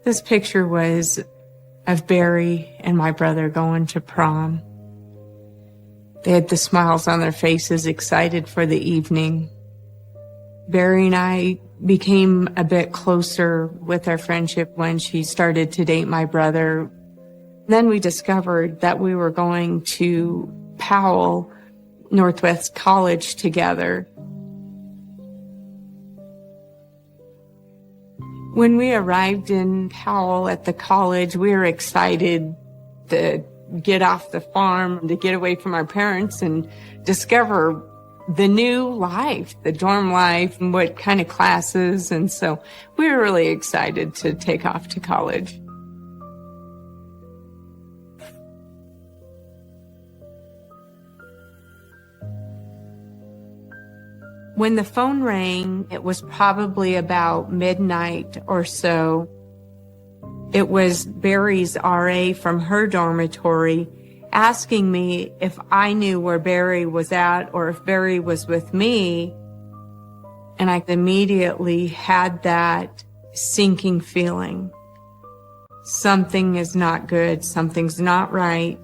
This picture was of Barry and my brother going to prom. They had the smiles on their faces, excited for the evening. Barry and I became a bit closer with our friendship when she started to date my brother. Then we discovered that we were going to Powell Northwest College together. When we arrived in Powell at the college, we were excited to get off the farm, to get away from our parents and discover the new life, the dorm life, and what kind of classes. And so we were really excited to take off to college. When the phone rang, it was probably about midnight or so. It was Barry's RA from her dormitory asking me if I knew where Barry was at or if Barry was with me. And I immediately had that sinking feeling. Something is not good. Something's not right.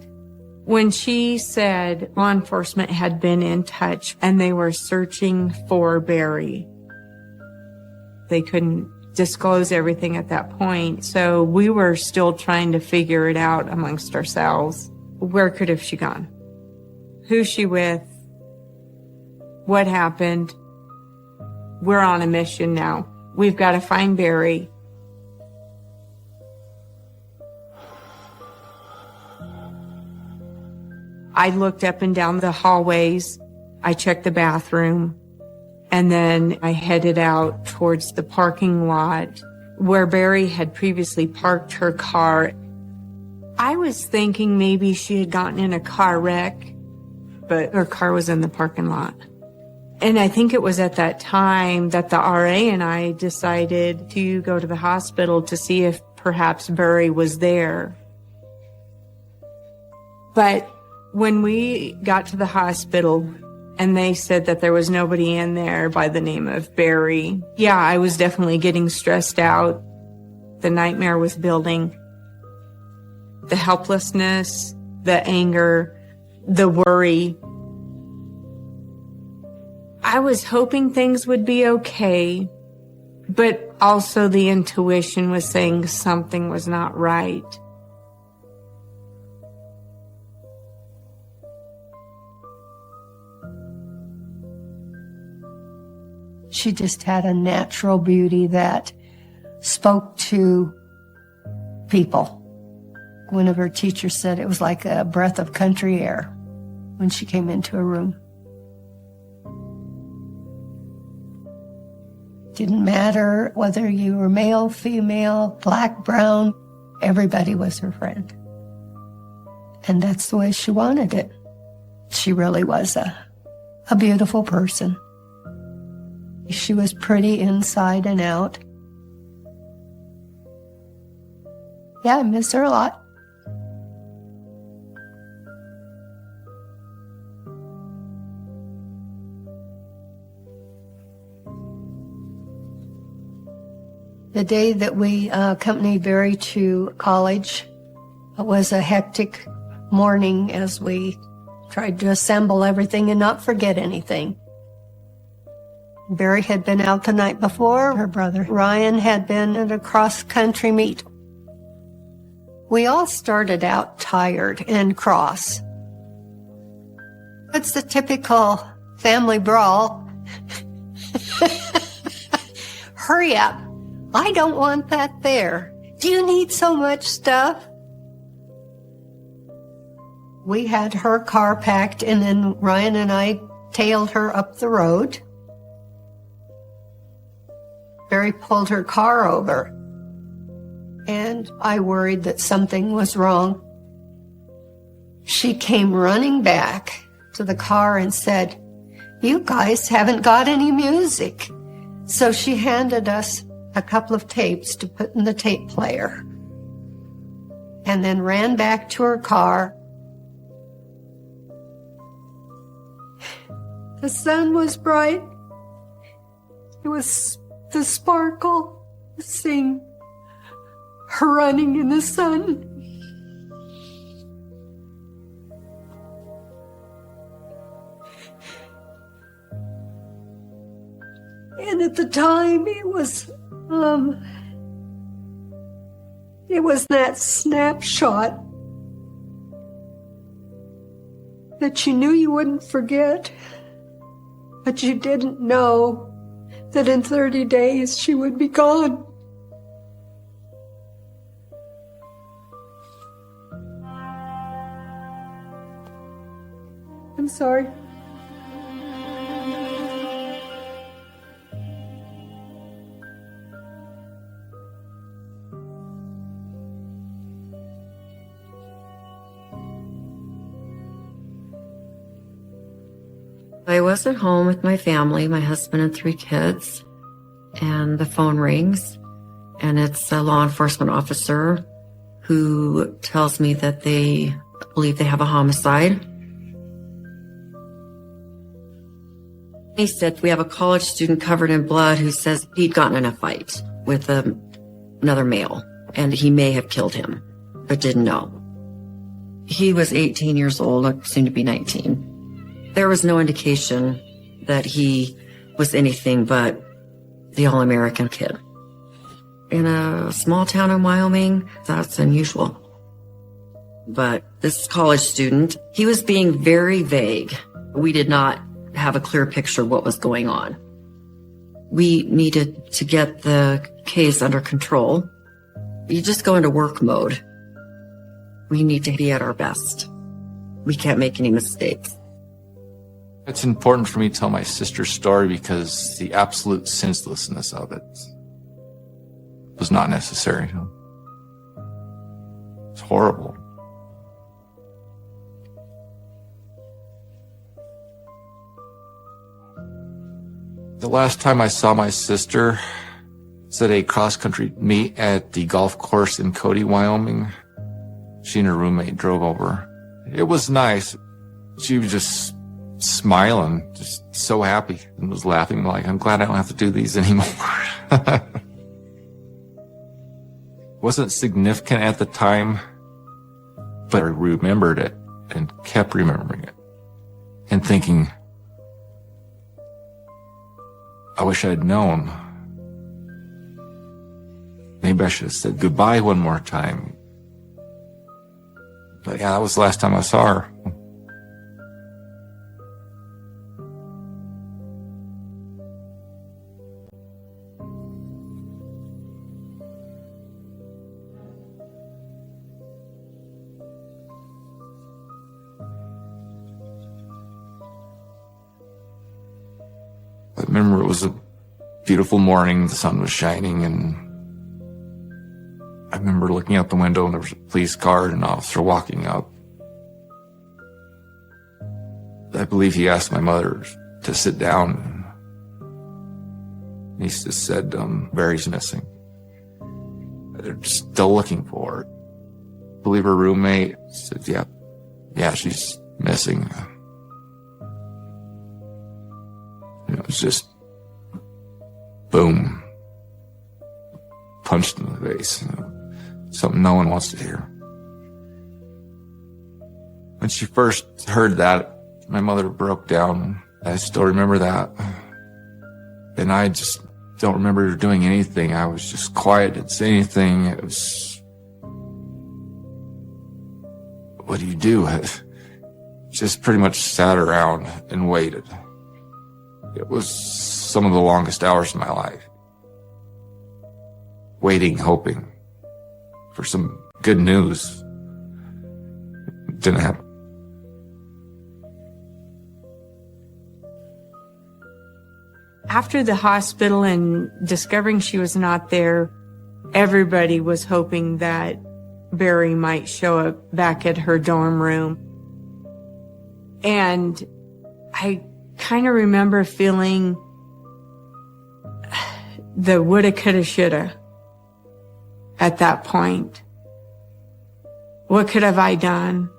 When she said law enforcement had been in touch and they were searching for Barry, they couldn't disclose everything at that point. So we were still trying to figure it out amongst ourselves. Where could have she gone? Who's she with? What happened? We're on a mission now. We've got to find Barry. I looked up and down the hallways. I checked the bathroom. And then I headed out towards the parking lot where Barry had previously parked her car. I was thinking maybe she had gotten in a car wreck, but her car was in the parking lot. And I think it was at that time that the RA and I decided to go to the hospital to see if perhaps Barry was there. But when we got to the hospital and they said that there was nobody in there by the name of Barry, yeah, I was definitely getting stressed out. The nightmare was building. The helplessness, the anger, the worry. I was hoping things would be okay, but also the intuition was saying something was not right. She just had a natural beauty that spoke to people. One of her teachers said it was like a breath of country air when she came into a room. Didn't matter whether you were male, female, black, brown, everybody was her friend. And that's the way she wanted it. She really was a beautiful person. She was pretty inside and out. Yeah, I miss her a lot. The day that we accompanied Barry to college was a hectic morning as we tried to assemble everything and not forget anything. Barry had been out the night before. Her brother Ryan had been at a cross-country meet. We all started out tired and cross. It's the typical family brawl. Hurry up. I don't want that there. Do you need so much stuff? We had her car packed, and then Ryan and I tailed her up the road. Barry pulled her car over, and I worried that something was wrong. She came running back to the car and said, "You guys haven't got any music." So she handed us a couple of tapes to put in the tape player, and then ran back to her car. The sun was bright. It was the sparkle, seeing her running in the sun. And at the time, it was that snapshot that you knew you wouldn't forget, but you didn't know that in 30 days she would be gone. I'm sorry. I was at home with my family, my husband and 3 kids, and the phone rings, and it's a law enforcement officer who tells me that they believe they have a homicide. He said, we have a college student covered in blood who says he'd gotten in a fight with another male, and he may have killed him, but didn't know. He was 18 years old, soon to be 19. There was no indication that he was anything but the all-American kid. In a small town in Wyoming, that's unusual. But this college student, he was being very vague. We did not have a clear picture of what was going on. We needed to get the case under control. You just go into work mode. We need to be at our best. We can't make any mistakes. It's important for me to tell my sister's story because the absolute senselessness of it was not necessary. It's horrible. The last time I saw my sister was at a cross-country meet at the golf course in Cody, Wyoming. She and her roommate drove over. It was nice. She was just smiling, just so happy, and was laughing like, I'm glad I don't have to do these anymore. Wasn't significant at the time, but I remembered it and kept remembering it and thinking, I wish I'd known. Maybe I should have said goodbye one more time. But yeah, that was the last time I saw her. I remember it was a beautiful morning, the sun was shining, and I remember looking out the window and there was a police car and an officer walking up. I believe he asked my mother to sit down. And he just said, Barry's missing. They're still looking for her. I believe her roommate said, yeah, she's missing. It was just, boom, punched in the face. Something no one wants to hear. When she first heard that, my mother broke down. I still remember that. And I just don't remember doing anything. I was just quiet, didn't say anything. It was, what do you do? I just pretty much sat around and waited. It was some of the longest hours of my life. Waiting, hoping for some good news. It didn't happen. After the hospital and discovering she was not there, everybody was hoping that Barry might show up back at her dorm room. And I kind of remember feeling the woulda, coulda, shoulda at that point. What could have I done?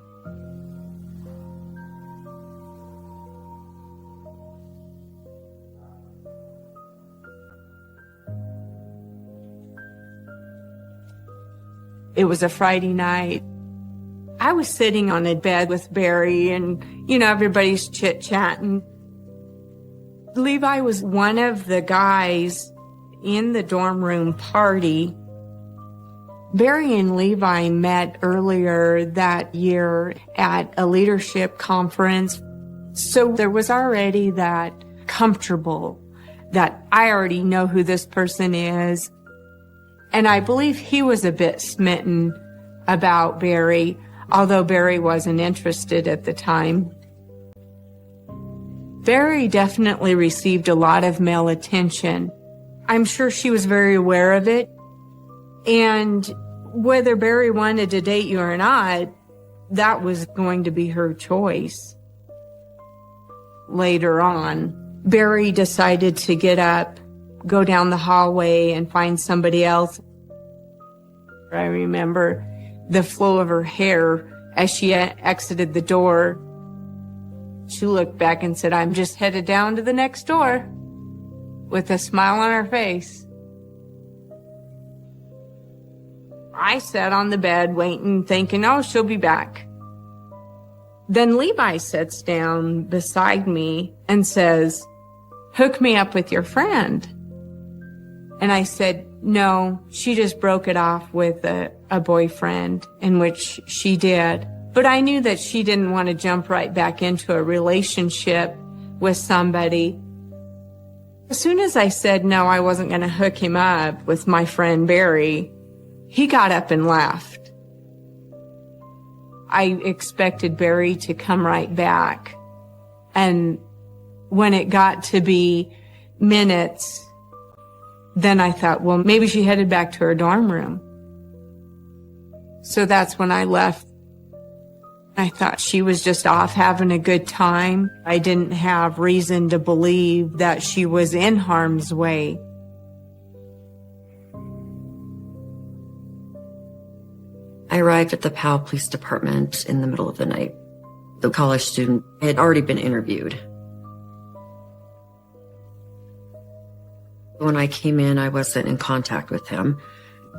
It was a Friday night. I was sitting on a bed with Barry and, everybody's chit-chatting. Levi was one of the guys in the dorm room party. Barry and Levi met earlier that year at a leadership conference. So there was already that comfortable that I already know who this person is. And I believe he was a bit smitten about Barry, although Barry wasn't interested at the time. Barry definitely received a lot of male attention. I'm sure she was very aware of it. And whether Barry wanted to date you or not, that was going to be her choice. Later on, Barry decided to get up, go down the hallway, and find somebody else. I remember the flow of her hair as she exited the door. She looked back and said, "I'm just headed down to the next door," with a smile on her face. I sat on the bed waiting, thinking, oh, she'll be back. Then Levi sits down beside me and says, "Hook me up with your friend." And I said, "No, she just broke it off with a boyfriend," in which she did. But I knew that she didn't want to jump right back into a relationship with somebody. As soon as I said no, I wasn't going to hook him up with my friend Barry, he got up and left. I expected Barry to come right back. And when it got to be minutes, then I thought, well, maybe she headed back to her dorm room. So that's when I left. I thought she was just off having a good time. I didn't have reason to believe that she was in harm's way. I arrived at the Powell Police Department in the middle of the night. The college student had already been interviewed. When I came in, I wasn't in contact with him,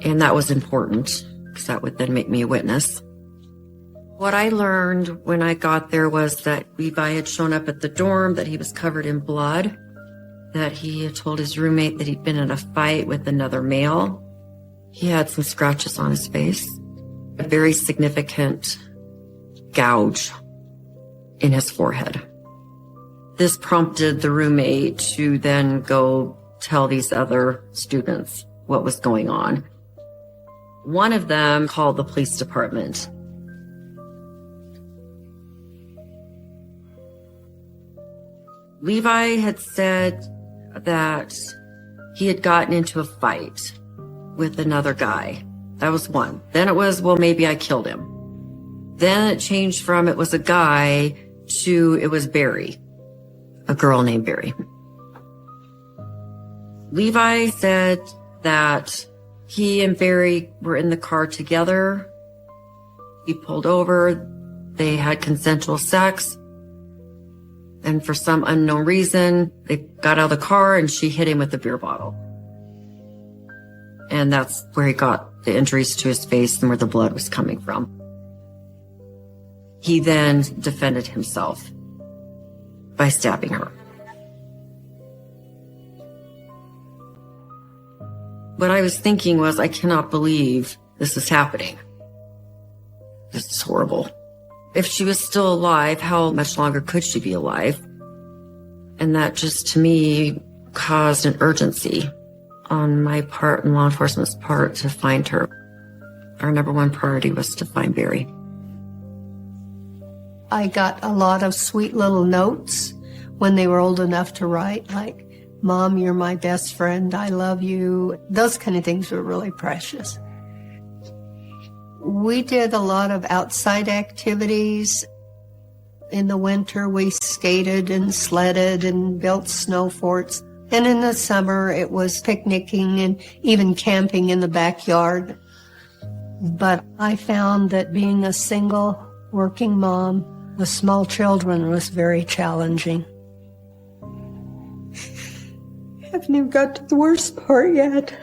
and that was important because that would then make me a witness. What I learned when I got there was that Levi had shown up at the dorm, that he was covered in blood, that he had told his roommate that he'd been in a fight with another male. He had some scratches on his face, a very significant gouge in his forehead. This prompted the roommate to then go tell these other students what was going on. One of them called the police department. Levi had said that he had gotten into a fight with another guy. That was one. Then it was, well, maybe I killed him. Then it changed from it was a guy to it was Barry, a girl named Barry. Levi said that he and Barry were in the car together. He pulled over. They had consensual sex. And for some unknown reason, they got out of the car and she hit him with a beer bottle. And that's where he got the injuries to his face and where the blood was coming from. He then defended himself by stabbing her. What I was thinking was, I cannot believe this is happening. This is horrible. If she was still alive, how much longer could she be alive? And that just, to me, caused an urgency on my part and law enforcement's part to find her. Our number one priority was to find Barry. I got a lot of sweet little notes when they were old enough to write, like, "Mom, you're my best friend. I love you." Those kind of things were really precious. We did a lot of outside activities. In the winter, we skated and sledded and built snow forts. And in the summer, it was picnicking and even camping in the backyard. But I found that being a single working mom with small children was very challenging. I haven't even got to the worst part yet.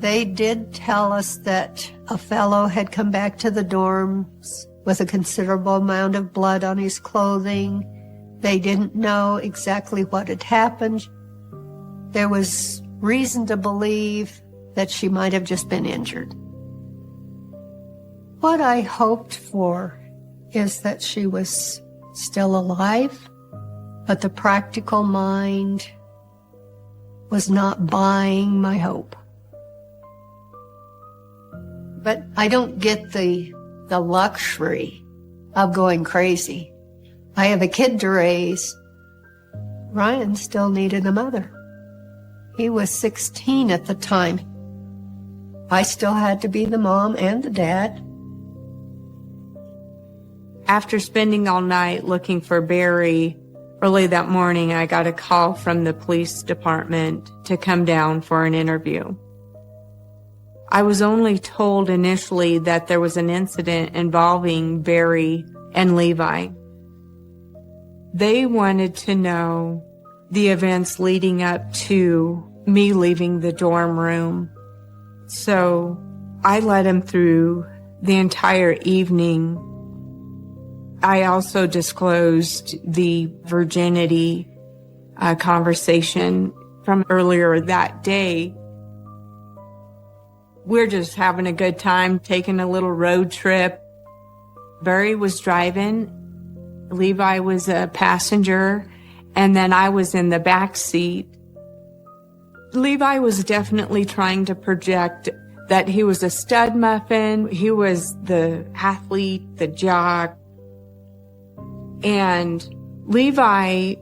They did tell us that a fellow had come back to the dorms with a considerable amount of blood on his clothing. They didn't know exactly what had happened. There was reason to believe that she might have just been injured. What I hoped for is that she was still alive, but the practical mind was not buying my hope. But I don't get the luxury of going crazy. I have a kid to raise. Ryan still needed a mother. He was 16 at the time. I still had to be the mom and the dad. After spending all night looking for Barry, early that morning I got a call from the police department to come down for an interview. I was only told initially that there was an incident involving Barry and Levi. They wanted to know the events leading up to me leaving the dorm room. So I led him through the entire evening. I also disclosed the virginity conversation from earlier that day. We're just having a good time, taking a little road trip. Barry was driving, Levi was a passenger, and then I was in the back seat. Levi was definitely trying to project that he was a stud muffin, he was the athlete, the jock. And Levi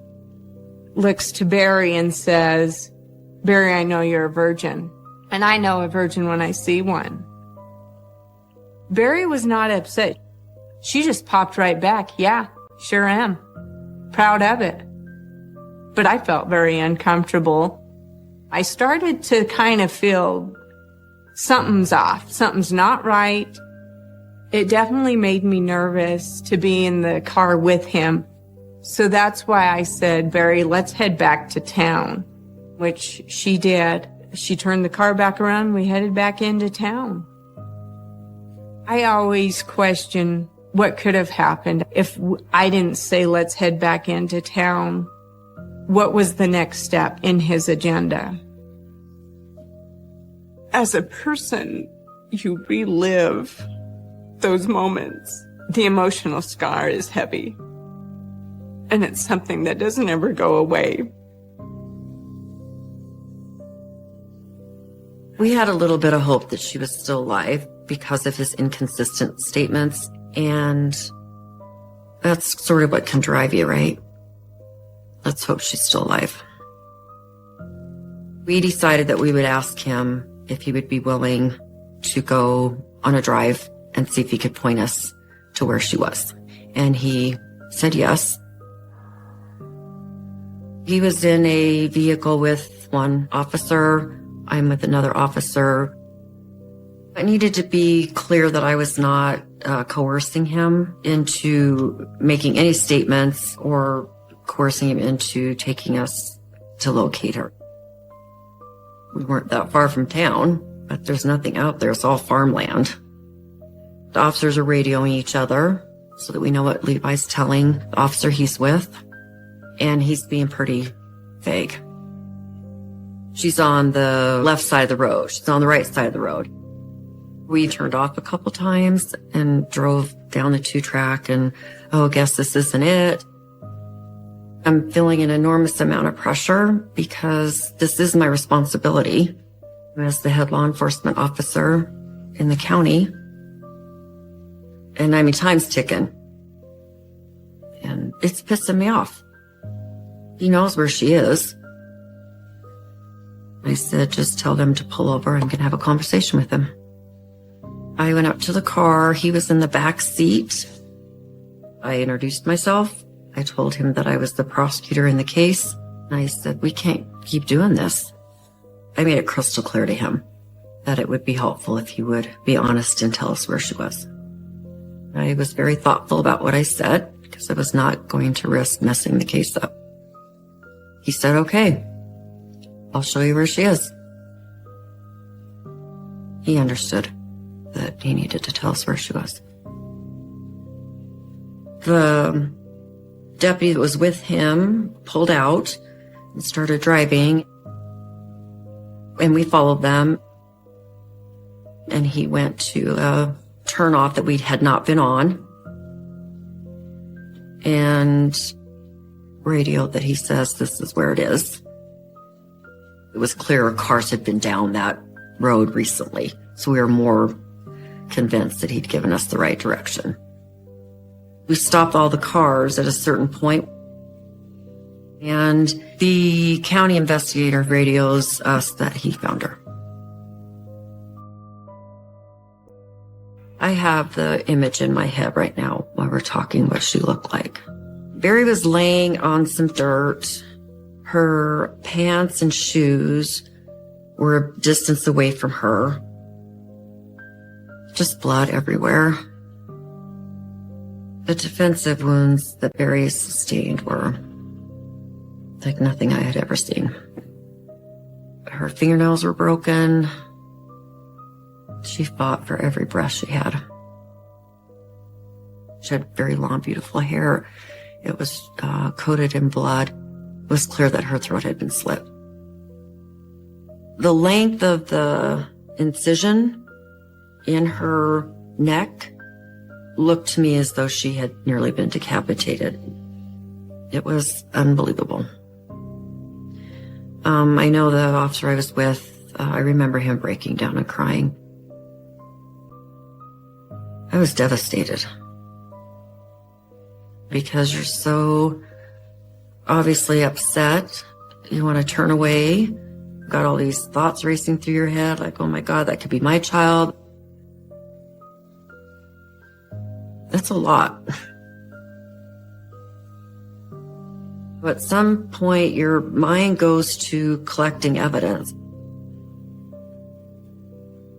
looks to Barry and says, "Barry, I know you're a virgin. And I know a virgin when I see one." Barry was not upset. She just popped right back. "Yeah, sure am. Proud of it." But I felt very uncomfortable. I started to kind of feel something's off. Something's not right. It definitely made me nervous to be in the car with him. So that's why I said, "Barry, let's head back to town," which she did. She turned the car back around. We headed back into town. I always question what could have happened if I didn't say, "Let's head back into town." What was the next step in his agenda? As a person, you relive those moments. The emotional scar is heavy, and it's something that doesn't ever go away. We had a little bit of hope that she was still alive because of his inconsistent statements, and that's sort of what can drive you, right? Let's hope she's still alive. We decided that we would ask him if he would be willing to go on a drive and see if he could point us to where she was. And he said yes. He was in a vehicle with one officer. I'm with another officer. I needed to be clear that I was not coercing him into making any statements or coercing him into taking us to locate her. We weren't that far from town, but there's nothing out there. It's all farmland. The officers are radioing each other so that we know what Levi's telling the officer he's with, and he's being pretty vague. She's on the left side of the road. She's on the right side of the road. We turned off a couple times and drove down the 2-track and, I guess this isn't it. I'm feeling an enormous amount of pressure because this is my responsibility as the head law enforcement officer in the county. And I mean, time's ticking. And it's pissing me off. He knows where she is. I said, just tell them to pull over and can have a conversation with him. I went up to the car. He was in the back seat. I introduced myself. I told him that I was the prosecutor in the case. And I said, we can't keep doing this. I made it crystal clear to him that it would be helpful if he would be honest and tell us where she was. I was very thoughtful about what I said because I was not going to risk messing the case up. He said, okay, I'll show you where she is. he understood that he needed to tell us where she was. The deputy that was with him pulled out and started driving, and we followed them. And he went to a turnoff that we had not been on and radioed that he says this is where it is. It was clear cars had been down that road recently, so we were more convinced that he'd given us the right direction. We stopped all the cars at a certain point, and the county investigator radios us that he found her. I have the image in my head right now while we're talking what she looked like. Barry was laying on some dirt. Her pants and shoes were a distance away from her. Just blood everywhere. The defensive wounds that Barry sustained were like nothing I had ever seen. Her fingernails were broken. She fought for every breath she had. She had very long, beautiful hair. It was coated in blood. It was clear that her throat had been slit. The length of the incision in her neck looked to me as though she had nearly been decapitated. It was unbelievable. I know the officer I was with, I remember him breaking down and crying. I was devastated because you're so obviously upset. You want to turn away. Got all these thoughts racing through your head like, oh my God, that could be my child. That's a lot. But at some point, your mind goes to collecting evidence.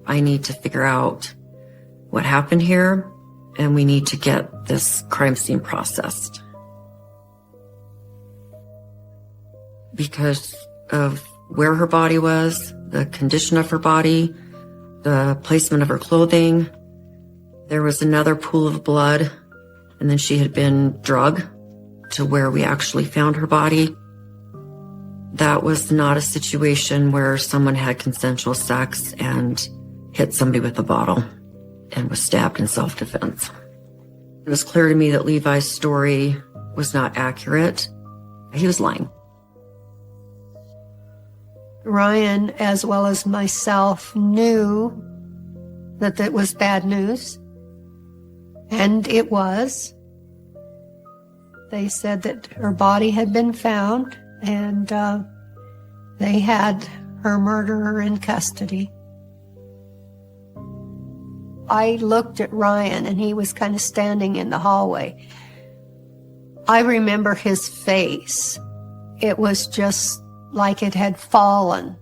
I need to figure out what happened here, and we need to get this crime scene processed. Because of where her body was, the condition of her body, the placement of her clothing, there was another pool of blood, and then she had been drugged to where we actually found her body. That was not a situation where someone had consensual sex and hit somebody with a bottle and was stabbed in self-defense. It was clear to me that Levi's story was not accurate. He was lying. Ryan, as well as myself, knew that that was bad news. And it was. They said that her body had been found, and they had her murderer in custody. I looked at Ryan, and he was kind of standing in the hallway. I remember his face. It was just like it had fallen.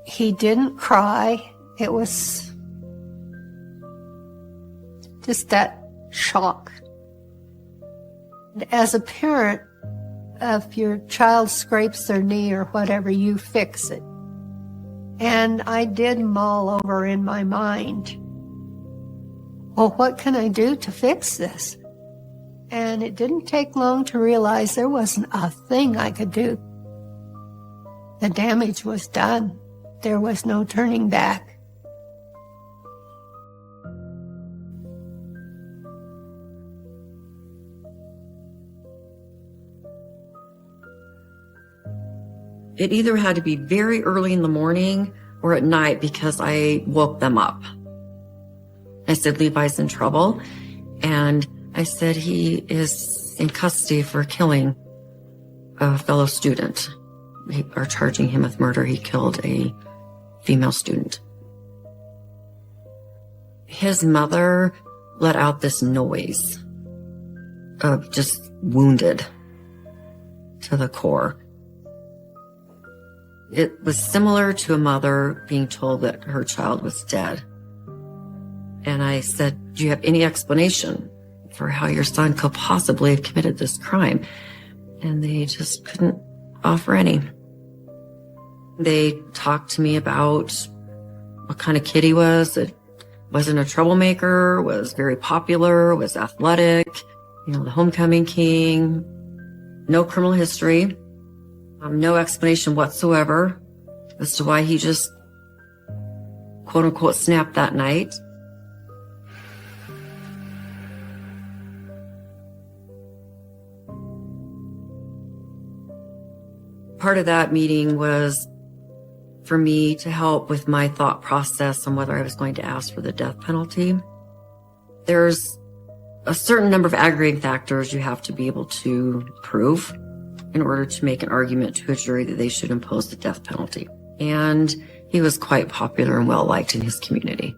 He didn't cry. It was just that shock. As a parent, if your child scrapes their knee or whatever, you fix it. And I did mull over in my mind, well, what can I do to fix this? And it didn't take long to realize there wasn't a thing I could do. The damage was done. There was no turning back. It either had to be very early in the morning or at night because I woke them up. I said, Levi's in trouble. And I said, he is in custody for killing a fellow student. We are charging him with murder. He killed a female student. His mother let out this noise of just wounded to the core. It was similar to a mother being told that her child was dead. And I said, do you have any explanation for how your son could possibly have committed this crime? And they just couldn't offer any. They talked to me about what kind of kid he was. It wasn't a troublemaker, was very popular, was athletic, the homecoming king, no criminal history, no explanation whatsoever as to why he just quote unquote snapped that night. Part of that meeting was for me to help with my thought process on whether I was going to ask for the death penalty. There's a certain number of aggravating factors you have to be able to prove in order to make an argument to a jury that they should impose the death penalty. And he was quite popular and well-liked in his community.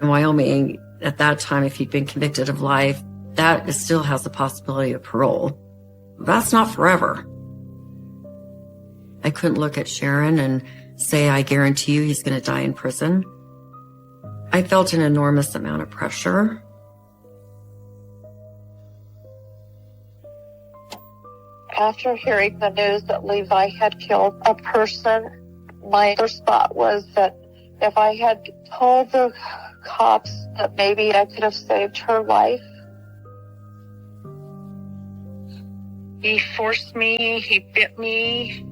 In Wyoming, at that time, if he'd been convicted of life, that still has the possibility of parole. That's not forever. I couldn't look at Sharon and say, I guarantee you he's going to die in prison. I felt an enormous amount of pressure. After hearing the news that Levi had killed a person, my first thought was that if I had told the cops that maybe I could have saved her life. He forced me, he bit me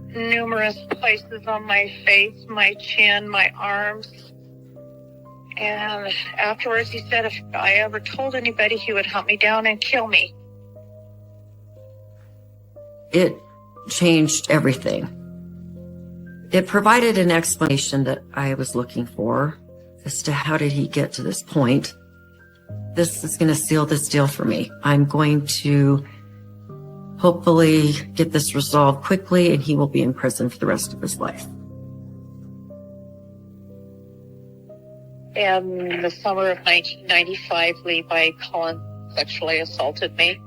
numerous places on my face, my chin, my arms. And afterwards he said if I ever told anybody, he would hunt me down and kill me. It changed everything. It provided an explanation that I was looking for as to how did he get to this point. This is going to seal this deal for me. I'm going to hopefully get this resolved quickly and he will be in prison for the rest of his life. In the summer of 1995, Levi Collins sexually assaulted me.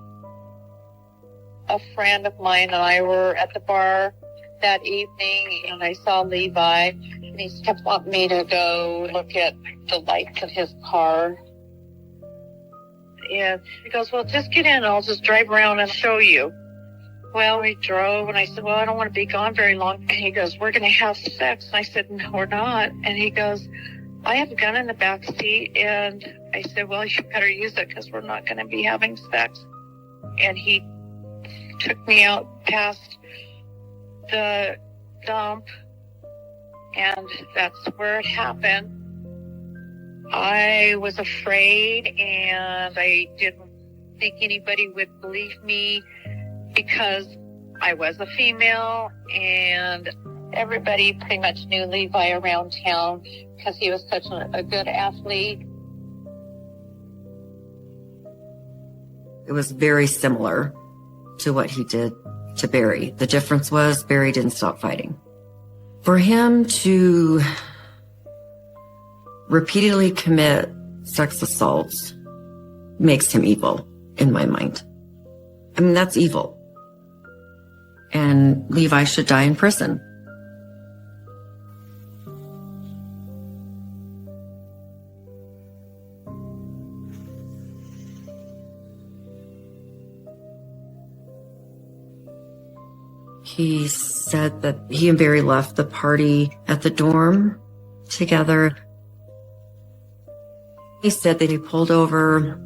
A friend of mine and I were at the bar that evening, and I saw Levi, and he kept wanting me to go look at the lights in his car. And he goes, well, just get in, and I'll just drive around and show you. Well, we drove, and I said, well, I don't want to be gone very long. And he goes, we're going to have sex. And I said, no, we're not. And he goes, I have a gun in the back seat. And I said, well, you better use it because we're not going to be having sex. And he took me out past the dump, and that's where it happened. I was afraid, and I didn't think anybody would believe me because I was a female, and everybody pretty much knew Levi around town because he was such a good athlete. It was very similar to what he did to Barry. The difference was Barry didn't stop fighting. For him to repeatedly commit sex assaults makes him evil in my mind. I mean, that's evil. And Levi should die in prison. He said that he and Barry left the party at the dorm together. He said that he pulled over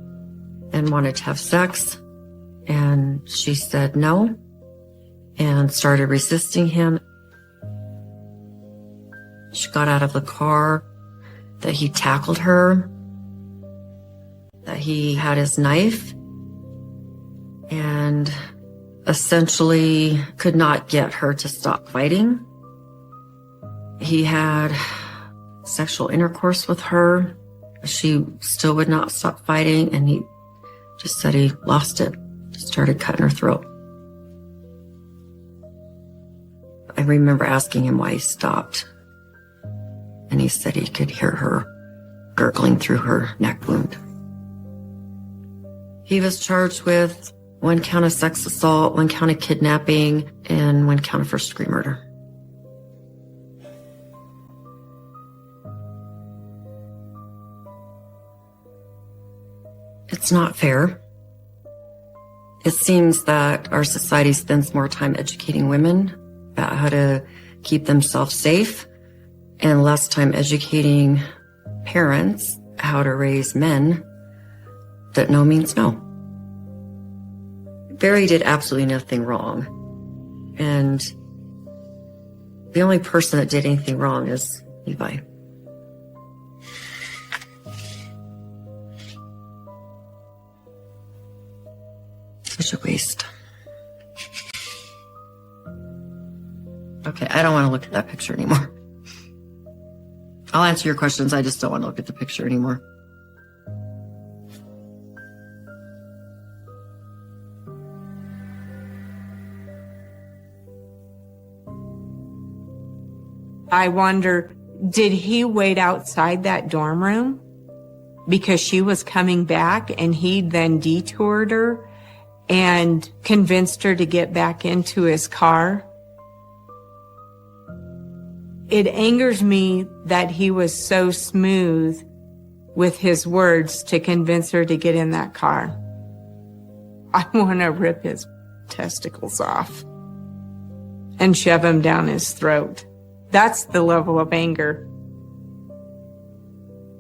and wanted to have sex, and she said no and started resisting him. She got out of the car, that he tackled her, that he had his knife, and essentially could not get her to stop fighting. He had sexual intercourse with her. She still would not stop fighting, and he just said he lost it, just started cutting her throat. I remember asking him why he stopped, and he said he could hear her gurgling through her neck wound. He was charged with 1 count of sex assault, 1 count of kidnapping, and 1 count of first-degree murder. It's not fair. It seems that our society spends more time educating women about how to keep themselves safe and less time educating parents how to raise men that no means no. Barry did absolutely nothing wrong. And the only person that did anything wrong is Levi. Such a waste. Okay, I don't want to look at that picture anymore. I'll answer your questions. I just don't want to look at the picture anymore. I wonder, did he wait outside that dorm room because she was coming back and he then detoured her and convinced her to get back into his car? It angers me that he was so smooth with his words to convince her to get in that car. I want to rip his testicles off and shove them down his throat. That's the level of anger.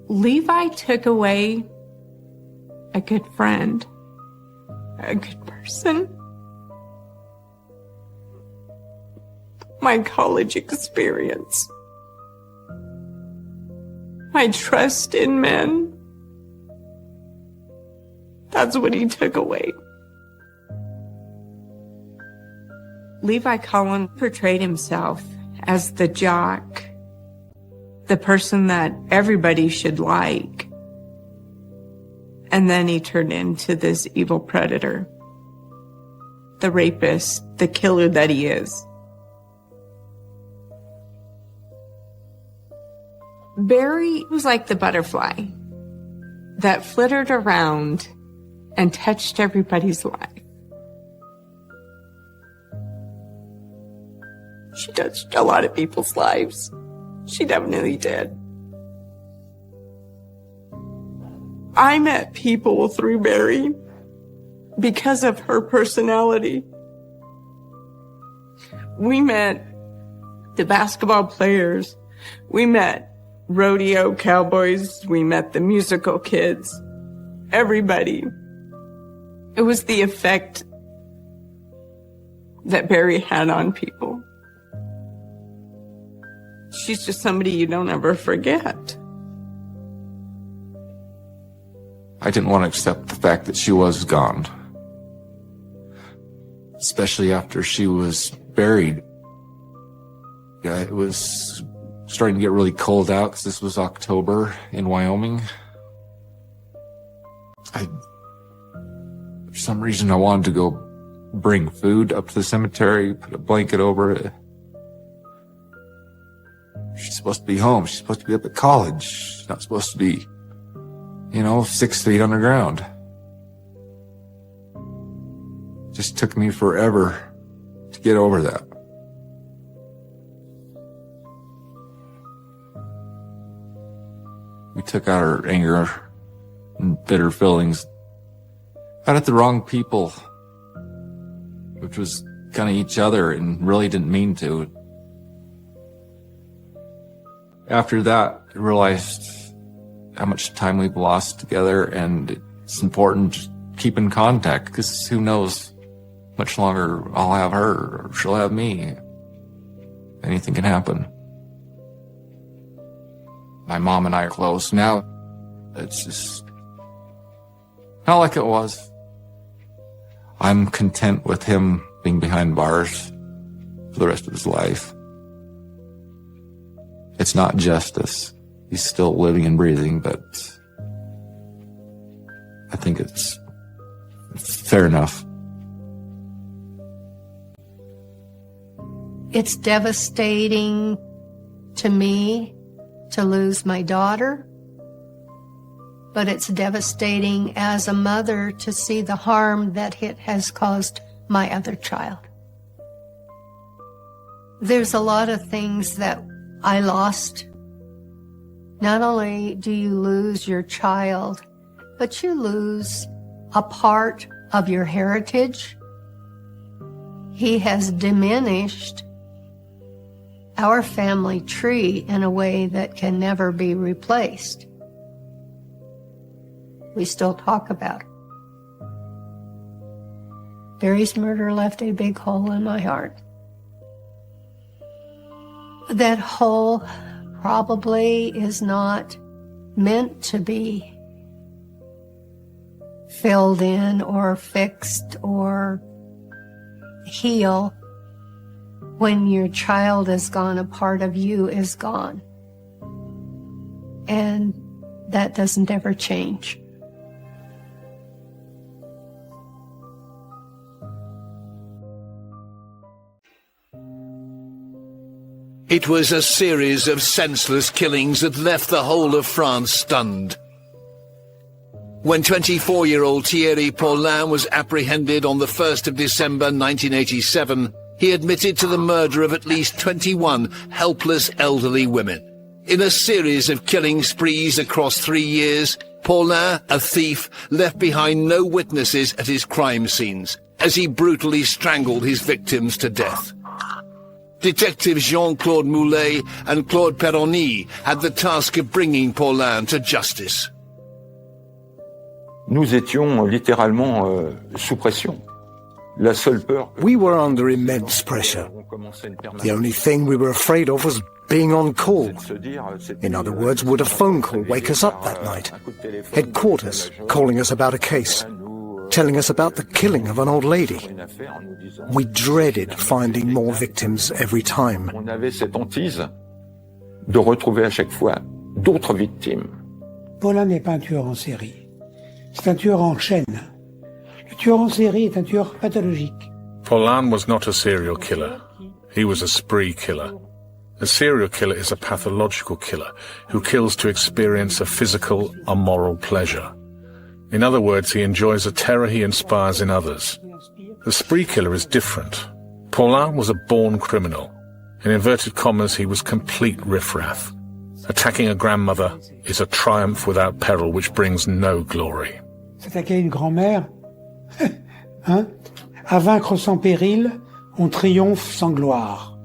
Levi took away a good friend, a good person, my college experience, my trust in men. That's what he took away. Levi Cullen portrayed himself as the jock, the person that everybody should like. And then he turned into this evil predator, the rapist, the killer that he is. Barry was like the butterfly that flittered around and touched everybody's life. She touched a lot of people's lives. She definitely did. I met people through Barry because of her personality. We met the basketball players. We met rodeo cowboys. We met the musical kids. Everybody. It was the effect that Barry had on people. She's just somebody you don't ever forget. I didn't want to accept the fact that she was gone. Especially after she was buried. Yeah, it was starting to get really cold out because this was October in Wyoming. For some reason, I wanted to go bring food up to the cemetery, put a blanket over it. She's supposed to be home. She's supposed to be up at college. She's not supposed to be, 6 feet underground. Just took me forever to get over that. We took out our anger and bitter feelings out at the wrong people, which was kind of each other and really didn't mean to. After that, I realized how much time we've lost together, and it's important to keep in contact because who knows how much longer I'll have her or she'll have me. Anything can happen. My mom and I are close now. It's just not like it was. I'm content with him being behind bars for the rest of his life. It's not justice. He's still living and breathing, but I think it's fair enough. It's devastating to me to lose my daughter, but it's devastating as a mother to see the harm that it has caused my other child. There's a lot of things that I lost. Not only do you lose your child, but you lose a part of your heritage. He has diminished our family tree in a way that can never be replaced. We still talk about it. Barry's murder left a big hole in my heart. That hole probably is not meant to be filled in or fixed or heal. When your child is gone, a part of you is gone. And that doesn't ever change. It was a series of senseless killings that left the whole of France stunned. When 24-year-old Thierry Paulin was apprehended on the 1st of December 1987, he admitted to the murder of at least 21 helpless elderly women. In a series of killing sprees across 3 years, Paulin, a thief, left behind no witnesses at his crime scenes, as he brutally strangled his victims to death. Detectives Jean-Claude Moulet and Claude Perroni had the task of bringing Paulin to justice. Nous étions littéralement sous pression. La seule peur. We were under immense pressure. The only thing we were afraid of was being on call. In other words, would a phone call wake us up that night? Headquarters calling us about a case, telling us about the killing of an old lady. We dreaded finding more victims every time. On avait cette hantise de retrouver à chaque fois d'autres victimes. Paulin n'est pas un tueur en série. C'est un tueur en chaîne. Le tueur en série est un tueur pathologique. Paulin was not a serial killer. He was a spree killer. A serial killer is a pathological killer who kills to experience a physical or moral pleasure. In other words, he enjoys a terror he inspires in others. The spree killer is different. Paulin was a born criminal. In inverted commas, he was complete riffraff. Attacking a grandmother is a triumph without peril which brings no glory. S'attaquer à une grand-mère, hein? À vaincre sans péril, on triomphe sans gloire.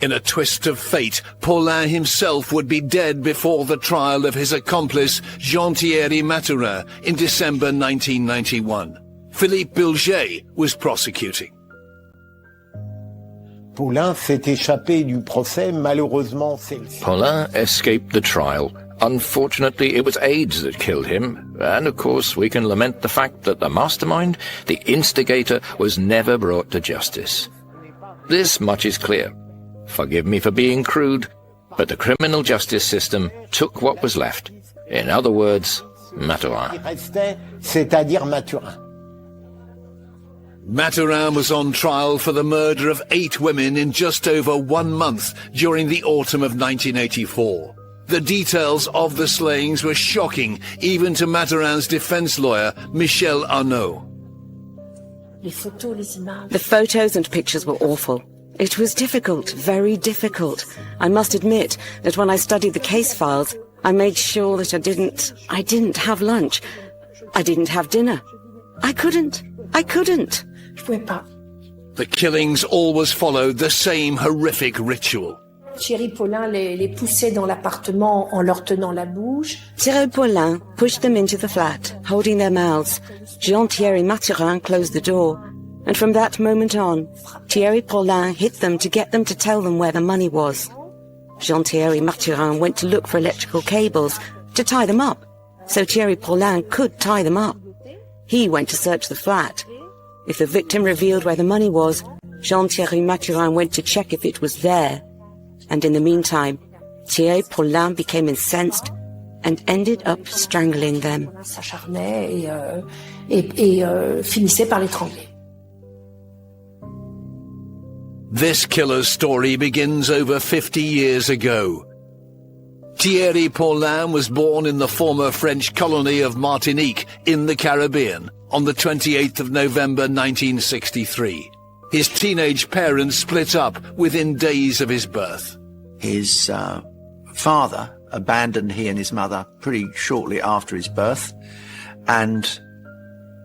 In a twist of fate, Paulin himself would be dead before the trial of his accomplice, Jean-Thierry Mathurin, in December 1991. Philippe Bilger was prosecuting. Paulin s'est échappé du procès, malheureusement c'est... Paulin escaped the trial. Unfortunately, it was AIDS that killed him, and of course we can lament the fact that the mastermind, the instigator, was never brought to justice. This much is clear. Forgive me for being crude, but the criminal justice system took what was left. In other words, Mathurin. C'est-à-dire Mathurin. Mathurin was on trial for the murder of 8 women in just over 1 month during the autumn of 1984. The details of the slayings were shocking, even to Mathurin's defense lawyer, Michel Arnaud. The photos and pictures were awful. It was difficult, very difficult. I must admit that when I studied the case files, I made sure that I didn't have lunch. I didn't have dinner. I couldn't. The killings always followed the same horrific ritual. Thierry Paulin les poussait dans l'appartement en leur tenant la bouche. Thierry Paulin pushed them into the flat, holding their mouths. Jean-Thierry Mathurin closed the door. And from that moment on, Thierry Paulin hit them to get them to tell them where the money was. Jean-Thierry Mathurin went to look for electrical cables to tie them up, so Thierry Paulin could tie them up. He went to search the flat. If the victim revealed where the money was, Jean-Thierry Mathurin went to check if it was there. And in the meantime, Thierry Paulin became incensed and ended up strangling them. S'acharnait et finissait par l'étrangler. This killer's story begins over 50 years ago. Thierry Paulin was born in the former French colony of Martinique in the Caribbean on the 28th of November 1963. His teenage parents split up within days of his birth. His father abandoned he and his mother pretty shortly after his birth and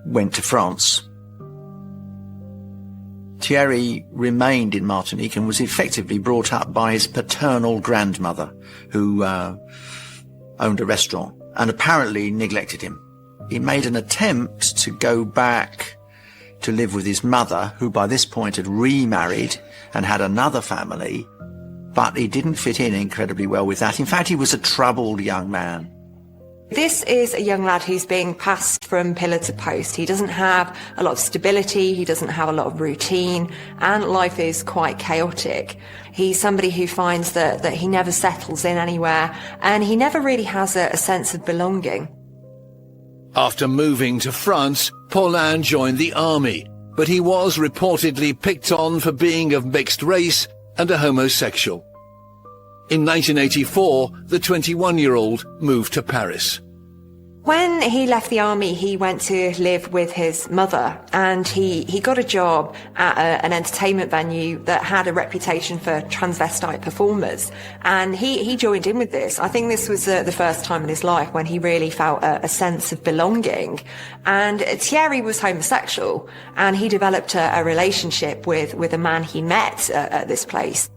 went to France. Thierry remained in Martinique and was effectively brought up by his paternal grandmother, who owned a restaurant and apparently neglected him. He made an attempt to go back to live with his mother, who by this point had remarried and had another family, but he didn't fit in incredibly well with that. In fact, he was a troubled young man. This is a young lad who's being passed from pillar to post. He doesn't have a lot of stability, he doesn't have a lot of routine, and life is quite chaotic. He's somebody who finds that he never settles in anywhere, and he never really has a sense of belonging. After moving to France, Paulin joined the army, but he was reportedly picked on for being of mixed race and a homosexual. In 1984, the 21-year-old moved to Paris. When he left the army, he went to live with his mother, and he got a job at an entertainment venue that had a reputation for transvestite performers. And he joined in with this. I think this was the first time in his life when he really felt a sense of belonging. And Thierry was homosexual, and he developed a relationship with a man he met at this place.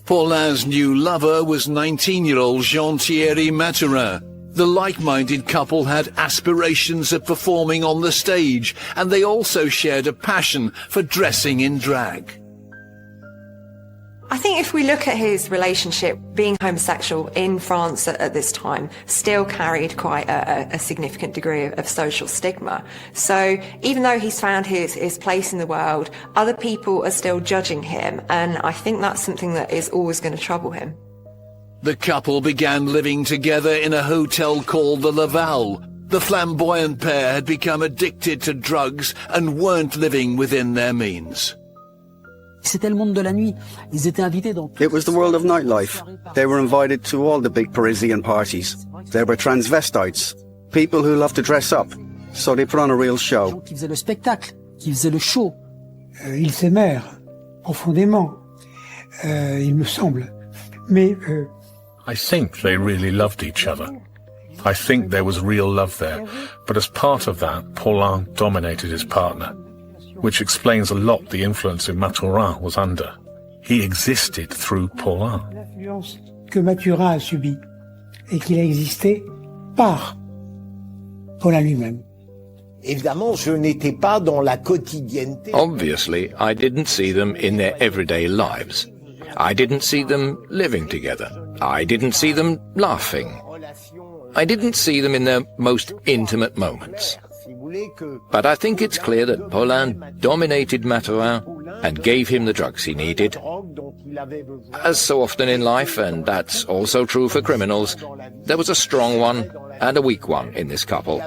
Paulin's new lover was 19-year-old Jean-Thierry Mathurin. The like-minded couple had aspirations of performing on the stage, and they also shared a passion for dressing in drag. I think if we look at his relationship, being homosexual in France at this time still carried quite a significant degree of social stigma. So even though he's found his place in the world, other people are still judging him, and I think that's something that is always going to trouble him. The couple began living together in a hotel called the Laval. The flamboyant pair had become addicted to drugs and weren't living within their means. It was the world of nightlife. They were invited to all the big Parisian parties. There were transvestites, people who loved to dress up, so they put on a real show. Ils s'aimèrent profondément, il me semble. Mais I think they really loved each other. I think there was real love there, but as part of that, Paulin dominated his partner, which explains a lot the influence that Mathurin was under. He existed through Paulin. L'influence que Mathurin a subie et qu'il a existé par Paulin lui-même. Obviously, I didn't see them in their everyday lives. I didn't see them living together. I didn't see them laughing. I didn't see them in their most intimate moments. But I think it's clear that Paulin dominated Mathurin and gave him the drugs he needed. As so often in life, and that's also true for criminals, there was a strong one and a weak one in this couple.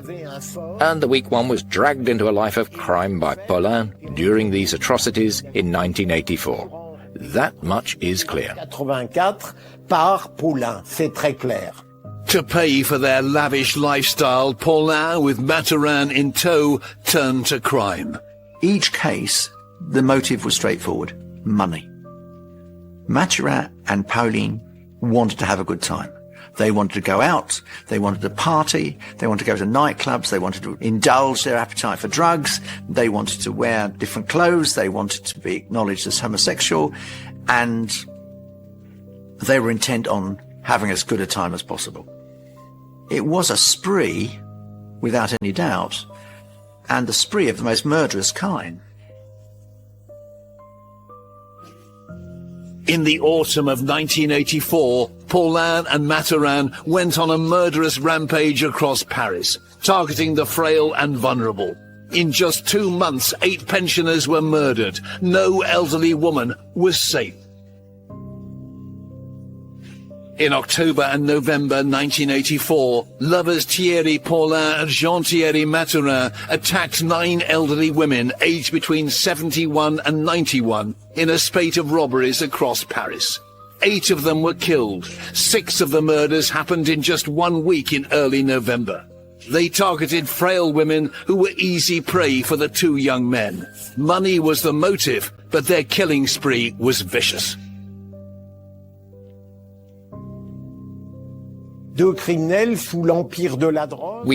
And the weak one was dragged into a life of crime by Paulin during these atrocities in 1984. That much is clear. To pay for their lavish lifestyle, Paulin, with Mathurin in tow, turned to crime. Each case, the motive was straightforward: money. Mathurin and Pauline wanted to have a good time. They wanted to go out, they wanted to party, they wanted to go to nightclubs, they wanted to indulge their appetite for drugs, they wanted to wear different clothes, they wanted to be acknowledged as homosexual, and they were intent on having as good a time as possible. It was a spree, without any doubt, and a spree of the most murderous kind. In the autumn of 1984, Paulin and Mathurin went on a murderous rampage across Paris, targeting the frail and vulnerable. In just 2 months, 8 pensioners were murdered. No elderly woman was safe. In October and November 1984, lovers Thierry Paulin and Jean-Thierry Mathurin attacked 9 elderly women aged between 71 and 91 in a spate of robberies across Paris. 8 of them were killed. 6 of the murders happened in just 1 week in early November. They targeted frail women who were easy prey for the 2 young men. Money was the motive, but their killing spree was vicious. We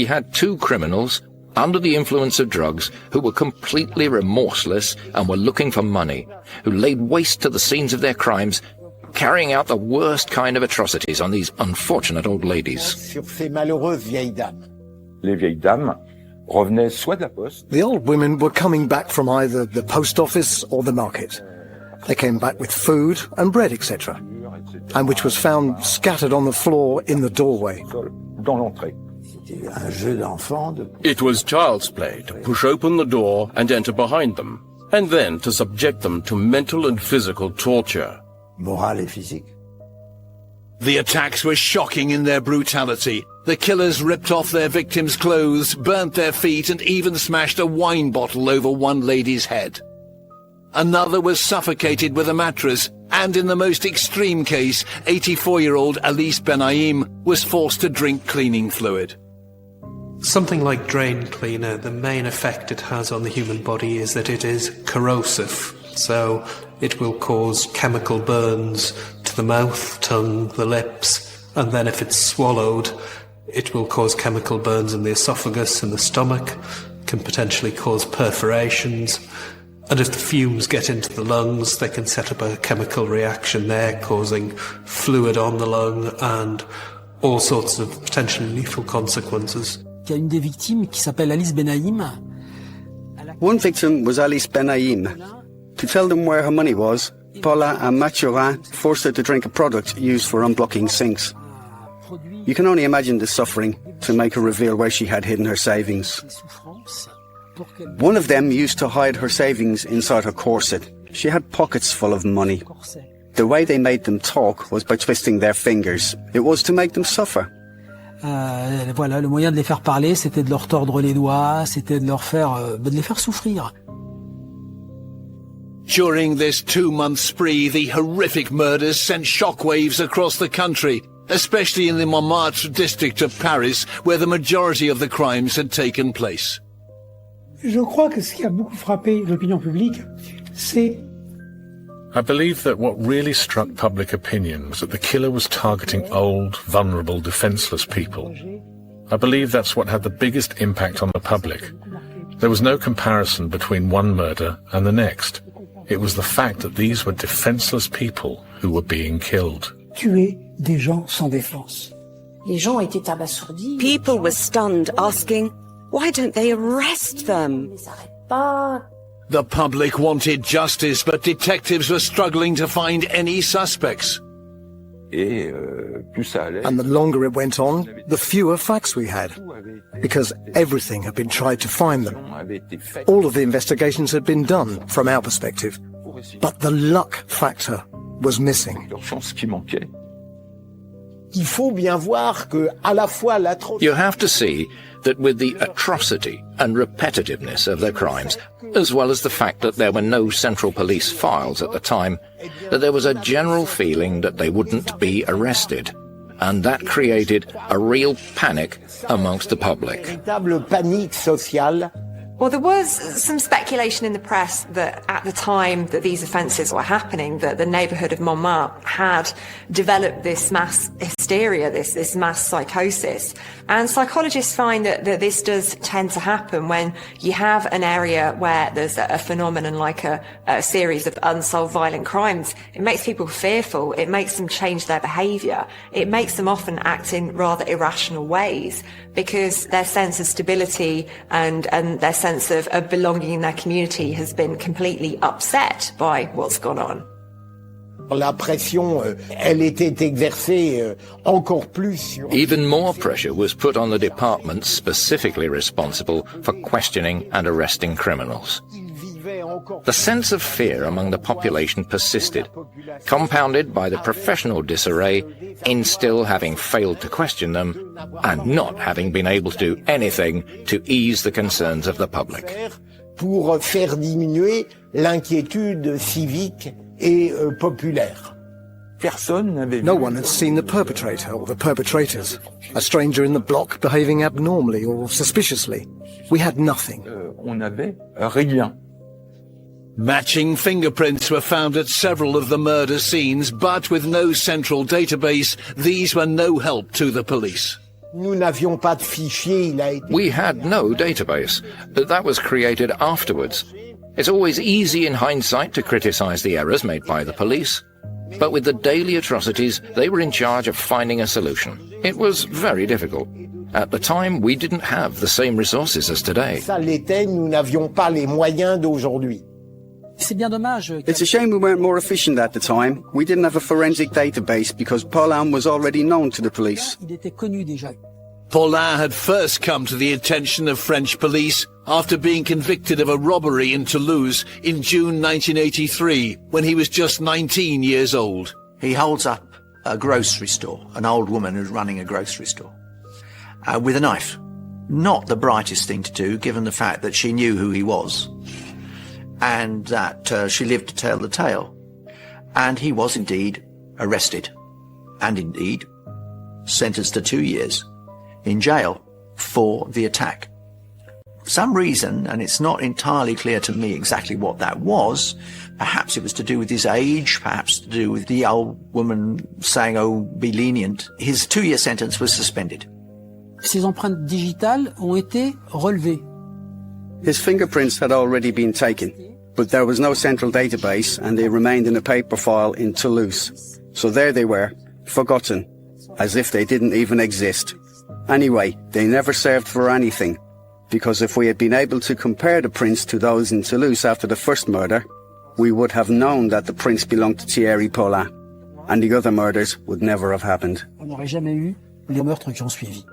had 2 criminals under the influence of drugs, who were completely remorseless and were looking for money, who laid waste to the scenes of their crimes, carrying out the worst kind of atrocities on these unfortunate old ladies. Les vieilles dames revenaient soit de la poste. The old women were coming back from either the post office or the market. They came back with food and bread, etc., and which was found scattered on the floor in the doorway. Dans l'entrée. It was child's play to push open the door and enter behind them, and then to subject them to mental and physical torture. Moral et physique. The attacks were shocking in their brutality. The killers ripped off their victims' clothes, burnt their feet, and even smashed a wine bottle over one lady's head. Another was suffocated with a mattress, and in the most extreme case, 84-year-old Alice Benaim was forced to drink cleaning fluid. Something like drain cleaner, the main effect it has on the human body is that it is corrosive. So it will cause chemical burns to the mouth, tongue, the lips, and then if it's swallowed, it will cause chemical burns in the esophagus and the stomach, can potentially cause perforations. And if the fumes get into the lungs, they can set up a chemical reaction there, causing fluid on the lung and all sorts of potentially lethal consequences. Il y a une des victimes qui s'appelle Alice Benaim. One victim was Alice Benaim. To tell them where her money was, Paulin and Mathurin forced her to drink a product used for unblocking sinks. You can only imagine the suffering to make her reveal where she had hidden her savings. One of them used to hide her savings inside her corset. She had pockets full of money. The way they made them talk was by twisting their fingers. It was to make them suffer. Voilà, le moyen de les faire parler, c'était de leur tordre les doigts, c'était de leur faire, de les faire souffrir. During this 2-month spree, the horrific murders sent shockwaves across the country, especially in the Montmartre district of Paris, where the majority of the crimes had taken place. Je crois que ce qui a beaucoup frappé l'opinion publique, c'est... I believe that what really struck public opinion was that the killer was targeting old, vulnerable, defenseless people. I believe that's what had the biggest impact on the public. There was no comparison between one murder and the next. It was the fact that these were defenseless people who were being killed. Tuer des gens sans défense. Les gens étaient abasourdis. People were stunned, asking, why don't they arrest them? The public wanted justice, but detectives were struggling to find any suspects. And the longer it went on, the fewer facts we had, because everything had been tried to find them. All of the investigations had been done, from our perspective, but the luck factor was missing. You have to see that with the atrocity and repetitiveness of their crimes, as well as the fact that there were no central police files at the time, that there was a general feeling that they wouldn't be arrested. And that created a real panic amongst the public. Well, there was some speculation in the press that at the time that these offences were happening, that the neighbourhood of Montmartre had developed this mass hysteria, this mass psychosis. And psychologists find that this does tend to happen when you have an area where there's a phenomenon like a series of unsolved violent crimes. It makes people fearful. It makes them change their behaviour. It makes them often act in rather irrational ways because their sense of stability and their sense of belonging in their community has been completely upset by what's gone on. Even more pressure was put on the departments specifically responsible for questioning and arresting criminals. The sense of fear among the population persisted, compounded by the professional disarray in still having failed to question them and not having been able to do anything to ease the concerns of the public. Pour faire diminuer l'inquiétude civique et populaire. No one had seen the perpetrator or the perpetrators. A stranger in the block behaving abnormally or suspiciously. We had nothing. Rien. Matching fingerprints were found at several of the murder scenes, but with no central database, these were no help to the police. Nous n'avions pas de fichier, il a été... We had no database. That was created afterwards. It's always easy in hindsight to criticize the errors made by the police. But with the daily atrocities, they were in charge of finding a solution. It was very difficult. At the time, we didn't have the same resources as today. Ça l'était, nous n'avions pas les moyens d'aujourd'hui. It's a shame we weren't more efficient at the time. We didn't have a forensic database because Paulin was already known to the police. Paulin had first come to the attention of French police after being convicted of a robbery in Toulouse in June 1983, when he was just 19 years old. He holds up a grocery store, an old woman who's running a grocery store, with a knife. Not the brightest thing to do, given the fact that she knew who he was, and that she lived to tell the tale. And he was indeed arrested, and indeed sentenced to 2 years in jail for the attack. For some reason, and it's not entirely clear to me exactly what that was, perhaps it was to do with his age, perhaps to do with the old woman saying, oh, be lenient, his 2-year sentence was suspended. Ses empreintes digitales ont été relevées. His fingerprints had already been taken, but there was no central database and they remained in a paper file in Toulouse. So there they were, forgotten, as if they didn't even exist. Anyway, they never served for anything, because if we had been able to compare the prints to those in Toulouse after the first murder, we would have known that the prints belonged to Thierry Paulin, and the other murders would never have happened. On n'aurait jamais eu les meurtres qui ont suivi.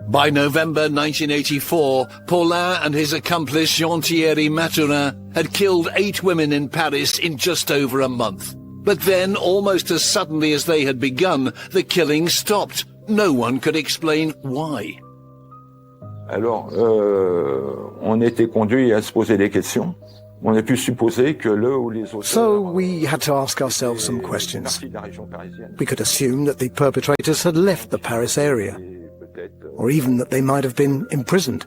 By November 1984, Paulin and his accomplice Jean-Thierry Mathurin had killed 8 women in Paris in just over a month. But then, almost as suddenly as they had begun, the killing stopped. No one could explain why. Alors, on était conduit à se poser des questions. On a pu supposer que l'un ou les autres... So we had to ask ourselves some questions. We could assume that the perpetrators had left the Paris area, or even that they might have been imprisoned,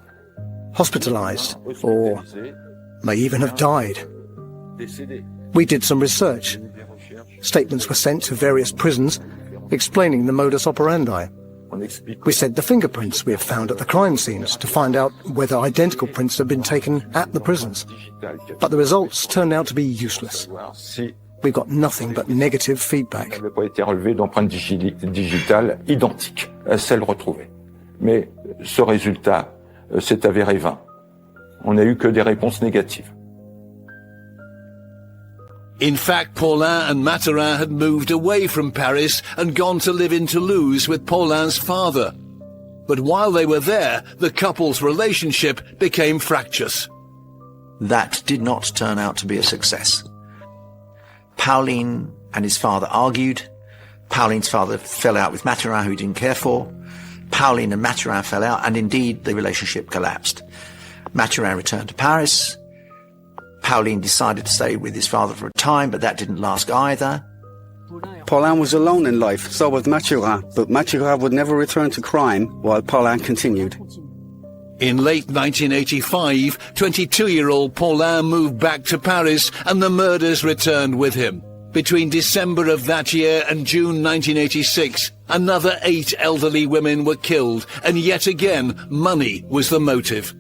hospitalized, or may even have died. We did some research. Statements were sent to various prisons explaining the modus operandi. We said the fingerprints we had found at the crime scenes to find out whether identical prints had been taken at the prisons. But the results turned out to be useless. We got nothing but negative feedback. Il n'avait pas été relevé d'empreintes digitales identiques à celles retrouvées. Mais ce résultat s'est avéré vain. On n'a eu que des réponses négatives. In fact, Paulin and Mathurin had moved away from Paris and gone to live in Toulouse with Paulin's father. But while they were there, the couple's relationship became fractious. That did not turn out to be a success. Pauline and his father argued. Pauline's father fell out with Mathurin, who he didn't care for. Pauline and Mathurin fell out, and indeed the relationship collapsed. Mathurin returned to Paris. Pauline decided to stay with his father for a time, but that didn't last either. Paulin was alone in life, so was Mathurin, but Mathurin would never return to crime while Paulin continued. In late 1985, 22-year-old Paulin moved back to Paris and the murders returned with him. Between December of that year and June 1986, another 8 elderly women were killed, and yet again, money was the motive.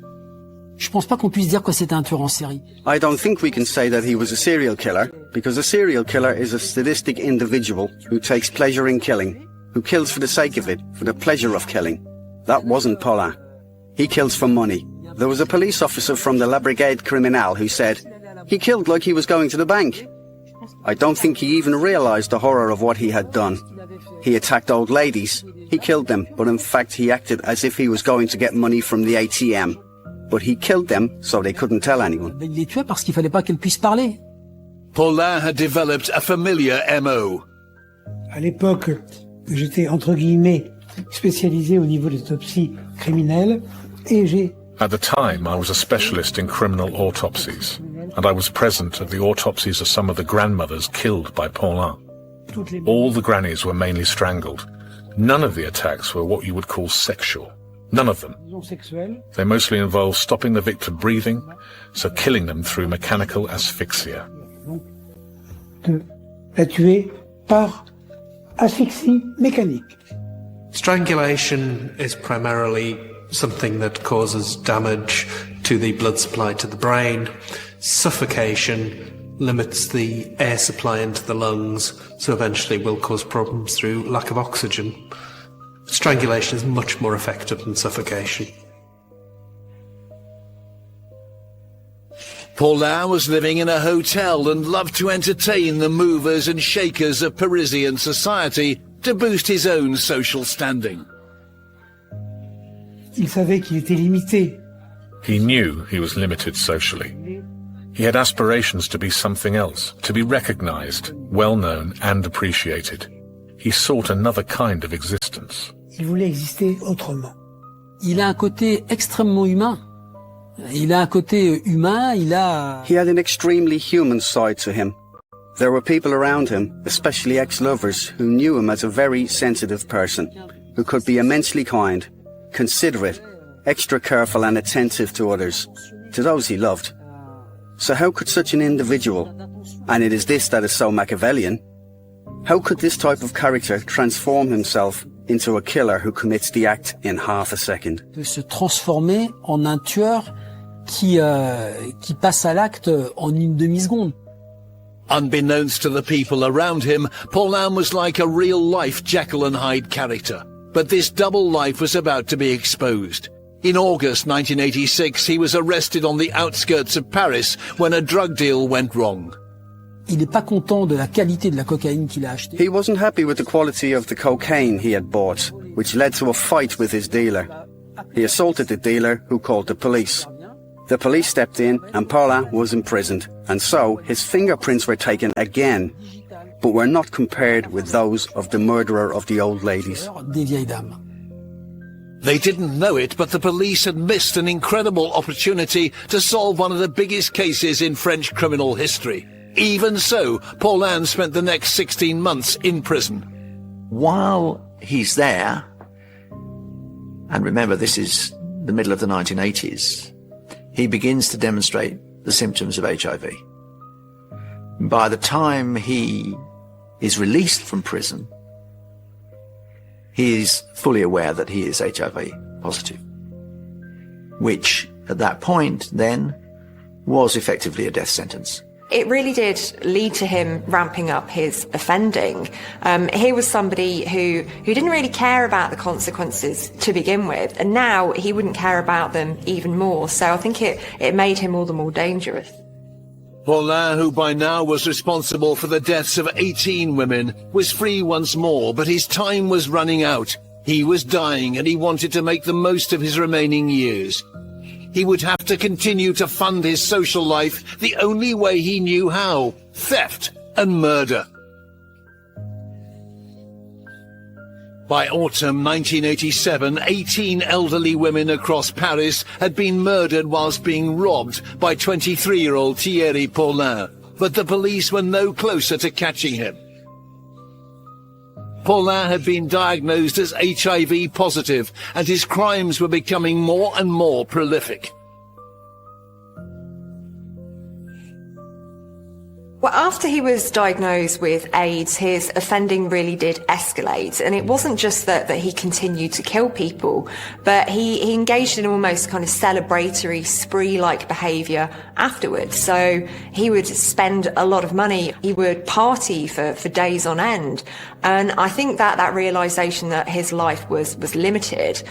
Je pense pas qu'on puisse dire que c'était un tueur en série. I don't think we can say that he was a serial killer, because a serial killer is a sadistic individual who takes pleasure in killing, who kills for the sake of it, for the pleasure of killing. That wasn't Paulin. He kills for money. There was a police officer from the La Brigade Criminale who said, he killed like he was going to the bank. I don't think he even realized the horror of what he had done. He attacked old ladies. He killed them, but in fact he acted as if he was going to get money from the ATM. But he killed them so they couldn't tell anyone. Il les tuait parce qu'il fallait pas qu'elles puissent parler. Paulin had developed a familiar MO. À l'époque, j'étais entre guillemets spécialisé au niveau des autopsies criminelles et j'ai... At the time, I was a specialist in criminal autopsies, and I was present at the autopsies of some of the grandmothers killed by Paulin. All the grannies were mainly strangled. None of the attacks were what you would call sexual. None of them. They mostly involved stopping the victim breathing, so killing them through mechanical asphyxia. De la tuer par asphyxie mécanique. Strangulation is primarily something that causes damage to the blood supply to the brain. Suffocation limits the air supply into the lungs, so eventually will cause problems through lack of oxygen. Strangulation is much more effective than suffocation. Paulin was living in a hotel and loved to entertain the movers and shakers of Parisian society to boost his own social standing. Il savait qu'il était limité. He knew he was limited socially. He had aspirations to be something else, to be recognized, well-known and appreciated. He sought another kind of existence. Il voulait exister autrement. Il a un côté extrêmement humain. Il a un côté humain, He had an extremely human side to him. There were people around him, especially ex-lovers, who knew him as a very sensitive person, who could be immensely kind, considerate, extra careful and attentive to others, to those he loved. So how could such an individual, and it is this that is so Machiavellian, how could this type of character transform himself into a killer who commits the act in half a second? De se transformer en un tueur qui passe à l'acte en une demi-seconde. Unbeknownst to the people around him, Paulin was like a real-life Jekyll and Hyde character. But this double life was about to be exposed. In August 1986, he was arrested on the outskirts of Paris when a drug deal went wrong. Il n'est pas content de la qualité de la cocaïne qu'il a achetée. He wasn't happy with the quality of the cocaine he had bought, which led to a fight with his dealer. He assaulted the dealer, who called the police. The police stepped in and Paulin was imprisoned, and so his fingerprints were taken again, but were not compared with those of the murderer of the old ladies. Des vieilles dames. They didn't know it, but the police had missed an incredible opportunity to solve one of the biggest cases in French criminal history. Even so, Paulin spent the next 16 months in prison. While he's there, and remember this is the middle of the 1980s, he begins to demonstrate the symptoms of HIV. By the time he is released from prison, he is fully aware that he is HIV positive, which at that point then was effectively a death sentence. It really did lead to him ramping up his offending. He was somebody who didn't really care about the consequences to begin with, and now he wouldn't care about them even more. So I think it made him all the more dangerous. Paulin, who by now was responsible for the deaths of 18 women, was free once more, but his time was running out. He was dying and he wanted to make the most of his remaining years. He would have to continue to fund his social life the only way he knew how: theft and murder. By autumn 1987, 18 elderly women across Paris had been murdered whilst being robbed by 23-year-old Thierry Paulin, but the police were no closer to catching him. Paulin had been diagnosed as HIV positive, and his crimes were becoming more and more prolific. Well, after he was diagnosed with AIDS, his offending really did escalate. And it wasn't just that he continued to kill people, but he engaged in almost kind of celebratory spree-like behaviour afterwards. So he would spend a lot of money. He would party for days on end. And I think that realisation that his life was limited,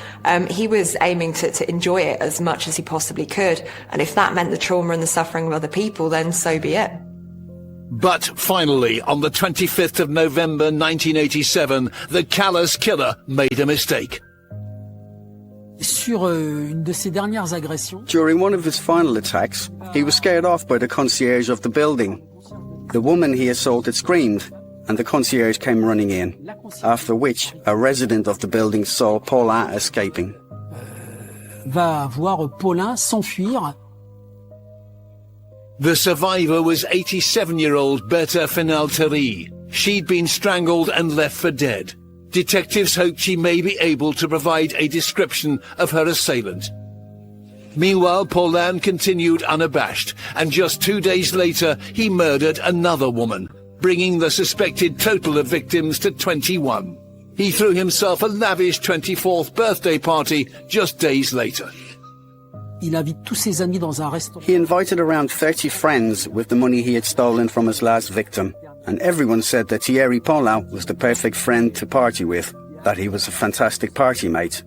he was aiming to enjoy it as much as he possibly could. And if that meant the trauma and the suffering of other people, then so be it. But finally, on the 25th of November 1987, the callous killer made a mistake. During one of his final attacks, he was scared off by the concierge of the building. The woman he assaulted screamed, and the concierge came running in, after which a resident of the building saw Paulin escaping. Va voir Paulin s'enfuir. The survivor was 87-year-old Bertha Fenal-Thierry. She'd been strangled and left for dead. Detectives hoped she may be able to provide a description of her assailant. Meanwhile, Paulin continued unabashed, and just 2 days later, he murdered another woman, bringing the suspected total of victims to 21. He threw himself a lavish 24th birthday party just days later. Il invite tous ses amis dans un restaurant. He invited around 30 friends with the money he had stolen from his last victim, and everyone said that Thierry Paulin was the perfect friend to party with, that he was a fantastic party mate.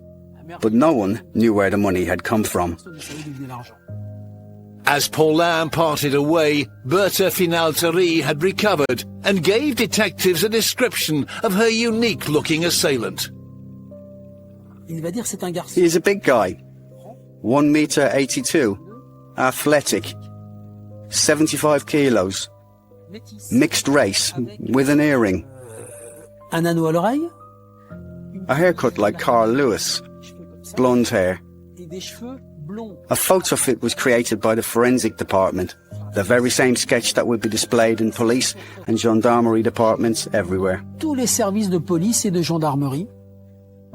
But no one knew where the money had come from. As Paulin parted away, Bertha Finalteri had recovered and gave detectives a description of her unique-looking assailant. Il va dire c'est un garçon. He is a big guy, 1 meter 82, athletic, 75 kilos, mixed race, with an earring. Un anneau à l'oreille. A haircut like Carl Lewis, blonde hair. Et des cheveux blonds. A photo fit was created by the forensic department, the very same sketch that would be displayed in police and gendarmerie departments everywhere. Tous les services de police et de gendarmerie.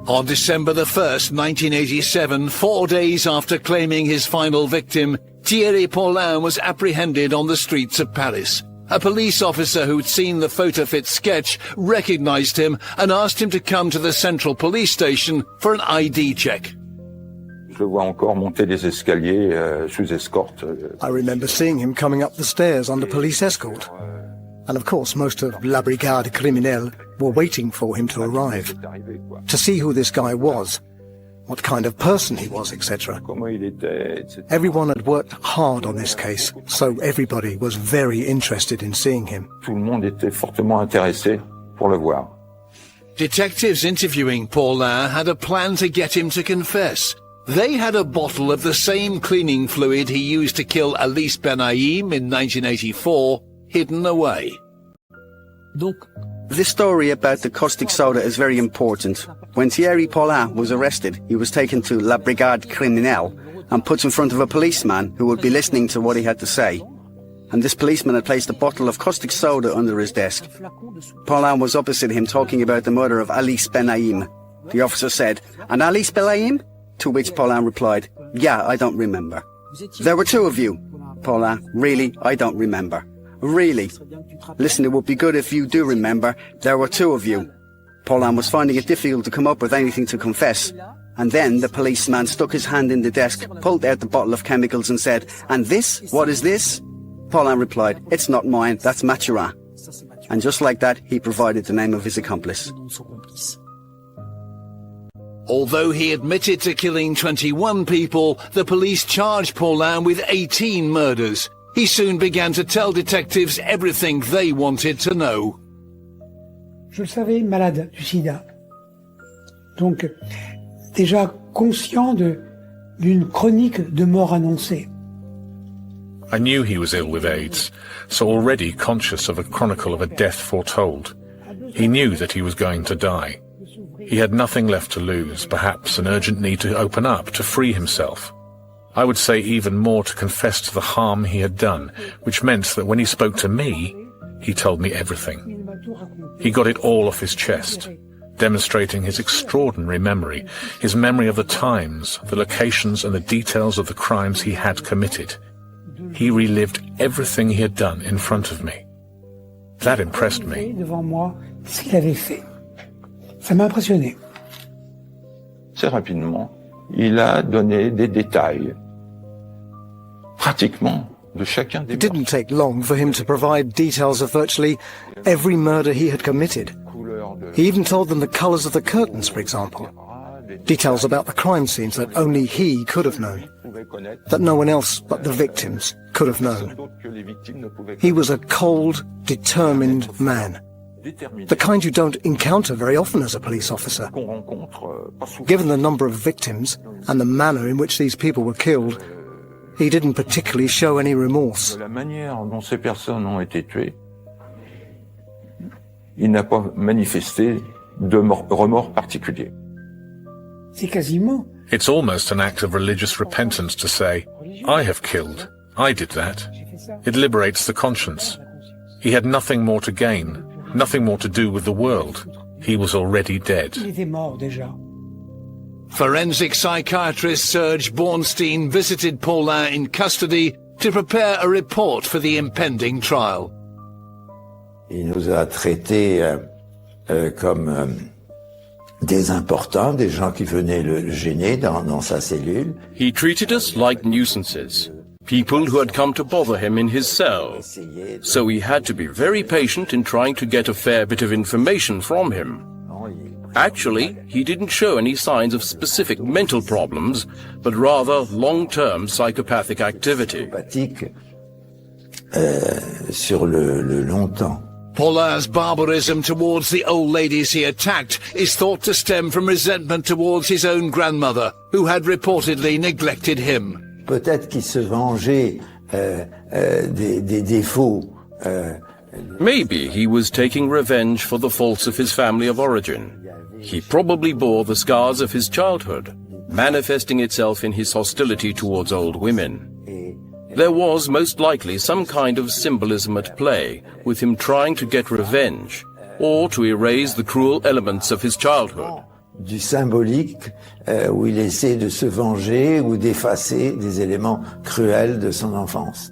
On December the 1st, 1987, 4 days after claiming his final victim, Thierry Paulin was apprehended on the streets of Paris. A police officer who'd seen the photo fit sketch recognized him and asked him to come to the central police station for an ID check. Je vois encore monter les escaliers sous escorte. I remember seeing him coming up the stairs under police escort. And of course, most of La Brigade Criminelle were waiting for him to arrive, to see who this guy was, what kind of person he was, etc. Everyone had worked hard on this case, so everybody was very interested in seeing him. Tout le monde était fortement intéressé pour le voir. Detectives interviewing Paulin had a plan to get him to confess. They had a bottle of the same cleaning fluid he used to kill Alice Benaim in 1984 hidden away. This story about the caustic soda is very important. When Thierry Paulin was arrested, he was taken to La Brigade Criminelle and put in front of a policeman who would be listening to what he had to say. And this policeman had placed a bottle of caustic soda under his desk. Paulin was opposite him talking about the murder of Alice Benaim. The officer said, "And Alice Benaim?" To which Paulin replied, "Yeah, I don't remember." "There were two of you." Paulin, "Really? I don't remember." "Really? Listen, it would be good if you do remember. There were two of you." Paulin was finding it difficult to come up with anything to confess. And then the policeman stuck his hand in the desk, pulled out the bottle of chemicals and said, "And this? What is this?" Paulin replied, "It's not mine, that's Mathurin." And just like that, he provided the name of his accomplice. Although he admitted to killing 21 people, the police charged Paulin with 18 murders. He soon began to tell detectives everything they wanted to know. Je le savais malade du sida. Donc, déjà conscient d'une chronique de mort annoncée. I knew he was ill with AIDS, so already conscious of a chronicle of a death foretold. He knew that he was going to die. He had nothing left to lose, perhaps an urgent need to open up, to free himself. I would say even more to confess to the harm he had done, which meant that when he spoke to me, he told me everything. He got it all off his chest, demonstrating his extraordinary memory, his memory of the times, the locations and the details of the crimes he had committed. He relived everything he had done in front of me. That impressed me. Devant moi, ce qu'il avait fait. Ça m'a impressionné. Très rapidement, il a donné des détails, pratiquement, de chacun des It didn't take long for him to provide details of virtually every murder he had committed. He even told them the colours of the curtains, for example. Details about the crime scenes that only he could have known, that no one else but the victims could have known. He was a cold, determined man. The kind you don't encounter very often as a police officer. Given the number of victims and the manner in which these people were killed, he didn't particularly show any remorse. La manière dont ces personnes ont été tuées, il n'a pas manifesté de remords particulier. C'est quasiment. It's almost an act of religious repentance to say, I have killed, I did that. It liberates the conscience. He had nothing more to gain, nothing more to do with the world. He was already dead. Il était mort déjà. Forensic psychiatrist Serge Bornstein visited Paulin in custody to prepare a report for the impending trial. Il nous a traités comme des importuns, des gens qui venaient le gêner dans sa cellule. He treated us like nuisances, people who had come to bother him in his cell. So we had to be very patient in trying to get a fair bit of information from him. Actually, he didn't show any signs of specific mental problems, but rather long-term psychopathic activity. Sur le long temps. Paulin's barbarism towards the old ladies he attacked is thought to stem from resentment towards his own grandmother, who had reportedly neglected him. Peut-être qu'il se vengeait des défauts. Maybe he was taking revenge for the faults of his family of origin. He probably bore the scars of his childhood, manifesting itself in his hostility towards old women. There was most likely some kind of symbolism at play, with him trying to get revenge, or to erase the cruel elements of his childhood. Du symbolique, où il essaie de se venger ou d'effacer des éléments cruels de son enfance.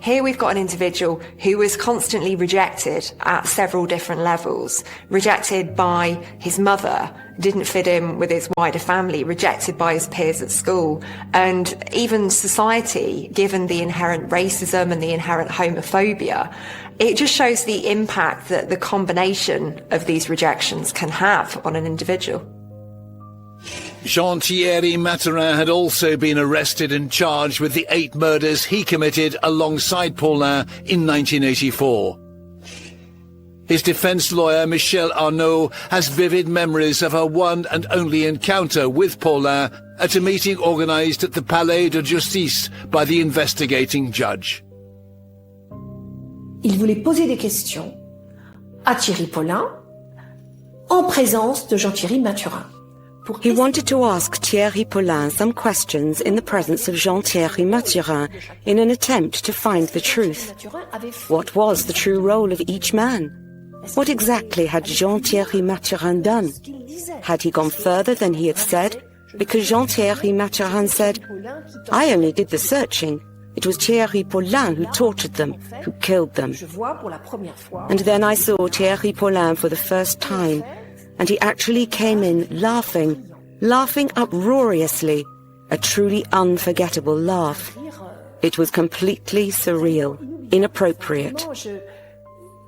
Here we've got an individual who was constantly rejected at several different levels. Rejected by his mother, didn't fit in with his wider family, rejected by his peers at school, and even society, given the inherent racism and the inherent homophobia. It just shows the impact that the combination of these rejections can have on an individual. Jean-Thierry Mathurin had also been arrested and charged with the 8 murders he committed alongside Paulin in 1984. His defense lawyer, Michel Arnaud, has vivid memories of her one and only encounter with Paulin at a meeting organized at the Palais de Justice by the investigating judge. Il voulait poser des questions à Thierry Paulin en présence de Jean-Thierry Mathurin. He wanted to ask Thierry Paulin some questions in the presence of Jean-Thierry Mathurin in an attempt to find the truth. What was the true role of each man? What exactly had Jean-Thierry Mathurin done? Had he gone further than he had said? Because Jean-Thierry Mathurin said, "I only did the searching. It was Thierry Paulin who tortured them, who killed them." And then I saw Thierry Paulin for the first time, and he actually came in laughing uproariously, a truly unforgettable laugh. It was completely surreal, inappropriate.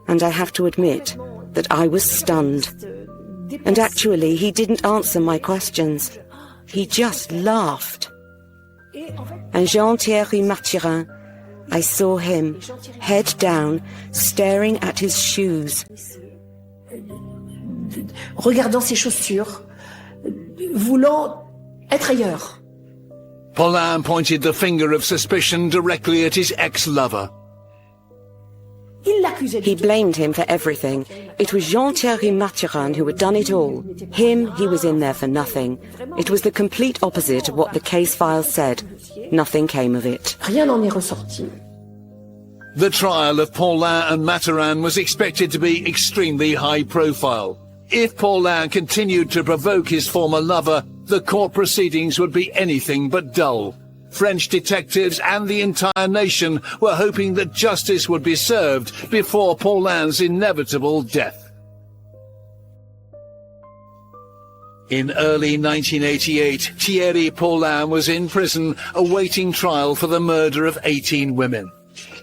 And I have to admit that I was stunned. And actually, he didn't answer my questions. He just laughed. And Jean-Thierry Mathurin, I saw him, head down, staring at his shoes. Regardant ses chaussures, voulant être ailleurs. Paulin pointed the finger of suspicion directly at his ex-lover. He blamed him for everything. It was Jean-Thierry Mathurin who had done it all. Him, he was in there for nothing. It was the complete opposite of what the case files said. Nothing came of it. Rien n'en est ressorti. The trial of Paulin and Mathurin was expected to be extremely high profile. If Paulin continued to provoke his former lover, the court proceedings would be anything but dull. French detectives and the entire nation were hoping that justice would be served before Paulin's inevitable death. In early 1988, Thierry Paulin was in prison awaiting trial for the murder of 18 women.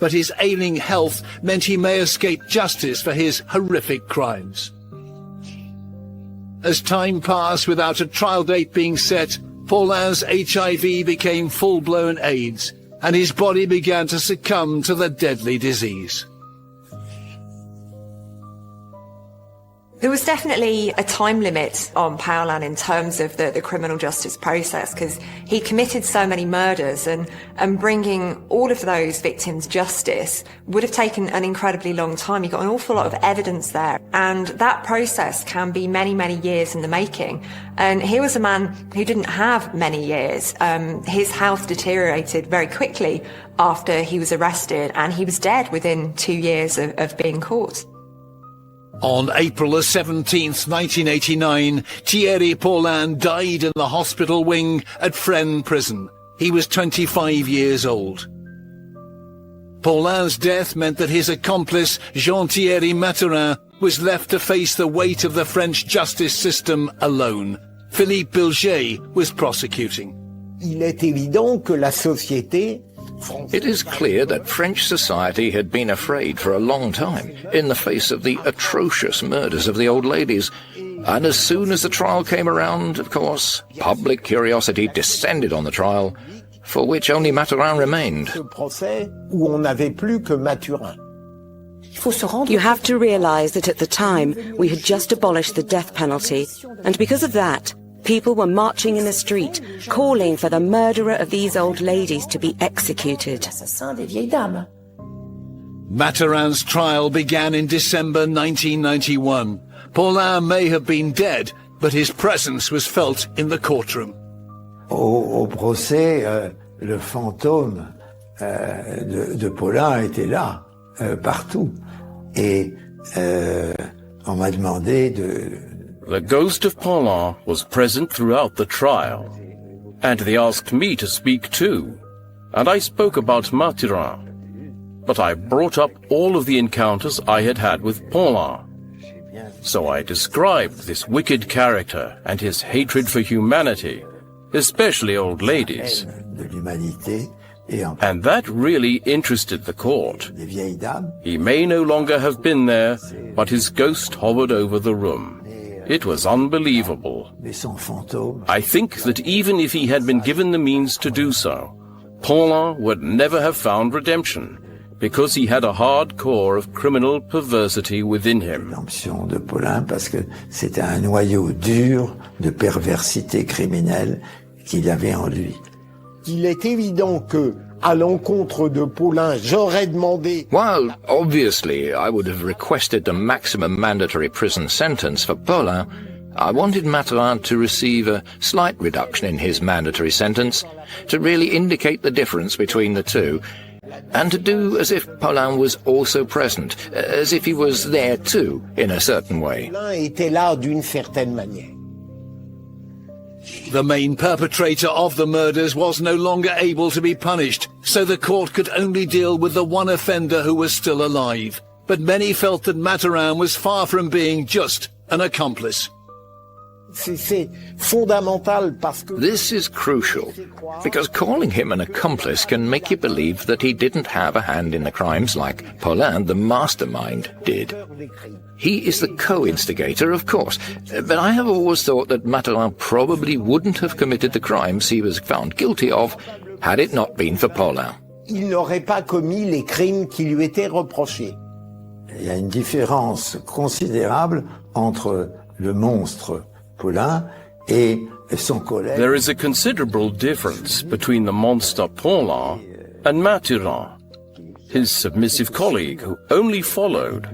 But his ailing health meant he may escape justice for his horrific crimes. As time passed without a trial date being set, Paulin's HIV became full-blown AIDS, and his body began to succumb to the deadly disease. There was definitely a time limit on Paulin in terms of the criminal justice process, because he committed so many murders, and bringing all of those victims justice would have taken an incredibly long time. You got an awful lot of evidence there, and that process can be many, many years in the making. And he was a man who didn't have many years. His health deteriorated very quickly after he was arrested, and he was dead within 2 years of being caught. On April 17th, 1989, Thierry Paulin died in the hospital wing at Fresnes prison. He was 25 years old. Paulin's death meant that his accomplice, Jean-Thierry Mathurin, was left to face the weight of the French justice system alone. Philippe Bilger was prosecuting. Il est évident que la société It is clear that French society had been afraid for a long time in the face of the atrocious murders of the old ladies. And as soon as the trial came around, of course, public curiosity descended on the trial, for which only Mathurin remained. ce procès où on n'avait plus que Mathurin. You have to realize that at the time, we had just abolished the death penalty, and because of that, people were marching in the street, calling for the murderer of these old ladies to be executed. Mathurin's trial began in December 1991. Paulin may have been dead, but his presence was felt in the courtroom. Au procès, le fantôme de Paulin était là, partout. Et on m'a demandé de... The ghost of Paulin was present throughout the trial, and they asked me to speak too, and I spoke about Mathurin, but I brought up all of the encounters I had had with Paulin. So I described this wicked character and his hatred for humanity, especially old ladies. And that really interested the court. He may no longer have been there, but his ghost hovered over the room. It was unbelievable. I think that even if he had been given the means to do so, Paulin would never have found redemption, because he had a hard core of criminal perversity within him. De Paulin parce que c'était un noyau dur de perversité criminelle qu'il avait en lui. Il est évident que, à l'encontre de Paulin, j'aurais demandé... While, obviously, I would have requested the maximum mandatory prison sentence for Paulin, I wanted Mathurin to receive a slight reduction in his mandatory sentence, to really indicate the difference between the two, and to do as if Paulin was also present, as if he was there too, in a certain way. Paulin était là d'une certaine manière. The main perpetrator of the murders was no longer able to be punished, so the court could only deal with the one offender who was still alive. But many felt that Mathurin was far from being just an accomplice. C'est fondamental parce que... This is crucial, because calling him an accomplice can make you believe that he didn't have a hand in the crimes like Paulin, the mastermind, did. He is the co-instigator, of course, but I have always thought that Mathurin probably wouldn't have committed the crimes he was found guilty of had it not been for Paulin. Il n'aurait pas commis les crimes qui lui étaient reprochés. Il y a une différence considérable entre le monstre Paulin et son collègue. There is a considerable difference between the monster Paulin and Mathurin, his submissive colleague who only followed,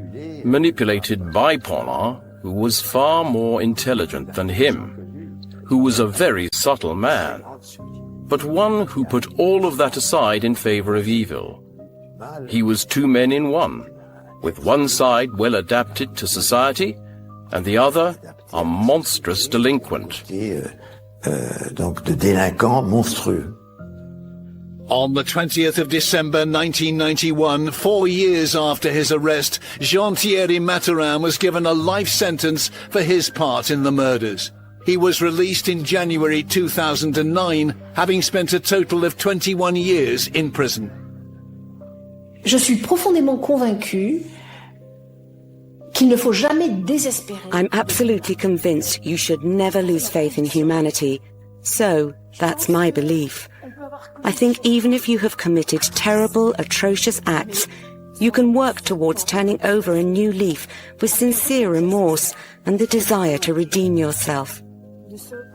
manipulated by Paulin, who was far more intelligent than him, who was a very subtle man, but one who put all of that aside in favor of evil. He was two men in one, with one side well adapted to society, and the other a monstrous delinquent. Donc de délinquant monstrueux. On the 20th of December 1991, 4 years after his arrest, Jean-Thierry Mathurin was given a life sentence for his part in the murders. He was released in January 2009, having spent a total of 21 years in prison. Je suis profondément convaincue qu'il ne faut jamais désespérer. I'm absolutely convinced you should never lose faith in humanity. So, that's my belief. I think even if you have committed terrible, atrocious acts, you can work towards turning over a new leaf with sincere remorse and the desire to redeem yourself.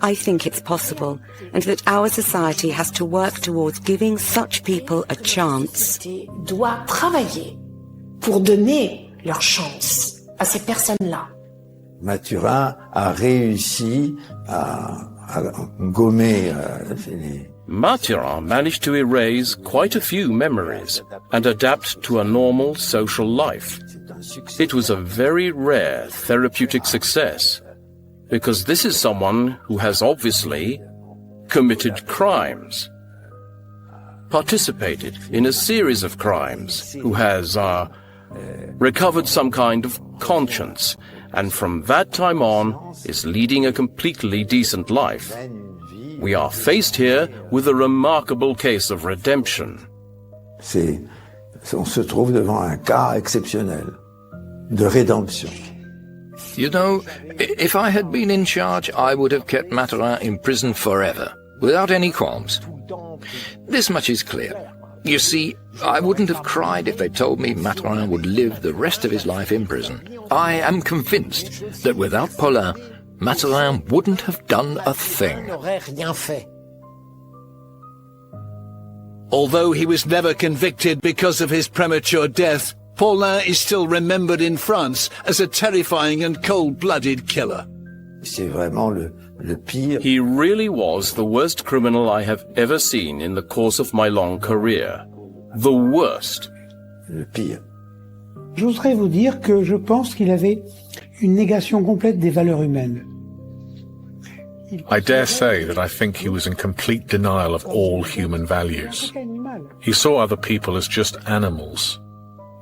I think it's possible, and that our society has to work towards giving such people a chance. Doit travailler pour donner leur chance à ces personnes-là. Mathurin a réussi à gommer les... Mathurin managed to erase quite a few memories and adapt to a normal social life. It was a very rare therapeutic success, because this is someone who has obviously committed crimes, participated in a series of crimes, who has recovered some kind of conscience, and from that time on is leading a completely decent life. We are faced here with a remarkable case of redemption. On se trouve devant un cas exceptionnel de rédemption. You know, if I had been in charge, I would have kept Mathurin in prison forever, without any qualms. This much is clear. You see, I wouldn't have cried if they told me Mathurin would live the rest of his life in prison. I am convinced that without Paulin, Mathurin wouldn't have done a thing. Although he was never convicted because of his premature death, Paulin is still remembered in France as a terrifying and cold-blooded killer. He really was the worst criminal I have ever seen in the course of my long career. The worst. J'oserais vous dire que je pense qu'il avait une négation complète des valeurs humaines. I dare say that I think he was in complete denial of all human values. He saw other people as just animals.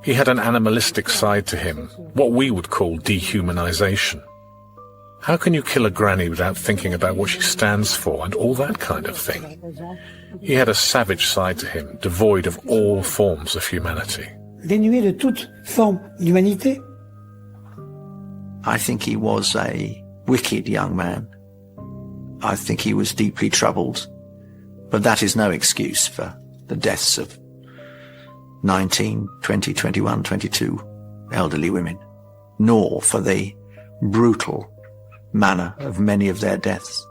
He had an animalistic side to him, what we would call dehumanization. How can you kill a granny without thinking about what she stands for and all that kind of thing? He had a savage side to him, devoid of all forms of humanity. Dénué de toute forme d'humanité. I think he was a wicked young man. I think he was deeply troubled. But that is no excuse for the deaths of 19, 20, 21, 22 elderly women, nor for the brutal manner of many of their deaths.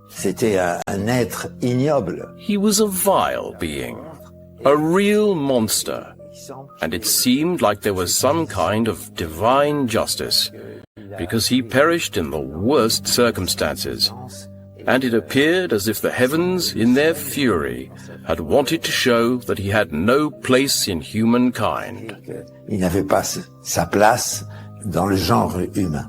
C'était un être ignoble. He was a vile being, a real monster, and it seemed like there was some kind of divine justice, because he perished in the worst circumstances, and it appeared as if the heavens, in their fury, had wanted to show that he had no place in humankind. Il n'avait pas sa place dans le genre humain.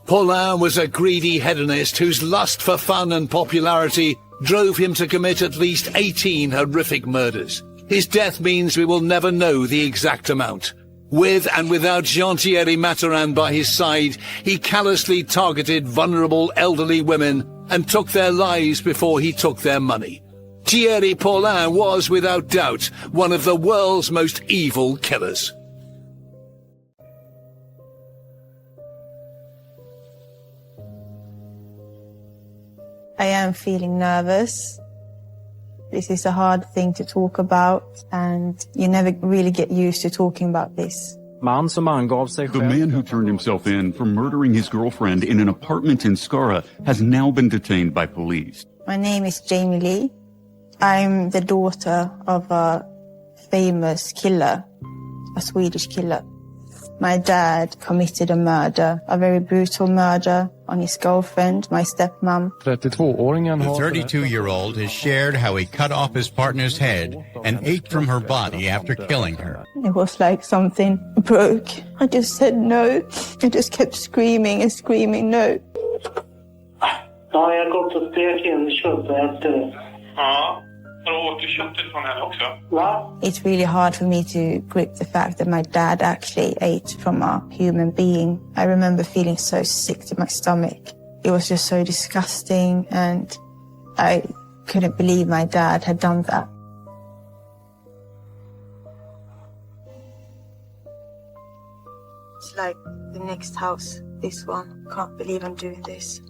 Paulin was a greedy hedonist whose lust for fun and popularity drove him to commit at least 18 horrific murders. His death means we will never know the exact amount. With and without Jean-Thierry Mathurin by his side, he callously targeted vulnerable elderly women and took their lives before he took their money. Thierry Paulin was, without doubt, one of the world's most evil killers. I am feeling nervous. This is a hard thing to talk about, and you never really get used to talking about this. The man who turned himself in for murdering his girlfriend in an apartment in Skara has now been detained by police. My name is Jamie Lee. I'm the daughter of a famous killer, a Swedish killer. My dad committed a murder, a very brutal murder, on his girlfriend, my stepmom. The 32-year-old has shared how he cut off his partner's head and ate from her body after killing her. It was like something broke. I just said no. I just kept screaming and screaming no. Ja, jag har gått och stekt in kött och ätit. Ja, och åt du köttet från henne också? Va? It's really hard for me to grip the fact that my dad actually ate from a human being. I remember feeling so sick to my stomach. It was just so disgusting, and I couldn't believe my dad had done that. It's like the next house, this one. Can't believe I'm doing this.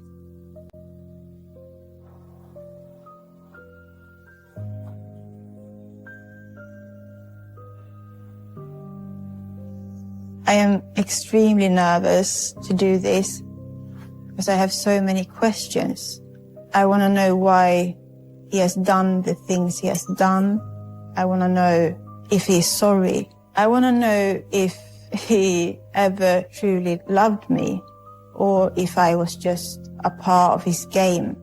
I am extremely nervous to do this because I have so many questions. I want to know why he has done the things he has done. I want to know if he's sorry. I want to know if he ever truly loved me or if I was just a part of his game.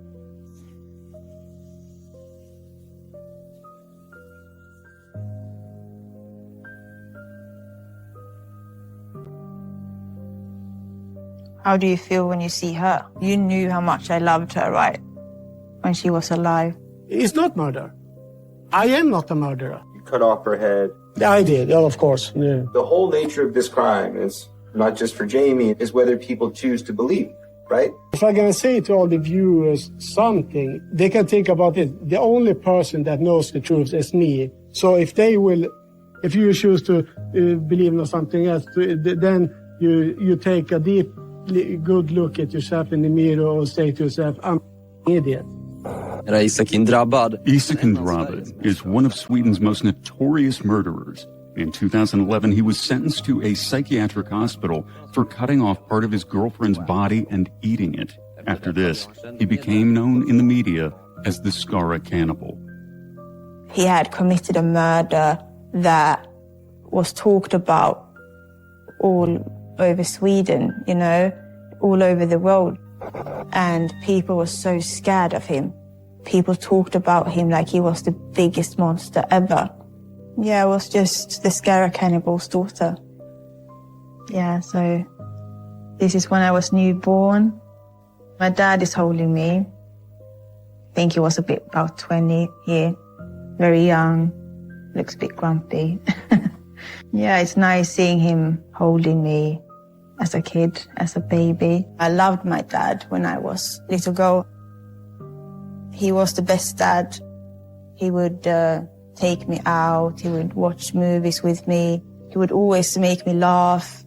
How do you feel when you see her? You knew how much I loved her, right? When she was alive. It's not murder. I am not a murderer. You cut off her head. I did, of course. Yeah. The whole nature of this crime is not just for Jamie, is whether people choose to believe, right? If I'm going to say to all the viewers something, they can think about it. The only person that knows the truth is me. So if you choose to believe in something else, then you take a deep, good look at yourself in the mirror and say to yourself, I'm an idiot. Isak Indrabad is one of Sweden's most notorious murderers. In 2011, he was sentenced to a psychiatric hospital for cutting off part of his girlfriend's body and eating it. After this, he became known in the media as the Skara cannibal. He had committed a murder that was talked about all over Sweden, you know, all over the world. And people were so scared of him. People talked about him like he was the biggest monster ever. Yeah, I was just the Skara cannibal's daughter. Yeah, so this is when I was newborn. My dad is holding me. I think he was about 20 here. Very young, looks a bit grumpy. Yeah, it's nice seeing him holding me as a kid, as a baby. I loved my dad when I was a little girl. He was the best dad. He would take me out. He would watch movies with me. He would always make me laugh.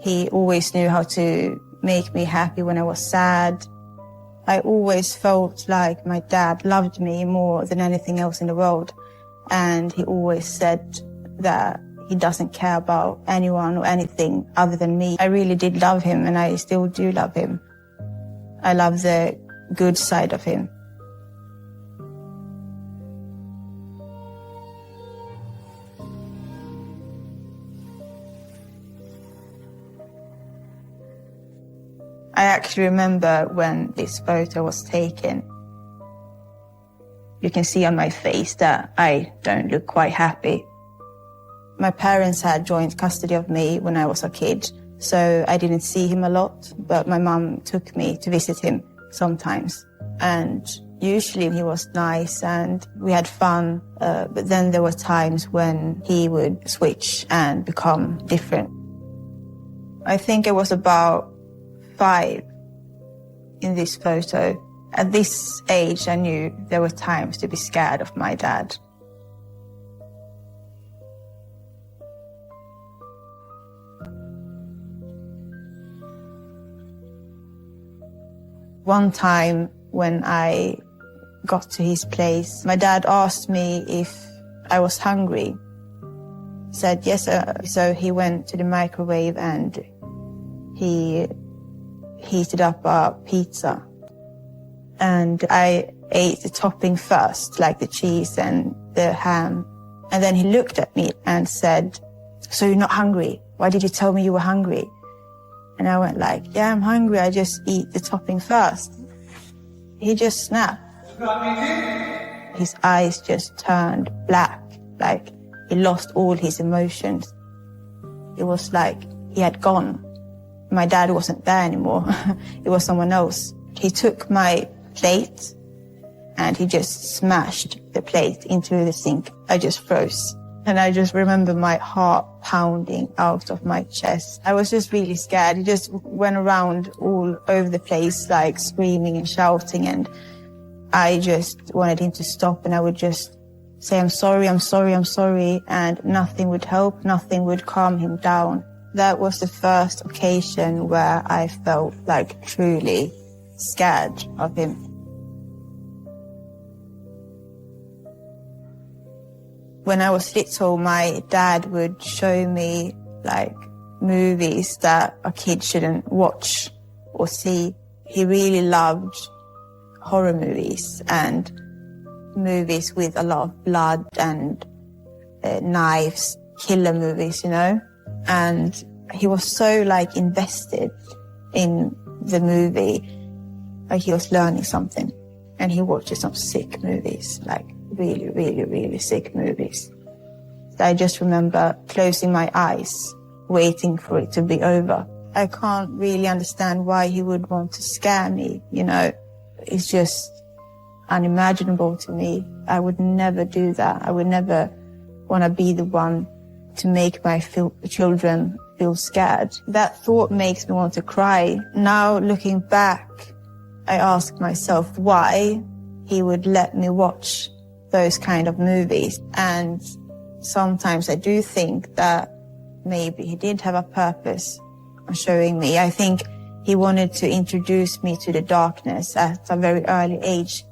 He always knew how to make me happy when I was sad. I always felt like my dad loved me more than anything else in the world. And he always said that he doesn't care about anyone or anything other than me. I really did love him, and I still do love him. I love the good side of him. I actually remember when this photo was taken. You can see on my face that I don't look quite happy. My parents had joint custody of me when I was a kid, so I didn't see him a lot, but my mum took me to visit him sometimes. And usually he was nice and we had fun, but then there were times when he would switch and become different. I think I was about 5 in this photo. At this age, I knew there were times to be scared of my dad. One time when I got to his place, my dad asked me if I was hungry. I said yes, so he went to the microwave and he heated up a pizza. And I ate the topping first, like the cheese and the ham. And then he looked at me and said, "So you're not hungry? Why did you tell me you were hungry?" And I went like, "Yeah, I'm hungry. I just eat the topping first." He just snapped. His eyes just turned black, like he lost all his emotions. It was like he had gone. My dad wasn't there anymore. It was someone else. He took my plate and he just smashed the plate into the sink. I just froze. And I just remember my heart pounding out of my chest. I was just really scared. He just went around all over the place, like screaming and shouting. And I just wanted him to stop. And I would just say, "I'm sorry, I'm sorry, I'm sorry." And nothing would help. Nothing would calm him down. That was the first occasion where I felt like truly scared of him. When I was little, my dad would show me like movies that a kid shouldn't watch or see. He really loved horror movies and movies with a lot of blood and knives, killer movies, you know? And he was so like invested in the movie, like he was learning something. And he watches some sick movies, like really, really, really sick movies. So I just remember closing my eyes, waiting for it to be over. I can't really understand why he would want to scare me, you know. It's just unimaginable to me. I would never do that. I would never want to be the one to make my children feel scared. That thought makes me want to cry. Now, looking back, I ask myself why he would let me watch those kind of movies. And sometimes I do think that maybe he did have a purpose of showing me. I think he wanted to introduce me to the darkness at a very early age.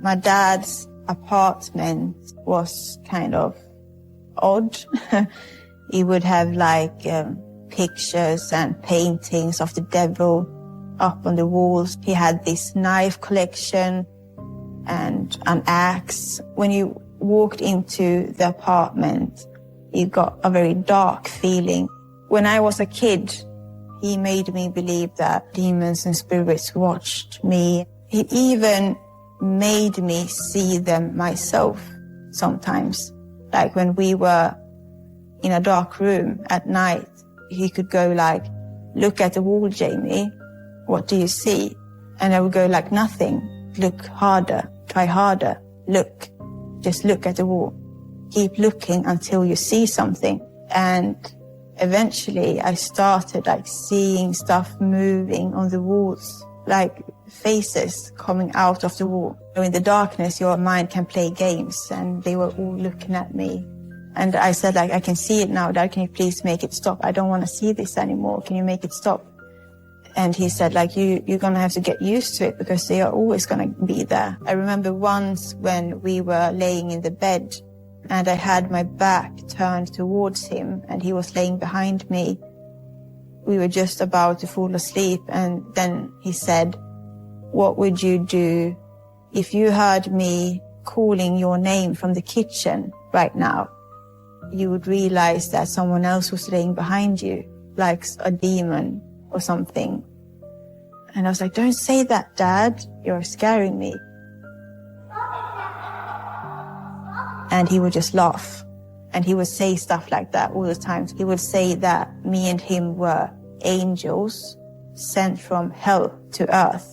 My dad's apartment was kind of odd. He would have like pictures and paintings of the devil up on the walls. He had this knife collection and an axe. When you walked into the apartment, you got a very dark feeling. When I was a kid, he made me believe that demons and spirits watched me. He even made me see them myself sometimes. Like when we were in a dark room at night, he could go like, "Look at the wall, Jamie. What do you see?" And I would go like, "Nothing. Look harder, try harder, look. Just look at the wall. Keep looking until you see something." And eventually I started like seeing stuff moving on the walls, like faces coming out of the wall. In the darkness, your mind can play games, and they were all looking at me. And I said, like, "I can see it now, Dad, can you please make it stop? I don't want to see this anymore. Can you make it stop?" And he said, like, you're going to have to get used to it because they are always going to be there. I remember once when we were laying in the bed and I had my back turned towards him and he was laying behind me. We were just about to fall asleep, and then he said, "What would you do if you heard me calling your name from the kitchen right now? You would realize that someone else was laying behind you, like a demon or something." And I was like, "Don't say that, Dad. You're scaring me." And he would just laugh. And he would say stuff like that all the time. He would say that me and him were angels sent from hell to earth.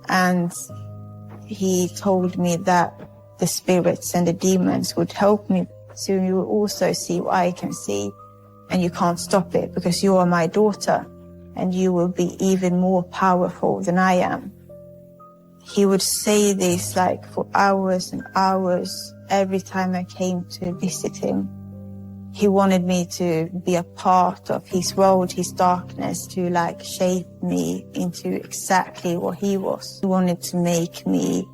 And he told me that the spirits and the demons would help me. Soon you will also see what I can see, and you can't stop it because you are my daughter and you will be even more powerful than I am. He would say this like for hours and hours every time I came to visit him. He wanted me to be a part of his world, his darkness, to like shape me into exactly what he was. He wanted to make me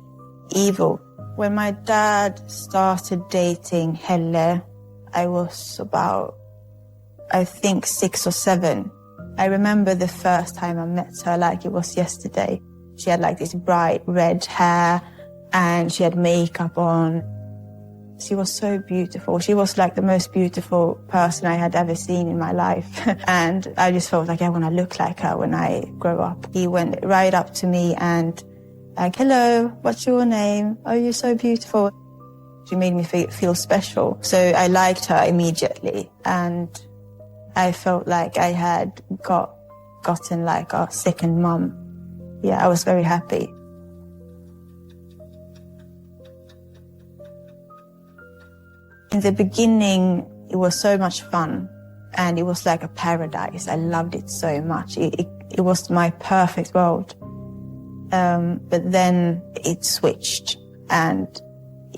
evil. When my dad started dating Helle, I was about, I think, 6 or 7. I remember the first time I met her like it was yesterday. She had like this bright red hair and she had makeup on. She was so beautiful. She was like the most beautiful person I had ever seen in my life. And I just felt like I want to look like her when I grow up. He went right up to me and like, "Hello, what's your name? Oh, you're so beautiful." She made me feel special. So I liked her immediately. And I felt like I had gotten like a second mum. Yeah, I was very happy. In the beginning, it was so much fun and it was like a paradise. I loved it so much. It was my perfect world. But then it switched and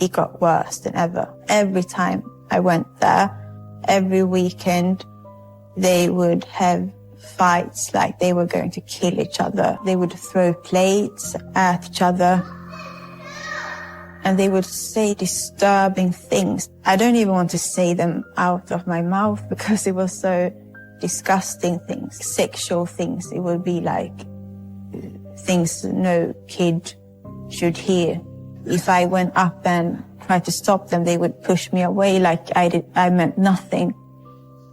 it got worse than ever. Every time I went there, every weekend, they would have fights like they were going to kill each other. They would throw plates at each other. And they would say disturbing things. I don't even want to say them out of my mouth because it was so disgusting things, sexual things. It would be like things no kid should hear. If I went up and tried to stop them, they would push me away like I meant nothing.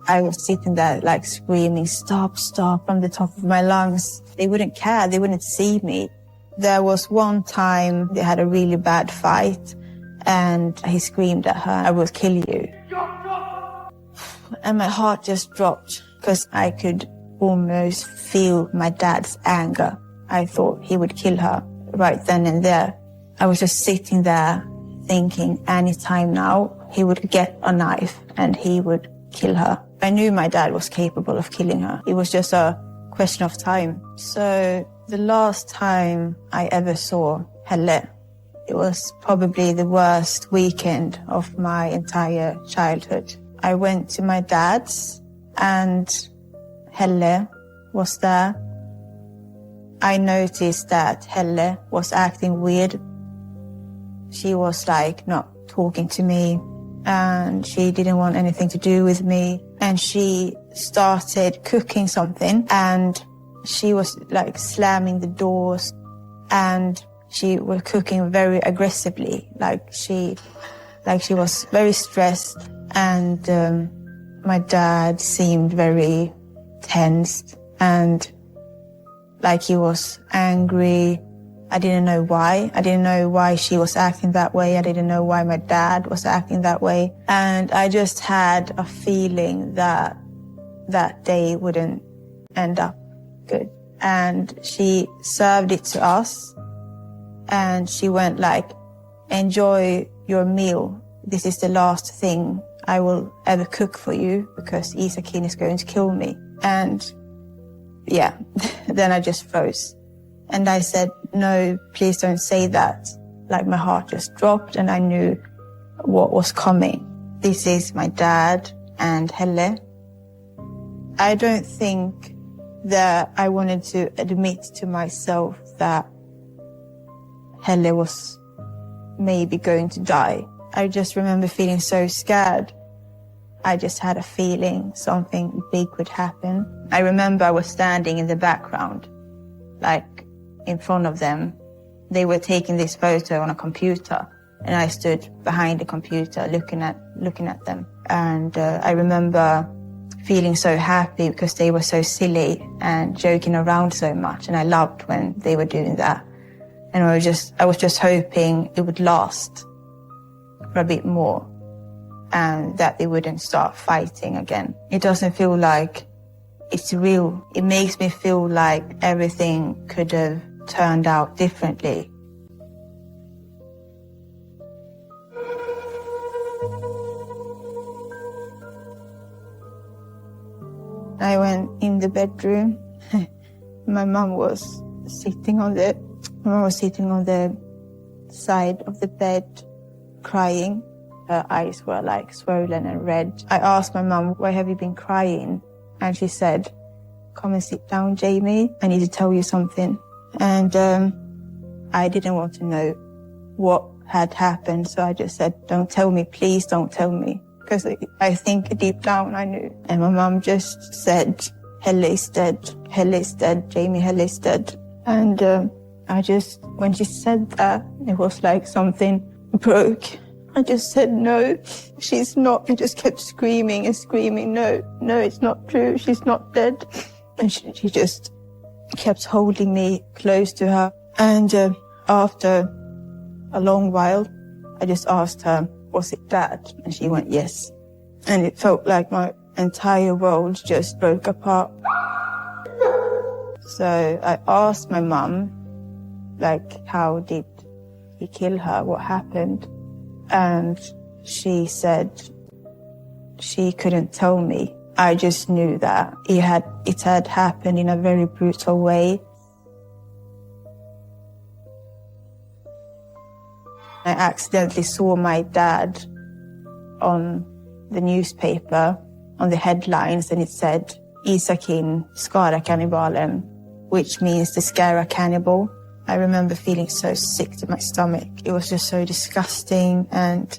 I was sitting there like screaming, "Stop, stop," from the top of my lungs. They wouldn't care. They wouldn't see me. There was one time they had a really bad fight and he screamed at her, "I will kill you." And my heart just dropped because I could almost feel my dad's anger. I thought he would kill her right then and there. I was just sitting there thinking any time now he would get a knife and he would kill her. I knew my dad was capable of killing her. It was just a question of time. So the last time I ever saw Helle, it was probably the worst weekend of my entire childhood. I went to my dad's and Helle was there. I noticed that Helle was acting weird. She was like not talking to me and she didn't want anything to do with me. And she started cooking something and she was like slamming the doors and she was cooking very aggressively. Like she was very stressed and my dad seemed very tense and like he was angry. I didn't know why. I didn't know why she was acting that way. I didn't know why my dad was acting that way. And I just had a feeling that that day wouldn't end up good. And she served it to us and she went like, enjoy your meal. This is the last thing I will ever cook for you because Isakin is going to kill me. And yeah, then I just froze. And I said, no, please don't say that. Like my heart just dropped and I knew what was coming. This is my dad and Helle. I don't think that I wanted to admit to myself that Helle was maybe going to die. I just remember feeling so scared. I just had a feeling something big would happen. I remember I was standing in the background, like in front of them. They were taking this photo on a computer and I stood behind the computer looking at them. And I remember feeling so happy because they were so silly and joking around so much. And I loved when they were doing that. And I was just hoping it would last for a bit more and that they wouldn't start fighting again. It doesn't feel like it's real. It makes me feel like everything could have turned out differently. I went in the bedroom. My mom was sitting on the side of the bed, crying. Her eyes were like swollen and red. I asked my mom, why have you been crying? And she said, come and sit down, Jamie. I need to tell you something. And I didn't want to know what had happened. So I just said, don't tell me, please don't tell me. Because I think deep down I knew. And my mom just said, Helle is dead. Helle is dead. Jamie, Helle is dead. And when she said that, it was like something broke. I just said, no, she's not. I just kept screaming and screaming, no, it's not true. She's not dead. And she just kept holding me close to her. And after a long while, I just asked her, was it Dad? And she went, yes. And it felt like my entire world just broke apart. So I asked my mum, like, how did he kill her? What happened? And she said she couldn't tell me. I just knew that it had happened in a very brutal way. I accidentally saw my dad on the newspaper, on the headlines, and it said, Isakin Skara-kannibalen, which means the Skara cannibal. I remember feeling so sick to my stomach. It was just so disgusting, and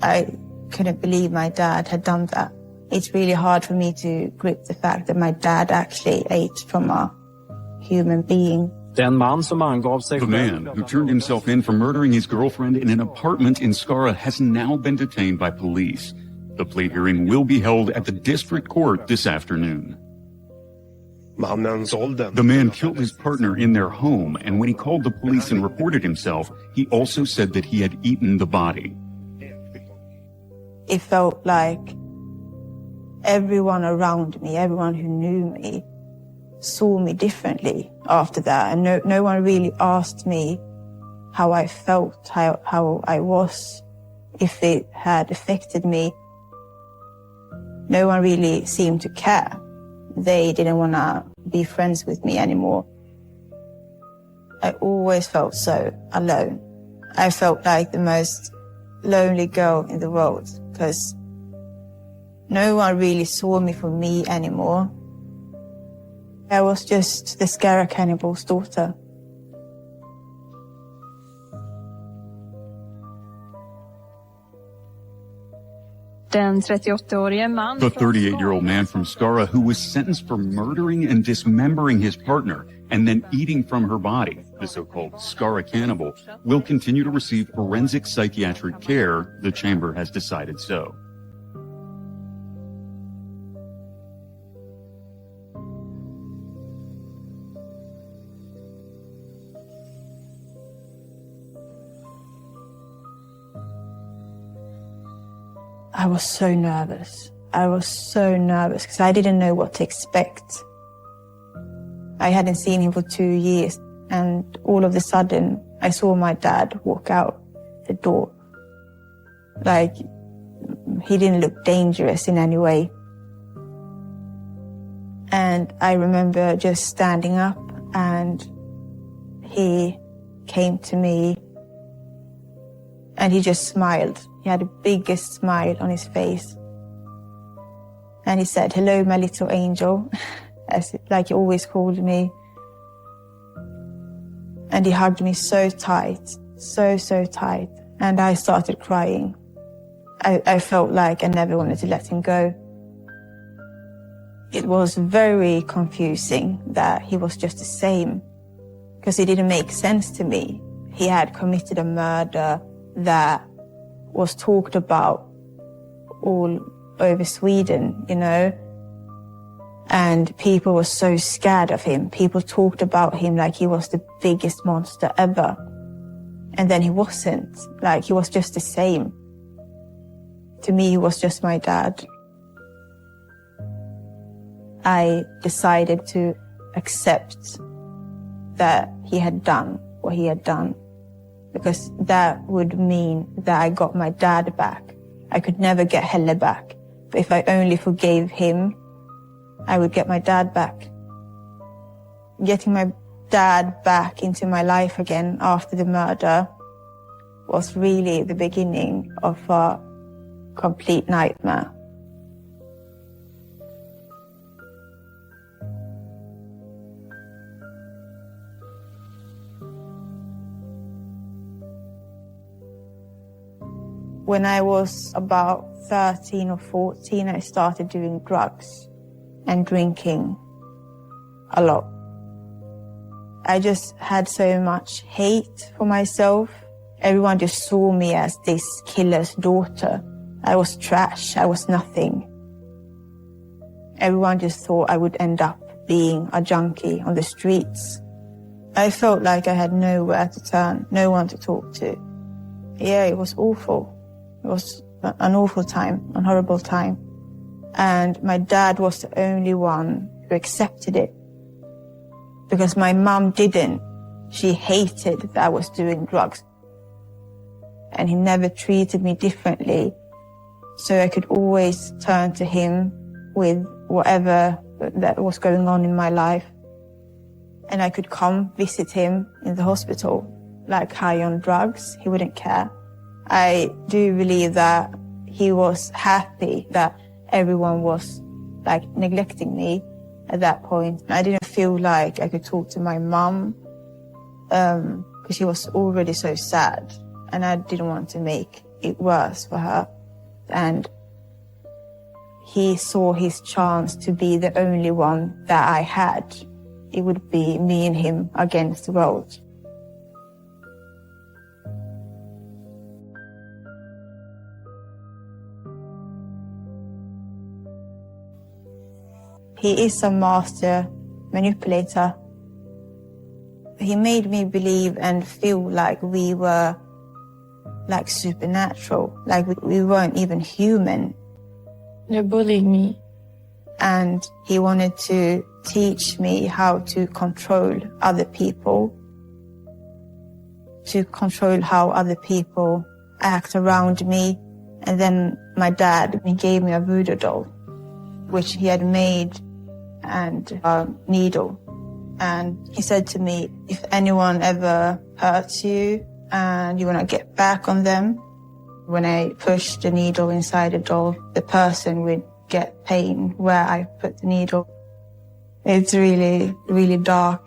I couldn't believe my dad had done that. It's really hard for me to grip the fact that my dad actually ate from a human being. The man who turned himself in for murdering his girlfriend in an apartment in Skara has now been detained by police. The plea hearing will be held at the district court this afternoon. The man killed his partner in their home, and when he called the police and reported himself, he also said that he had eaten the body. It felt like everyone around me, everyone who knew me, saw me differently after that. And no one really asked me how I felt, how I was, if it had affected me. No one really seemed to care. They didn't want to be friends with me anymore. I always felt so alone. I felt like the most lonely girl in the world because no one really saw me for me anymore. I was just the Skara cannibal's daughter. The 38-year-old man from Skara who was sentenced for murdering and dismembering his partner and then eating from her body, the so-called Skara cannibal, will continue to receive forensic psychiatric care. The chamber has decided so. I was so nervous. I was so nervous because I didn't know what to expect. I hadn't seen him for 2 years, and all of a sudden I saw my dad walk out the door. Like, he didn't look dangerous in any way. And I remember just standing up, and he came to me and he just smiled. He had the biggest smile on his face. And he said, "Hello, my little angel," like he always called me. And he hugged me so tight, so tight. And I started crying. I felt like I never wanted to let him go. It was very confusing that he was just the same, because it didn't make sense to me. He had committed a murder that was talked about all over Sweden, you know, and people were so scared of him. People talked about him like he was the biggest monster ever. And then he wasn't. Like, he was just the same. To me, he was just my dad. I decided to accept that he had done what he had done, because that would mean that I got my dad back. I could never get Helle back. But if I only forgave him, I would get my dad back. Getting my dad back into my life again after the murder was really the beginning of a complete nightmare. When I was about 13 or 14, I started doing drugs and drinking a lot. I just had so much hate for myself. Everyone just saw me as this killer's daughter. I was trash. I was nothing. Everyone just thought I would end up being a junkie on the streets. I felt like I had nowhere to turn, no one to talk to. Yeah, it was awful. It was an awful time, a horrible time. And my dad was the only one who accepted it, because my mum didn't. She hated that I was doing drugs. And he never treated me differently. So I could always turn to him with whatever that was going on in my life. And I could come visit him in the hospital, like high on drugs. He wouldn't care. I do believe that he was happy that everyone was like neglecting me at that point. I didn't feel like I could talk to my mum because she was already so sad, and I didn't want to make it worse for her. And he saw his chance to be the only one that I had. It would be me and him against the world. He is a master manipulator. He made me believe and feel like we were like supernatural, like we weren't even human. He bullied me. And he wanted to teach me how to control other people. to control how other people act around me. And then my dad, he gave me a voodoo doll, which he had made, and a needle. And he said to me, if anyone ever hurts you and you want to get back on them, when I push the needle inside the doll, the person would get pain where I put the needle. It's really, really dark.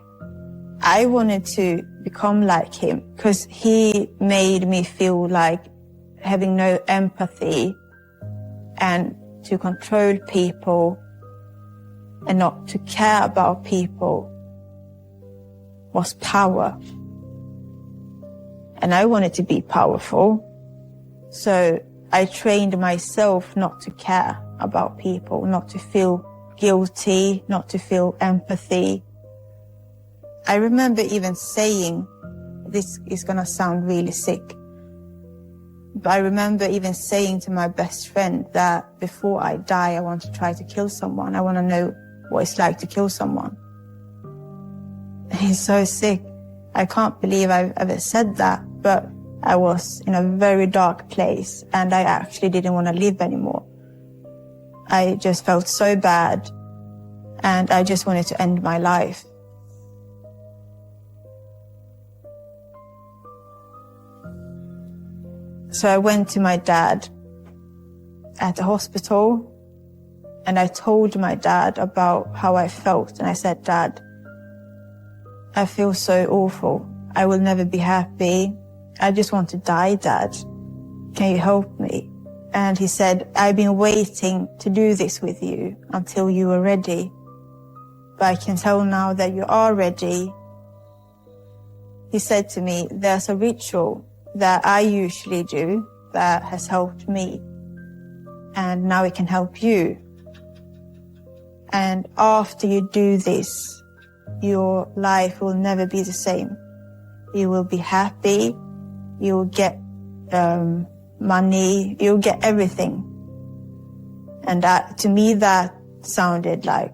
I wanted to become like him because he made me feel like having no empathy and to control people and not to care about people was power. And I wanted to be powerful. So I trained myself not to care about people, not to feel guilty, not to feel empathy. I remember even saying, this is going to sound really sick, but I remember even saying to my best friend that before I die, I want to try to kill someone. I want to know what it's like to kill someone. He's so sick. I can't believe I've ever said that, but I was in a very dark place and I actually didn't want to live anymore. I just felt so bad and I just wanted to end my life. So I went to my dad at the hospital and I told my dad about how I felt. And I said, Dad, I feel so awful. I will never be happy. I just want to die, Dad. Can you help me? And he said, I've been waiting to do this with you until you were ready. But I can tell now that you are ready. He said to me, there's a ritual that I usually do that has helped me. And now it can help you. And after you do this, your life will never be the same. You will be happy. You will get money. You'll get everything. And to me, that sounded like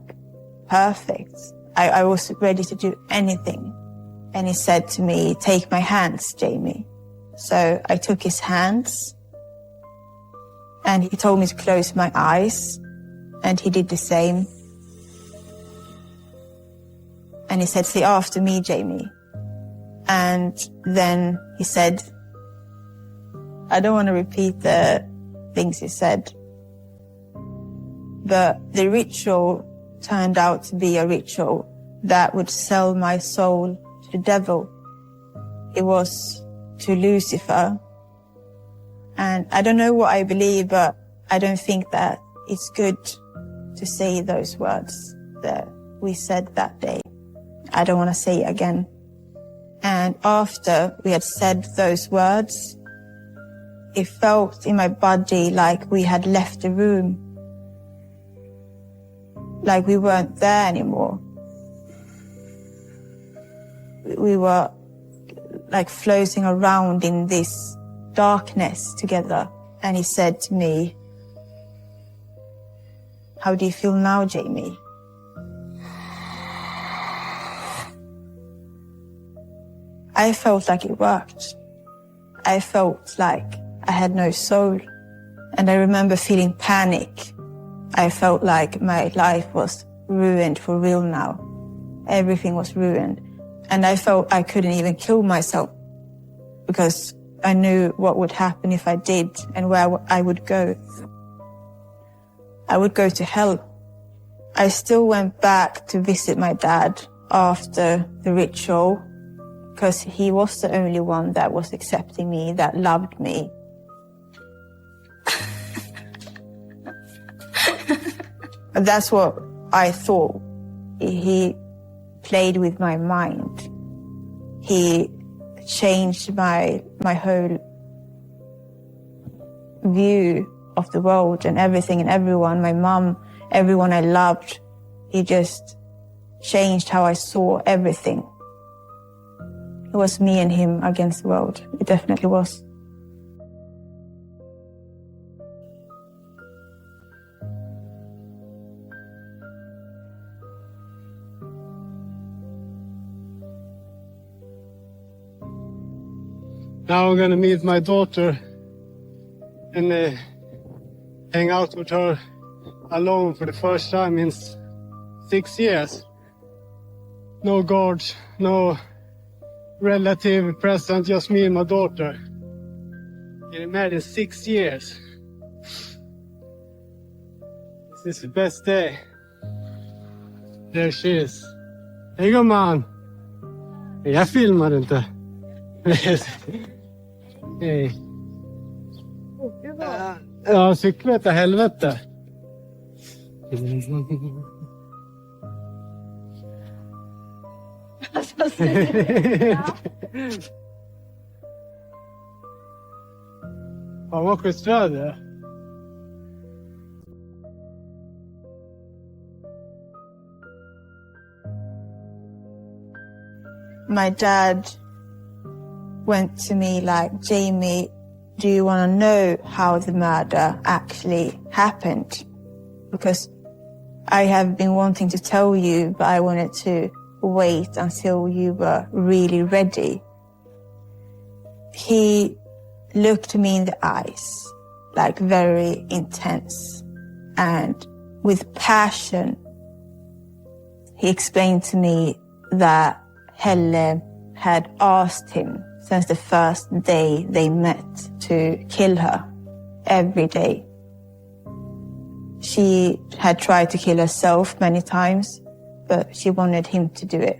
perfect. I was ready to do anything. And he said to me, take my hands, Jamie. So I took his hands and he told me to close my eyes and he did the same. And he said, say after me, Jamie. And then he said, I don't want to repeat the things he said, but the ritual turned out to be a ritual that would sell my soul to the devil. It was to Lucifer. And I don't know what I believe, but I don't think that it's good to say those words that we said that day. I don't want to say it again. And after we had said those words, it felt in my body like we had left the room, like we weren't there anymore. We were like floating around in this darkness together. And he said to me, how do you feel now, Jamie? I felt like it worked. I felt like I had no soul. And I remember feeling panic. I felt like my life was ruined for real now. Everything was ruined. And I felt I couldn't even kill myself because I knew what would happen if I did and where I would go. I would go to hell. I still went back to visit my dad after the ritual because he was the only one that was accepting me, that loved me. That's what I thought. He played with my mind. He changed my whole view of the world and everything and everyone, my mom, everyone I loved. He just changed how I saw everything. It was me and him against the world. It definitely was. Now I'm gonna meet my daughter and hang out with her alone for the first time in 6 years. No guards, no relative present, just me and my daughter. Getting married in 6 years. This is the best day. There she is. Hej gumman! Jag filmar inte. Hej. Ja, cykla utav helvete. Fan vad schysst väder. My dad went to me like, Jamie, do you want to know how the murder actually happened? Because I have been wanting to tell you, but I wanted to wait until you were really ready. He looked me in the eyes, like very intense, and with passion, he explained to me that Helle had asked him since the first day they met to kill her, every day. She had tried to kill herself many times, but she wanted him to do it.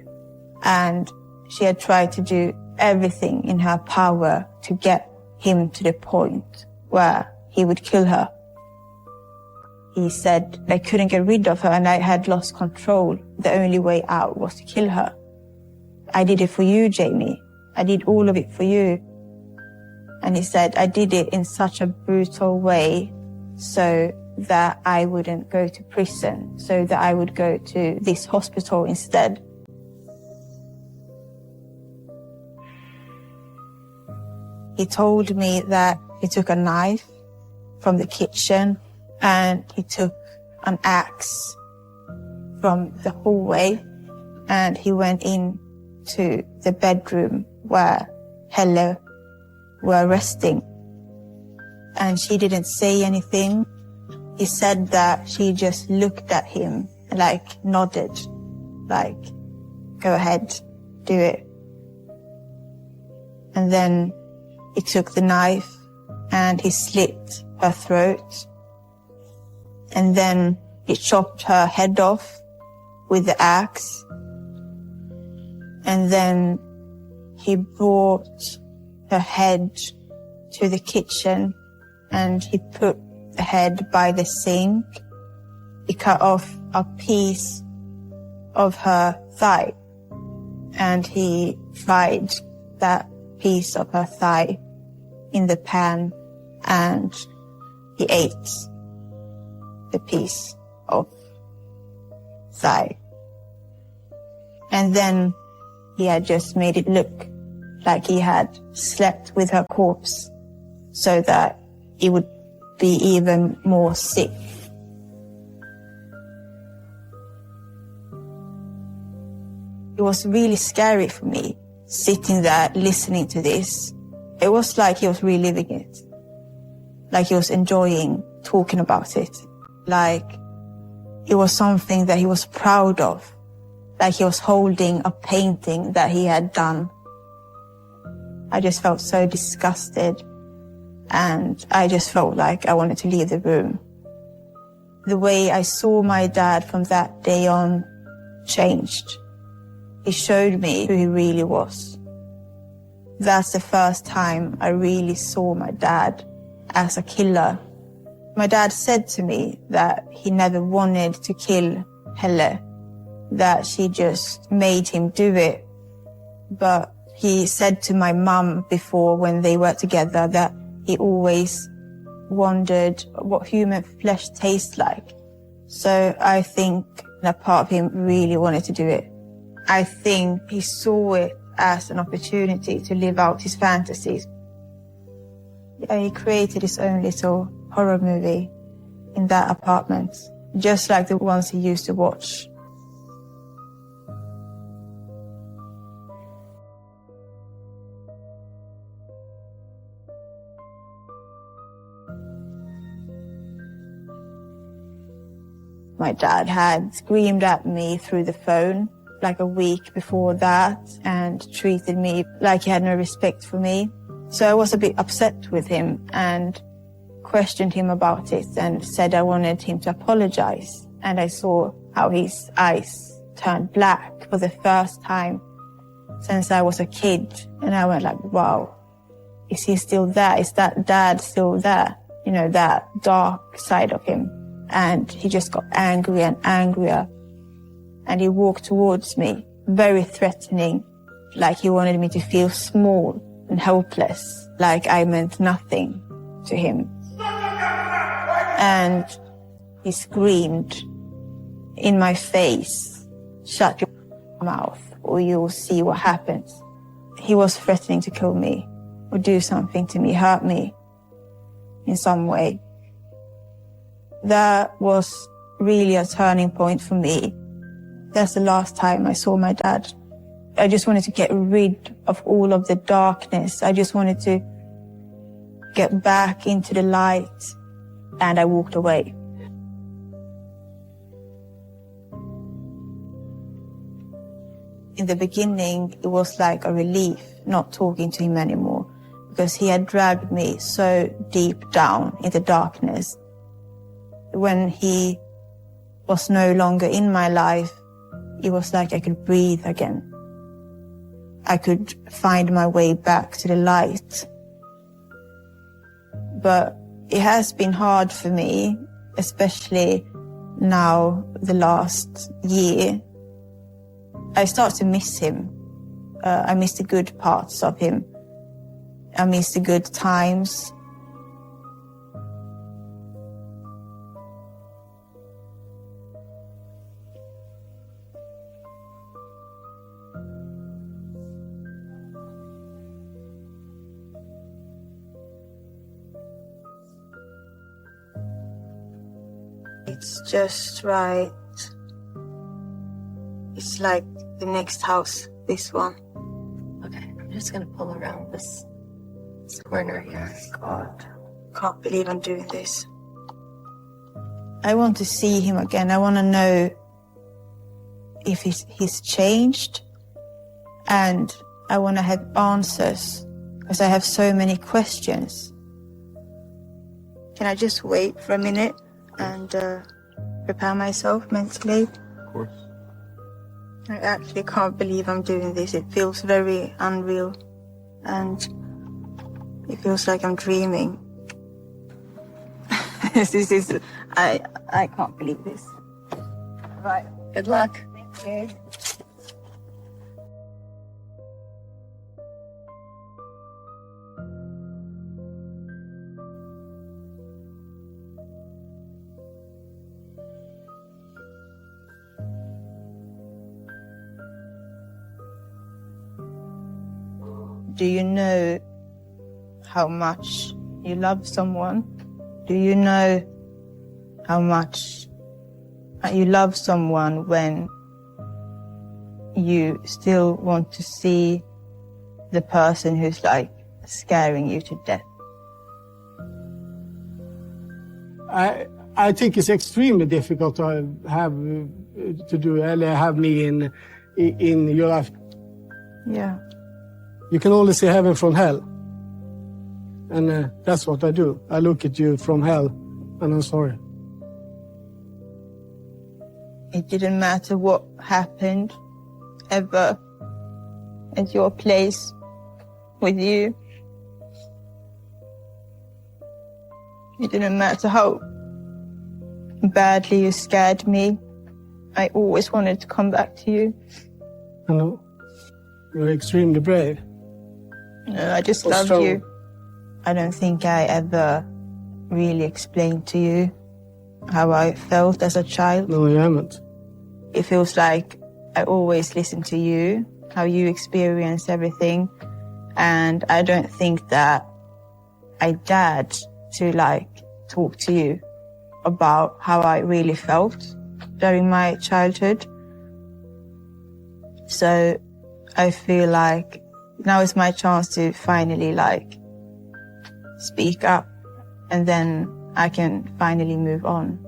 And she had tried to do everything in her power to get him to the point where he would kill her. He said I couldn't get rid of her and I had lost control. The only way out was to kill her. I did it for you, Jamie. I did all of it for you. And he said, I did it in such a brutal way so that I wouldn't go to prison, so that I would go to this hospital instead. He told me that he took a knife from the kitchen and he took an axe from the hallway and he went in to the bedroom where Helle were resting. And she didn't say anything. He said that she just looked at him, like nodded, like, go ahead, do it. And then he took the knife and he slit her throat. And then he chopped her head off with the axe. And then he brought her head to the kitchen and he put the head by the sink. He cut off a piece of her thigh and he fried that piece of her thigh in the pan and he ate the piece of thigh. And then he had just made it look like he had slept with her corpse so that he would be even more sick. It was really scary for me, sitting there listening to this. It was like he was reliving it. Like he was enjoying talking about it. Like it was something that he was proud of. Like he was holding a painting that he had done. I just felt so disgusted and I just felt like I wanted to leave the room. The way I saw my dad from that day on changed. He showed me who he really was. That's the first time I really saw my dad as a killer. My dad said to me that he never wanted to kill Helle, that she just made him do it. But he said to my mum before when they were together that he always wondered what human flesh tastes like. So I think a part of him really wanted to do it. I think he saw it as an opportunity to live out his fantasies. He created his own little horror movie in that apartment, just like the ones he used to watch. My dad had screamed at me through the phone like a week before that and treated me like he had no respect for me. So I was a bit upset with him and questioned him about it and said I wanted him to apologize. And I saw how his eyes turned black for the first time since I was a kid. And I went like, wow, is he still there? Is that dad still there? You know, that dark side of him. And he just got angrier and angrier. And he walked towards me, very threatening, like he wanted me to feel small and helpless, like I meant nothing to him. And he screamed in my face, "Shut your mouth or you'll see what happens." He was threatening to kill me or do something to me, hurt me in some way. That was really a turning point for me. That's the last time I saw my dad. I just wanted to get rid of all of the darkness. I just wanted to get back into the light, and I walked away. In the beginning, it was like a relief not talking to him anymore, because he had dragged me so deep down in the darkness. When he was no longer in my life, it was like I could breathe again. I could find my way back to the light. But it has been hard for me, especially now, the last year. I start to miss him. I miss the good parts of him. I miss the good times. It's just right. It's like the next house, this one. Okay, I'm just gonna pull around this corner here. God, can't believe I'm doing this. I want to see him again. I want to know if he's changed, and I want to have answers because I have so many questions. Can I just wait for a minute and prepare myself mentally? Of course. I actually can't believe I'm doing this. It feels very unreal, and it feels like I'm dreaming. I can't believe this. Right, good luck. Thank you. Do you know how much you love someone? Do you know how much you love someone when you still want to see the person who's like scaring you to death? I think it's extremely difficult to have me in your life. Yeah. You can only see heaven from hell. And that's what I do. I look at you from hell, and I'm sorry. It didn't matter what happened ever at your place with you. It didn't matter how badly you scared me. I always wanted to come back to you. I know. You're extremely brave. No, I just love you. I don't think I ever really explained to you how I felt as a child. No, you haven't. It feels like I always listen to you, how you experience everything. And I don't think that I dared to talk to you about how I really felt during my childhood. So I feel like now is my chance to finally speak up, and then I can finally move on.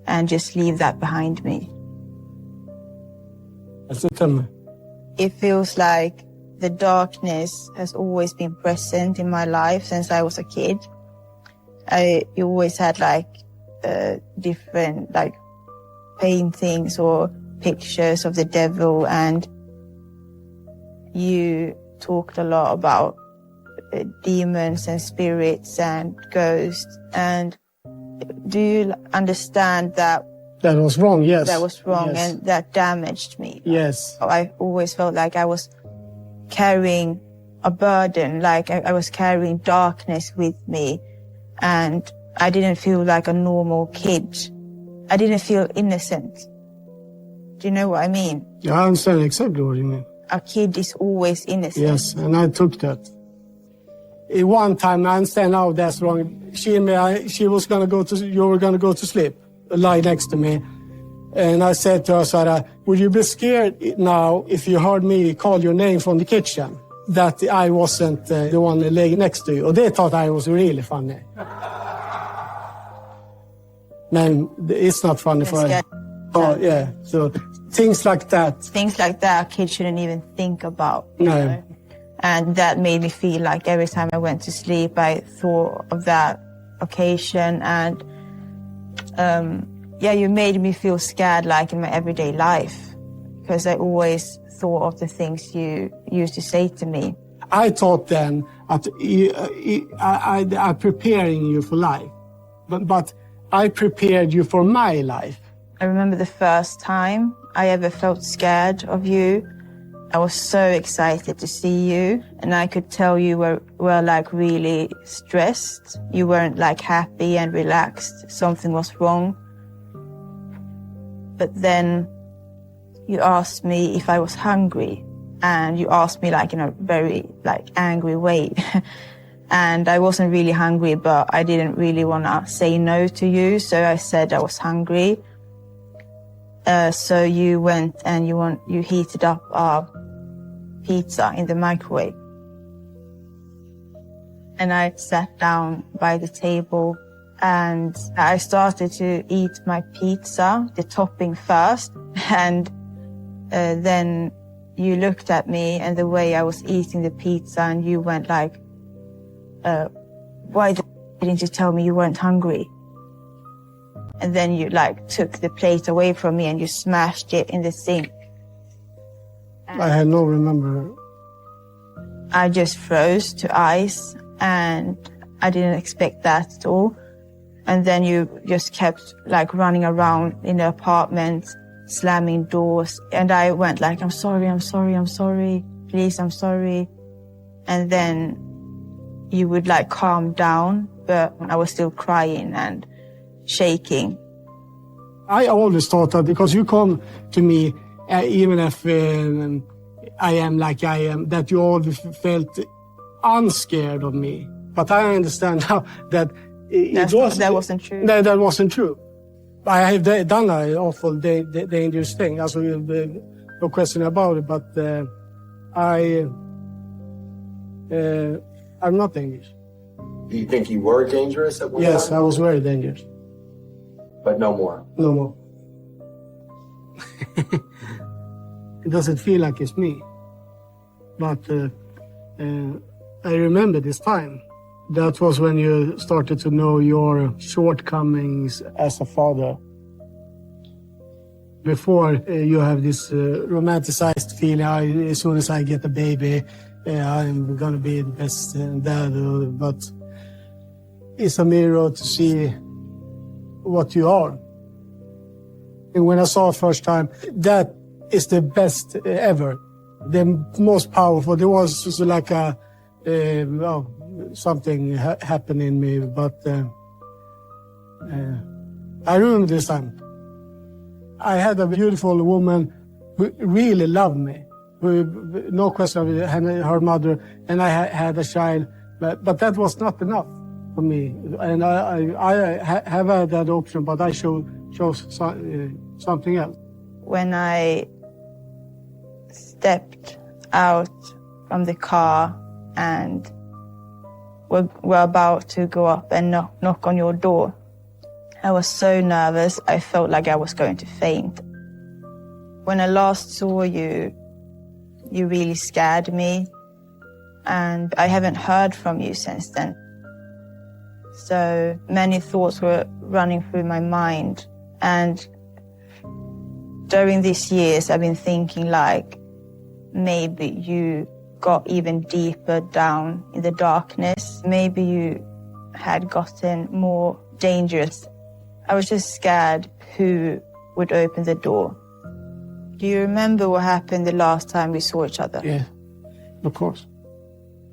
and just leave that behind me. It feels like the darkness has always been present in my life since I was a kid. You always had like different like paintings or pictures of the devil, and you talked a lot about demons and spirits and ghosts. And do you understand that that was wrong? Yes, that was wrong, yes. and that damaged me? Yes, I always felt like I was carrying a burden, like I was carrying darkness with me, and I didn't feel like a normal kid. I didn't feel innocent. Do you know what I mean? Yeah, I understand exactly what you mean. A kid is always innocent. Yes, and I took that. One time, I understand now that's wrong. She was gonna go to, you were gonna go to sleep, lie next to me. And I said to her, Sarah, would you be scared now if you heard me call your name from the kitchen? That I wasn't the one laying next to you. And they thought I was really funny. Man, it's not funny for her. Oh, yeah. So things like that. Things like that, kids shouldn't even think about. No. You know? And that made me feel like every time I went to sleep, I thought of that occasion. And yeah, you made me feel scared like in my everyday life, because I always thought of the things you used to say to me. I thought then that I'm preparing you for life, but I prepared you for my life. I remember the first time I ever felt scared of you. I was so excited to see you, and I could tell you were like really stressed. You weren't like happy and relaxed. Something was wrong. But then you asked me if I was hungry, and you asked me like in a very like angry way. And I wasn't really hungry, but I didn't really want to say no to you, so I said I was hungry. So you went and you heated up our pizza in the microwave. And I sat down by the table and I started to eat my pizza, the topping first. And then you looked at me and the way I was eating the pizza, and you went like, why didn't you tell me you weren't hungry? And then you like took the plate away from me and you smashed it in the sink. I had no remember. I just froze to ice, and I didn't expect that at all. And then you just kept like running around in the apartment, slamming doors. And I went like, I'm sorry, please, I'm sorry. And then you would like calm down, but I was still crying and shaking. I always thought that because you come to me, even if I am like I am, that you always felt unscared of me. But I understand now that that wasn't true. That wasn't true. I have done an awful dangerous thing. Also, no question about it. But I'm not dangerous. Do you think you were dangerous at one Yes, time? I was very dangerous. But no more. No more. It doesn't feel like it's me. But I remember this time. That was when you started to know your shortcomings as a father. Before you have this romanticized feeling, as soon as I get a baby, I'm going to be the best dad. But it's a mirror to see what you are. And when I saw it first time, that is the best ever. The most powerful. There was just like a, something happened in me, but I remember this time. I had a beautiful woman who really loved me, who, no question, had her mother, and I had a child, but that was not enough for me. And I have had that option, but I chose something else. When I stepped out from the car and were about to go up and knock on your door, I was so nervous, I felt like I was going to faint. When I last saw you, you really scared me, and I haven't heard from you since then. So many thoughts were running through my mind, and during these years I've been thinking like maybe you got even deeper down in the darkness. Maybe you had gotten more dangerous. I was just scared who would open the door. Do you remember what happened the last time we saw each other? Yeah, of course.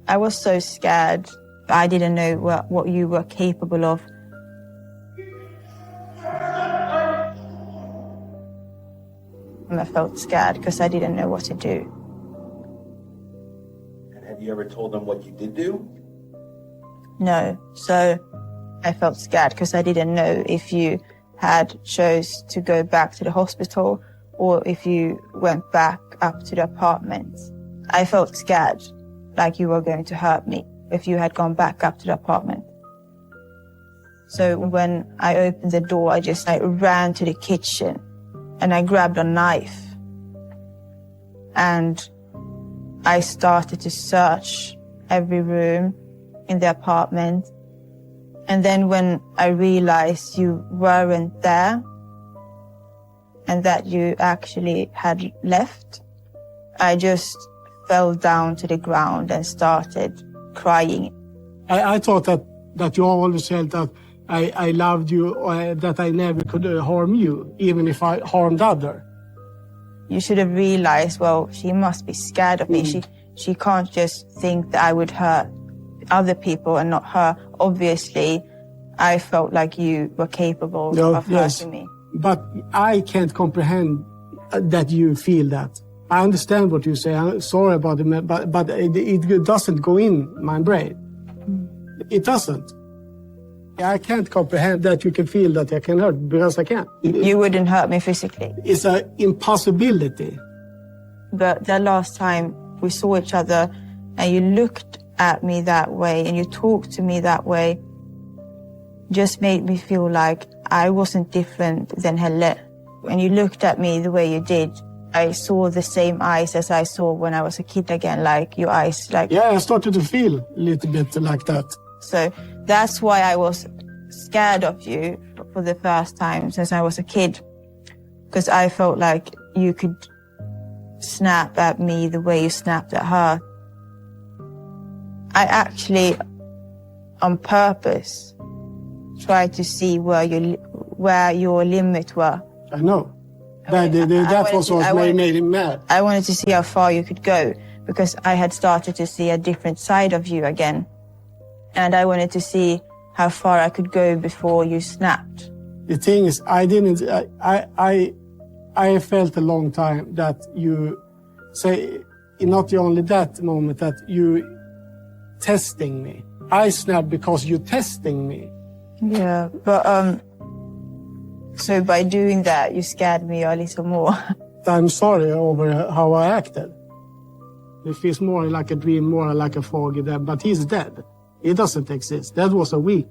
I was so scared. I didn't know what you were capable of. And I felt scared because I didn't know what to do. And have you ever told them what you did do? No. So I felt scared because I didn't know if you had chose to go back to the hospital or if you went back up to the apartment. I felt scared, like you were going to hurt me if you had gone back up to the apartment. So when I opened the door, I ran to the kitchen and I grabbed a knife. And I started to search every room in the apartment. And then when I realized you weren't there and that you actually had left, I just fell down to the ground and started crying. I thought that you always said that I loved you, that I never could harm you, even if I harmed others. You should have realized, well, she must be scared of me. She can't just think that I would hurt other people and not her. Obviously, I felt like you were capable of hurting me. But I can't comprehend that you feel that. I understand what you say. I'm sorry about it, but it doesn't go in my brain. It doesn't. I can't comprehend that you can feel that I can hurt, because I can't. You wouldn't hurt me physically. It's an impossibility. But the last time we saw each other and you looked at me that way and you talked to me that way, just made me feel like I wasn't different than Helle. When you looked at me the way you did, I saw the same eyes as I saw when I was a kid again, like your eyes. Yeah, I started to feel a little bit like that. So that's why I was scared of you for the first time since I was a kid. Because I felt like you could snap at me the way you snapped at her. I actually, on purpose, tried to see where your limits were. I know. That was what made him mad. I wanted to see how far you could go because I had started to see a different side of you again. And I wanted to see how far I could go before you snapped. The thing is, I felt a long time that you say, not only that moment, that you testing me. I snapped because you're testing me. Yeah, but so by doing that, you scared me a little more. I'm sorry over how I acted. It feels more like a dream, more like a fog, but he's dead. He doesn't exist. That was a weak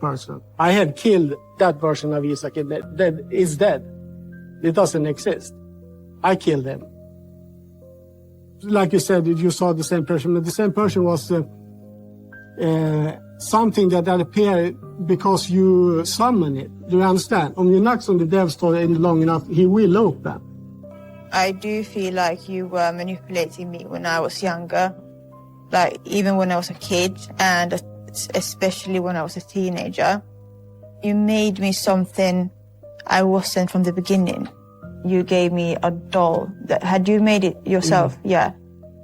person. I had killed that version of Isak. That is dead. It doesn't exist. I killed him. Like you said, you saw the same person, but the same person was something that appeared because you summon it. Do you understand? When you knock on the devil's door long enough, he will open. I do feel like you were manipulating me when I was younger. Like, even when I was a kid, and especially when I was a teenager. You made me something I wasn't from the beginning. You gave me a doll. Had you made it yourself? Yeah.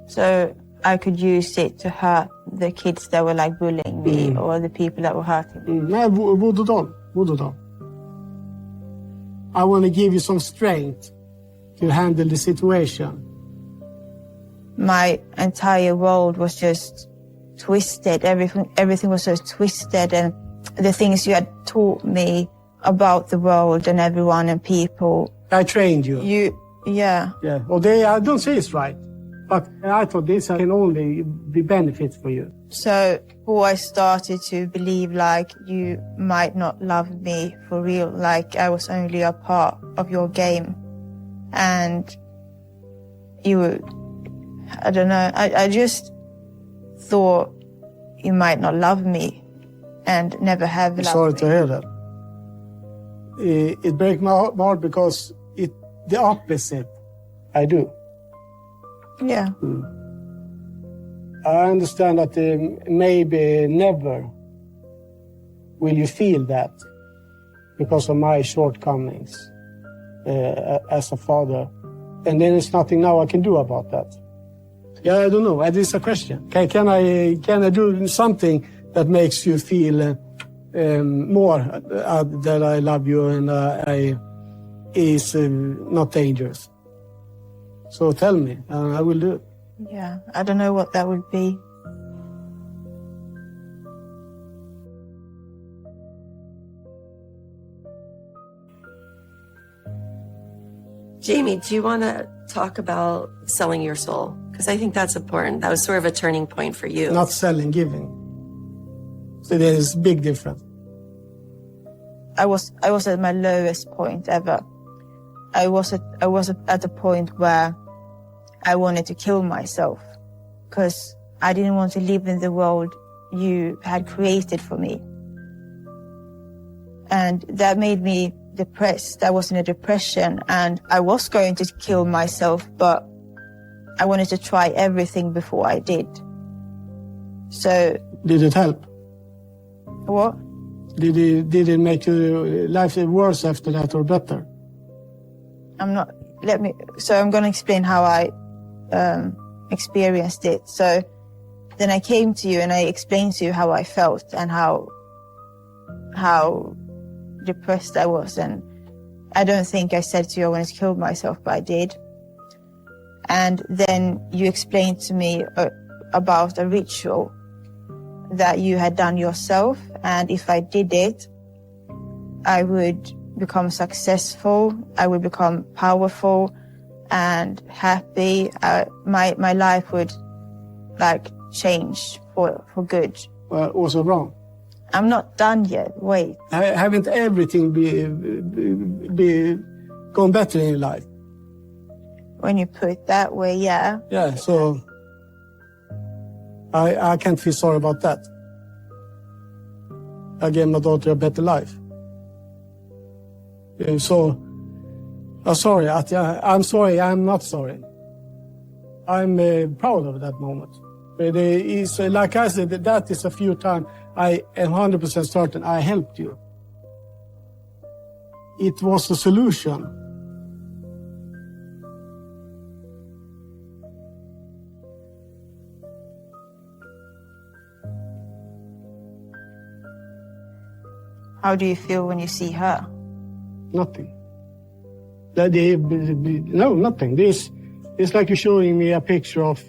So I could use it to hurt the kids that were like bullying me or the people that were hurting me. Voodoo doll. I want to give you some strength to handle the situation. My entire world was just twisted. Everything was so twisted, and the things you had taught me about the world and everyone and people. I trained you. Yeah. Well, I don't say it's right. But I thought this can only be benefit for you. So I started to believe like you might not love me for real, like I was only a part of your game. And you would, I don't know, I just thought you might not love me and never have loved Sorry me. to hear that. It breaks my heart because the opposite I do. Yeah. I understand that maybe never will you feel that because of my shortcomings as a father. And then there's nothing now I can do about that. Yeah, I don't know. It is a question. Can I do something that makes you feel more that I love you and is not dangerous? So tell me, and I will do it. Yeah, I don't know what that would be. Jamie, do you want to talk about selling your soul? Because I think that's important. That was sort of a turning point for you. Not selling, giving. So there is big difference. I was at my lowest point ever. I was at a point where I wanted to kill myself because I didn't want to live in the world you had created for me. And that made me depressed. I was in a depression and I was going to kill myself, but I wanted to try everything before I did. So... Did it help? What? Did it make your life worse after that or better? I'm going to explain how I experienced it. So then I came to you and I explained to you how I felt and how depressed I was. And I don't think I said to you I wanted to kill myself, but I did. And then you explained to me about a ritual that you had done yourself. And if I did it, I would become successful, I would become powerful and happy. My life would change for good. Well, also wrong. I'm not done yet. Wait. Haven't everything be gone better in your life? When you put it that way, yeah. Yeah, so I can't feel sorry about that. I gave my daughter a better life. So, I'm sorry, I'm sorry, I'm not sorry. I'm proud of that moment. But it's, like I said, that is a few times I am 100% certain I helped you. It was a solution. How do you feel when you see her? Nothing. No, nothing. It's like you're showing me a picture of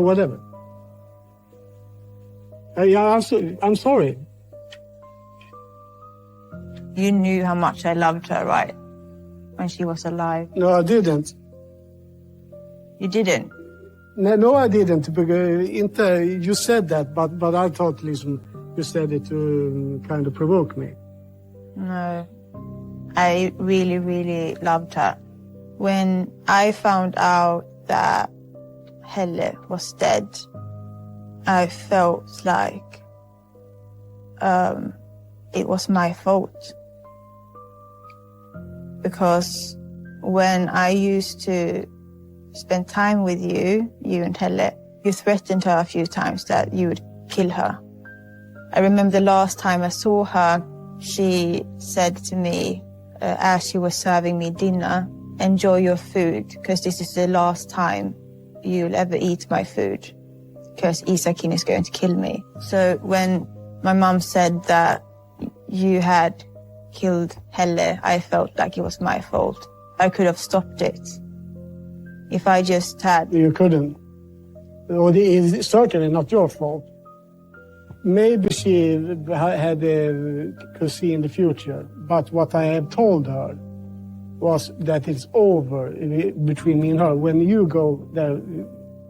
whatever. I'm sorry. You knew how much I loved her, right? When she was alive. No, I didn't. You didn't? No, I didn't. Because you said that, but I thought, listen, you said it to kind of provoke me. No, I really, really loved her. When I found out that Helle was dead, I felt like it was my fault. Because when I used to spend time with you and Helle, you threatened her a few times that you would kill her. I remember the last time I saw her, she said to me, as she was serving me dinner, enjoy your food, because this is the last time you'll ever eat my food, because Isakin is going to kill me. So when my mom said that you had killed Helle, I felt like it was my fault. I could have stopped it. If I just had... You couldn't. It's certainly not your fault. Maybe she could see in the future, but what I have told her was that it's over between me and her. When you go there,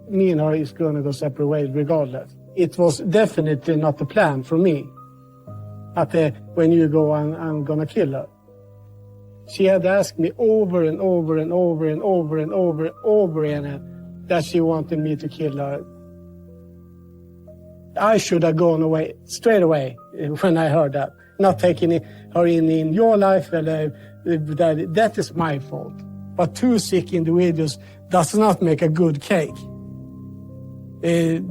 me and her is going to go separate ways regardless. It was definitely not the plan for me. When you go, I'm going to kill her. She had asked me over and over and over and over and over and over again that she wanted me to kill her. I should have gone away straight away when I heard that. Not taking her in your life, that is my fault. But two sick individuals does not make a good cake. It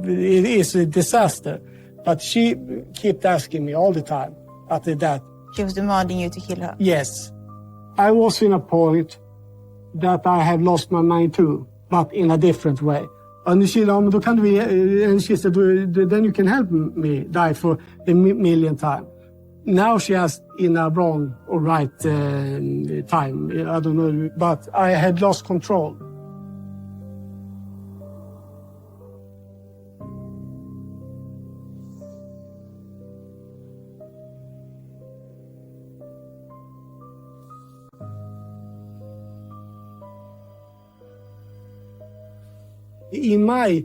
is a disaster. But she kept asking me all the time after that. She was demanding you to kill her? Yes. I was in a point that I had lost my mind too, but in a different way. And she said, then you can help me die for the millionth time. Now she has in a wrong or right time, I don't know, but I had lost control. In my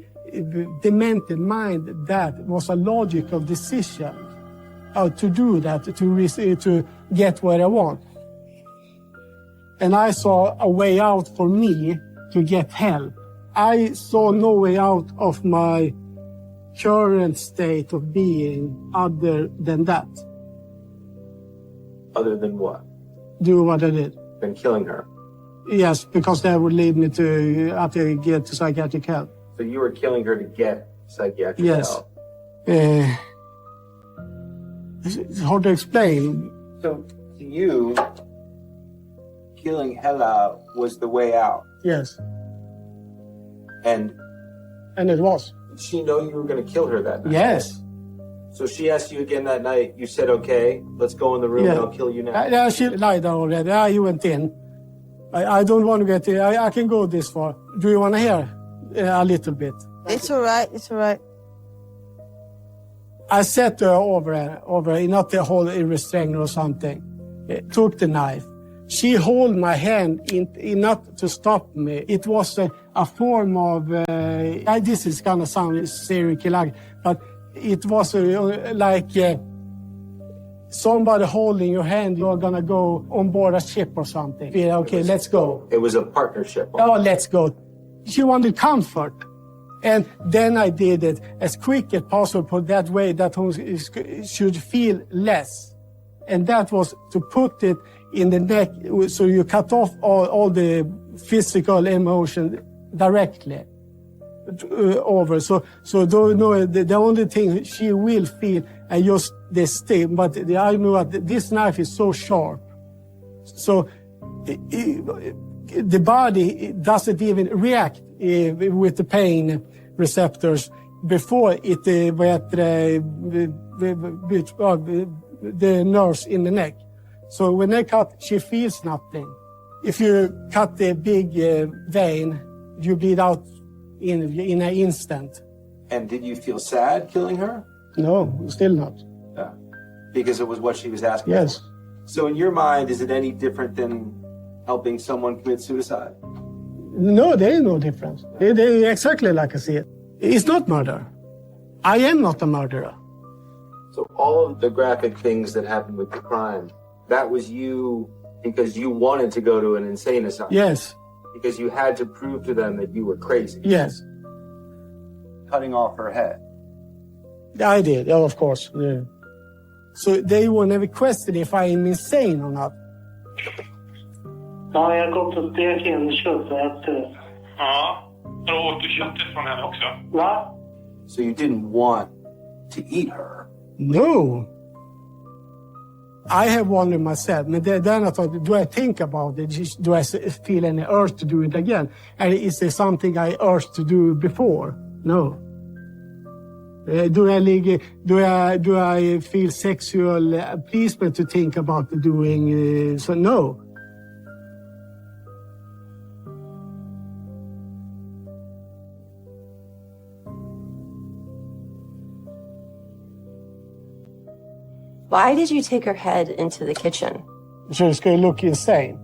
demented mind, that was a logical decision to do that, to get what I want. And I saw a way out for me to get help. I saw no way out of my current state of being other than that. Other than what? Do what I did. Than killing her? Yes, because that would lead me to have to get to psychiatric help. So you were killing her to get psychiatric help? Yes. It's hard to explain. So to you, killing Hella was the way out? Yes. And it was. Did she know you were going to kill her that night? Yes. So she asked you again that night. You said, okay, let's go in the room and I'll kill you now. She lied down already. He went in. I don't want to get in. I can go this far. Do you want to hear a little bit? It's all right. It's all right. I set her over, not the whole restrainer or something. Took the knife. She held my hand not to stop me. It was a form of, this is going to sound serial killer, but it was like somebody holding your hand, you're going to go on board a ship or something. Yeah, okay, let's go. It was a partnership. Oh, let's go. She wanted comfort. And then I did it as quick as possible, that way that he should feel less. And that was to put it in the neck, so you cut off all the physical emotion directly over. So the only thing she will feel is just the sting. But I know that this knife is so sharp. So the body doesn't even react with the pain receptors before it the nerves in the neck. So when they cut, she feels nothing. If you cut the big vein, you bleed out in an instant. And did you feel sad killing her? No, still not. Yeah. Because it was what she was asking Yes. for. So in your mind, is it any different than helping someone commit suicide? No, there is no difference. They exactly like I see it. It's not murder. I am not a murderer. So all of the graphic things that happened with the crime, that was you because you wanted to go to an insane asylum? Yes. Because you had to prove to them that you were crazy? Yes. Cutting off her head? I did, of course. Yeah. So they will never question if I am insane or not. Ja, jag har gått och stekt in kött och ätit. Ja, då åt du köttet från henne också? Va? So you didn't want to eat her? No. I have wondered myself, but then I thought, do I think about it? Do I feel any urge to do it again? And is there something I urged to do before? No. Do I feel sexual pleasement to think about doing so? No. Why did you take her head into the kitchen? So it's going to look insane.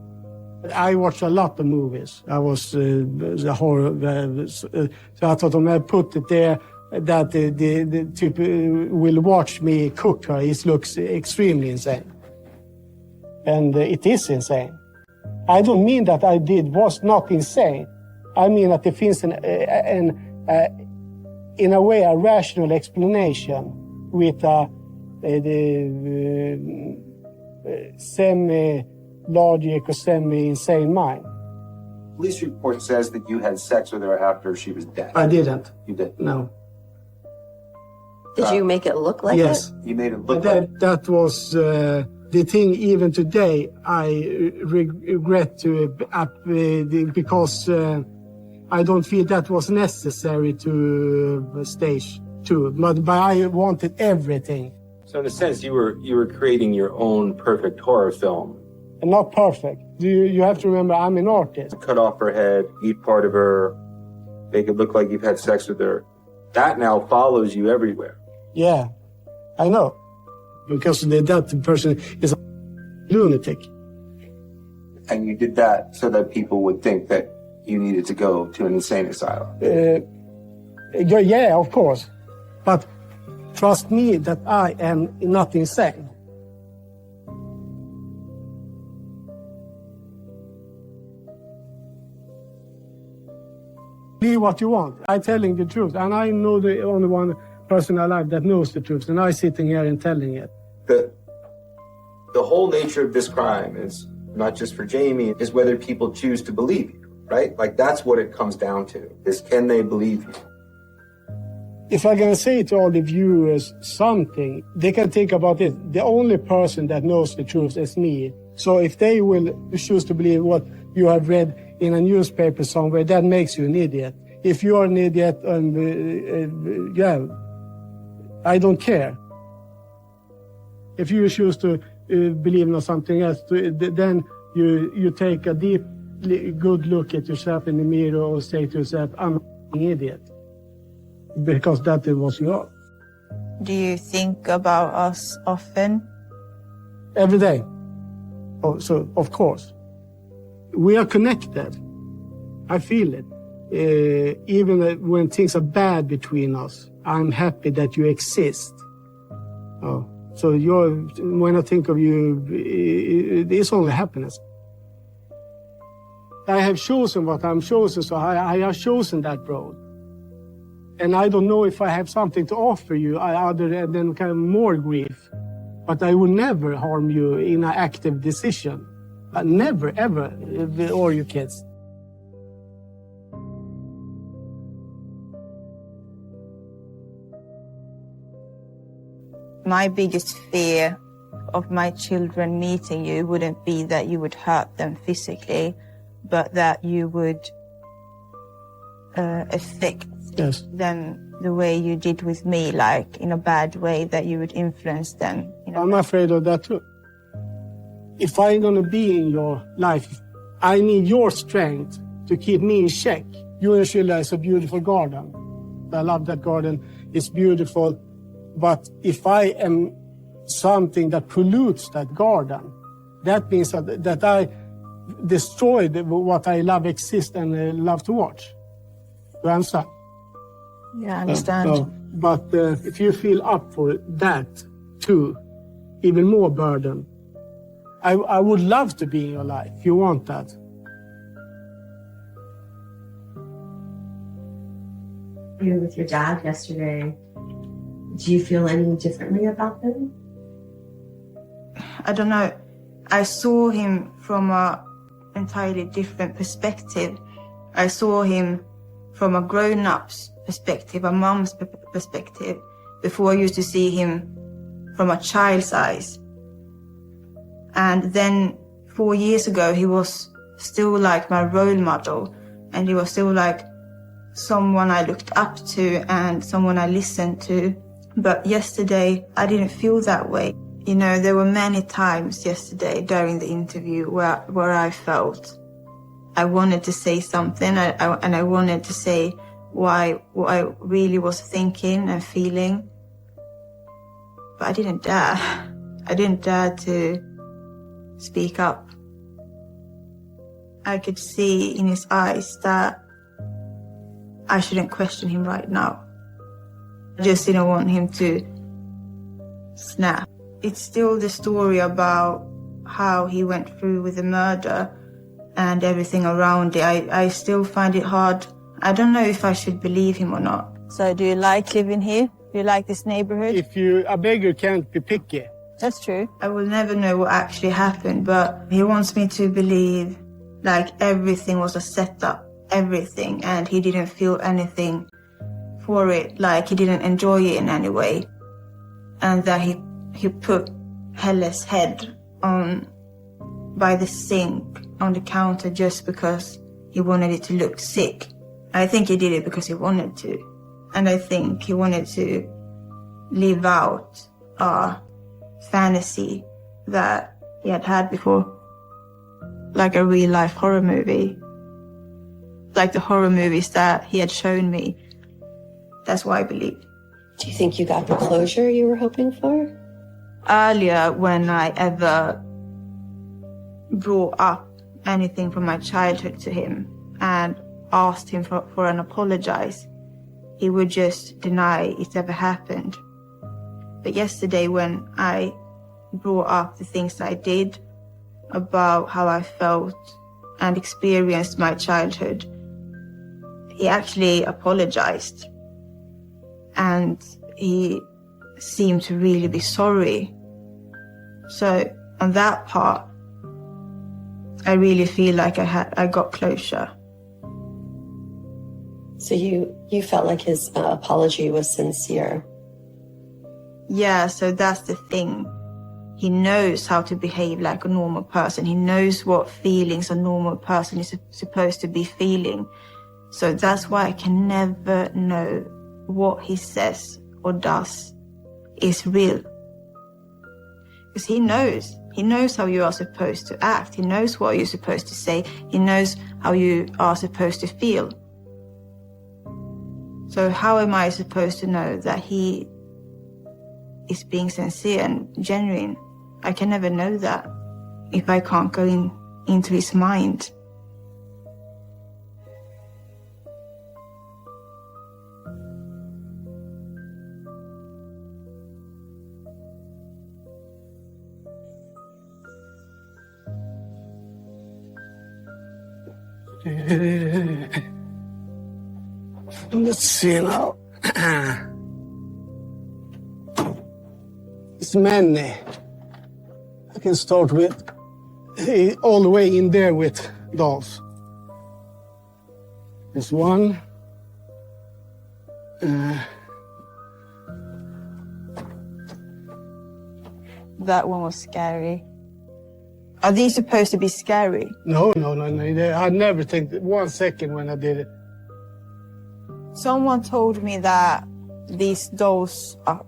I watch a lot of movies. I was the horror, so I thought when I put it there, that the typ will watch me cook her. It looks extremely insane. And it is insane. I don't mean that I did was not insane. I mean that there finns in a way, a rational explanation with a semi-logic or semi-insane mind. Police report says that you had sex with her after she was dead. I didn't. You did? No. Did you make it look like yes. it? You made it look that was the thing. Even today, I regret to because I don't feel that was necessary to stage 2. But I wanted everything. So in a sense, you were creating your own perfect horror film. And not perfect. You have to remember, I'm an artist. Cut off her head, eat part of her, make it look like you've had sex with her. That now follows you everywhere. Yeah, I know. Because that person is a lunatic. And you did that so that people would think that you needed to go to an insane asylum. Yeah, of course. But trust me that I am not insane. Be what you want. I'm telling the truth. And I know the only one person alive that knows the truth. And I'm sitting here and telling it. The whole nature of this crime is, not just for Jamie, is whether people choose to believe you, right? Like, that's what it comes down to, is can they believe you? If I'm going to say to all the viewers something, they can think about it. The only person that knows the truth is me. So if they will choose to believe what you have read in a newspaper somewhere, that makes you an idiot. If you are an idiot, yeah, I don't care. If you choose to believe in something else, then you take a deep, good look at yourself in the mirror or say to yourself, I'm an idiot. Because that was you are. Do you think about us often? Every day. Oh, so, of course. We are connected. I feel it. Even when things are bad between us, I'm happy that you exist. Oh, so when I think of you, it's only happiness. I have chosen what I'm chosen, so I have chosen that road. And I don't know if I have something to offer you other than kind of more grief. But I will never harm you in an active decision. Never, ever, or your kids. My biggest fear of my children meeting you wouldn't be that you would hurt them physically, but that you would affect them the way you did with me, like in a bad way, that you would influence them. I'm afraid of that too. If I'm going to be in your life, I need your strength to keep me in check. Djurgården is a beautiful garden. I love that garden. It's beautiful. But if I am something that pollutes that garden, that means that I destroyed what I love exist and love to watch. Do you understand? Yeah, I understand. But if you feel up for that too, even more burden, I would love to be in your life. If you want that. You were with your dad yesterday. Do you feel any differently about them? I don't know. I saw him from an entirely different perspective. I saw him from a grown-up's perspective, a mom's perspective, before I used to see him from a child's eyes. And then 4 years ago, he was still like my role model, and he was still like someone I looked up to and someone I listened to. But yesterday, I didn't feel that way. You know, there were many times yesterday during the interview where I felt I wanted to say something, and I wanted to say what I really was thinking and feeling. But I didn't dare. I didn't dare to speak up. I could see in his eyes that I shouldn't question him right now. I just didn't want him to snap. It's still the story about how he went through with the murder and everything around it. I still find it hard. I don't know if I should believe him or not. So do you like living here? Do you like this neighborhood? A beggar can't be picky. That's true. I will never know what actually happened, but he wants me to believe like everything was a setup, everything, and he didn't feel anything for it, like he didn't enjoy it in any way. And that he put Helle's head on by the sink on the counter just because he wanted it to look sick. I think he did it because he wanted to. And I think he wanted to live out a fantasy that he had before. Like a real life horror movie. Like the horror movies that he had shown me. That's what I believe. Do you think you got the closure you were hoping for? Earlier, when I ever brought up anything from my childhood to him and asked him for an apologize, he would just deny it ever happened. But yesterday, when I brought up the things I did about how I felt and experienced my childhood, he actually apologized. And he seemed to really be sorry. So on that part, I really feel like I got closure. So you felt like his apology was sincere? Yeah, so that's the thing. He knows how to behave like a normal person. He knows what feelings a normal person is supposed to be feeling. So that's why I can never know what he says or does is real. Because he knows how you are supposed to act. He knows what you're supposed to say. He knows how you are supposed to feel. So how am I supposed to know that he is being sincere and genuine? I can never know that if I can't go into his mind. Let's see now. It's many. I can start with all the way in there with dolls. There's one. That one was scary. Are these supposed to be scary? No. I never think 1 second when I did it. Someone told me that these dolls are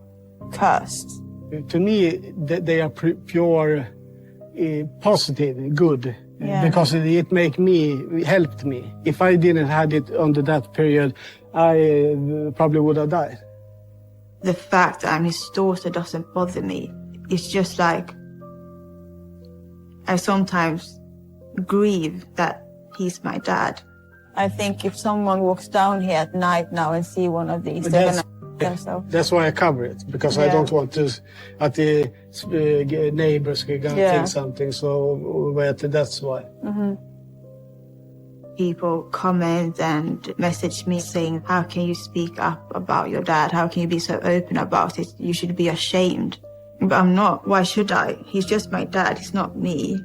cursed. To me, they are pure positive, good, because it helped me. If I didn't have it under that period, I probably would have died. The fact that I'm his daughter doesn't bother me. It's just like I sometimes grieve that he's my dad. I think if someone walks down here at night now and see one of these, they're gonna themselves. That's why I cover it, because I don't want to that the neighbors can think something. So that's why. Mm-hmm. People comment and message me saying, "How can you speak up about your dad? How can you be so open about it? You should be ashamed." But I'm not. Why should I? He's just my dad. He's not me.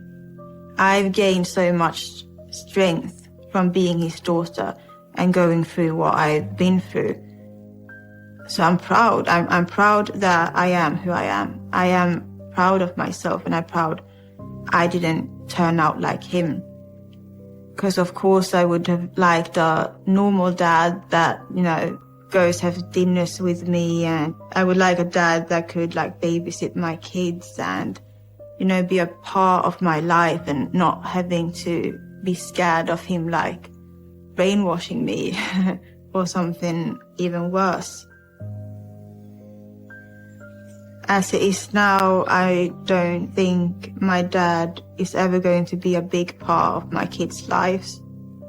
I've gained so much strength from being his daughter and going through what I've been through. So I'm proud. I'm proud that I am who I am. I am proud of myself, and I'm proud I didn't turn out like him. Because of course I would have liked a normal dad that, goes have dinners with me, and I would like a dad that could babysit my kids and, be a part of my life and not having to be scared of him brainwashing me or something even worse. As it is now, I don't think my dad is ever going to be a big part of my kids' lives.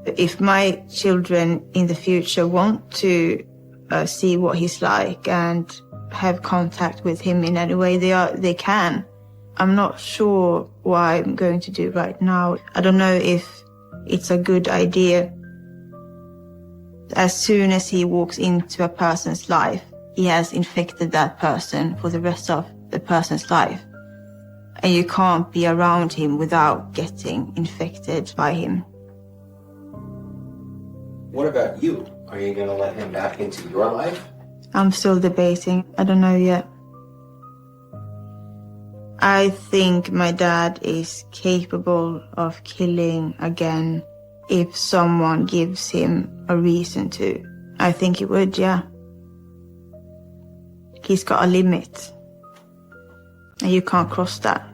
If my children in the future want to see what he's like and have contact with him in any way, they can. I'm not sure what I'm going to do right now. I don't know if it's a good idea. As soon as he walks into a person's life, he has infected that person for the rest of the person's life. And you can't be around him without getting infected by him. What about you? Are you going to let him back into your life? I'm still debating. I don't know yet. I think my dad is capable of killing again if someone gives him a reason to. I think he would, yeah. He's got a limit, and you can't cross that.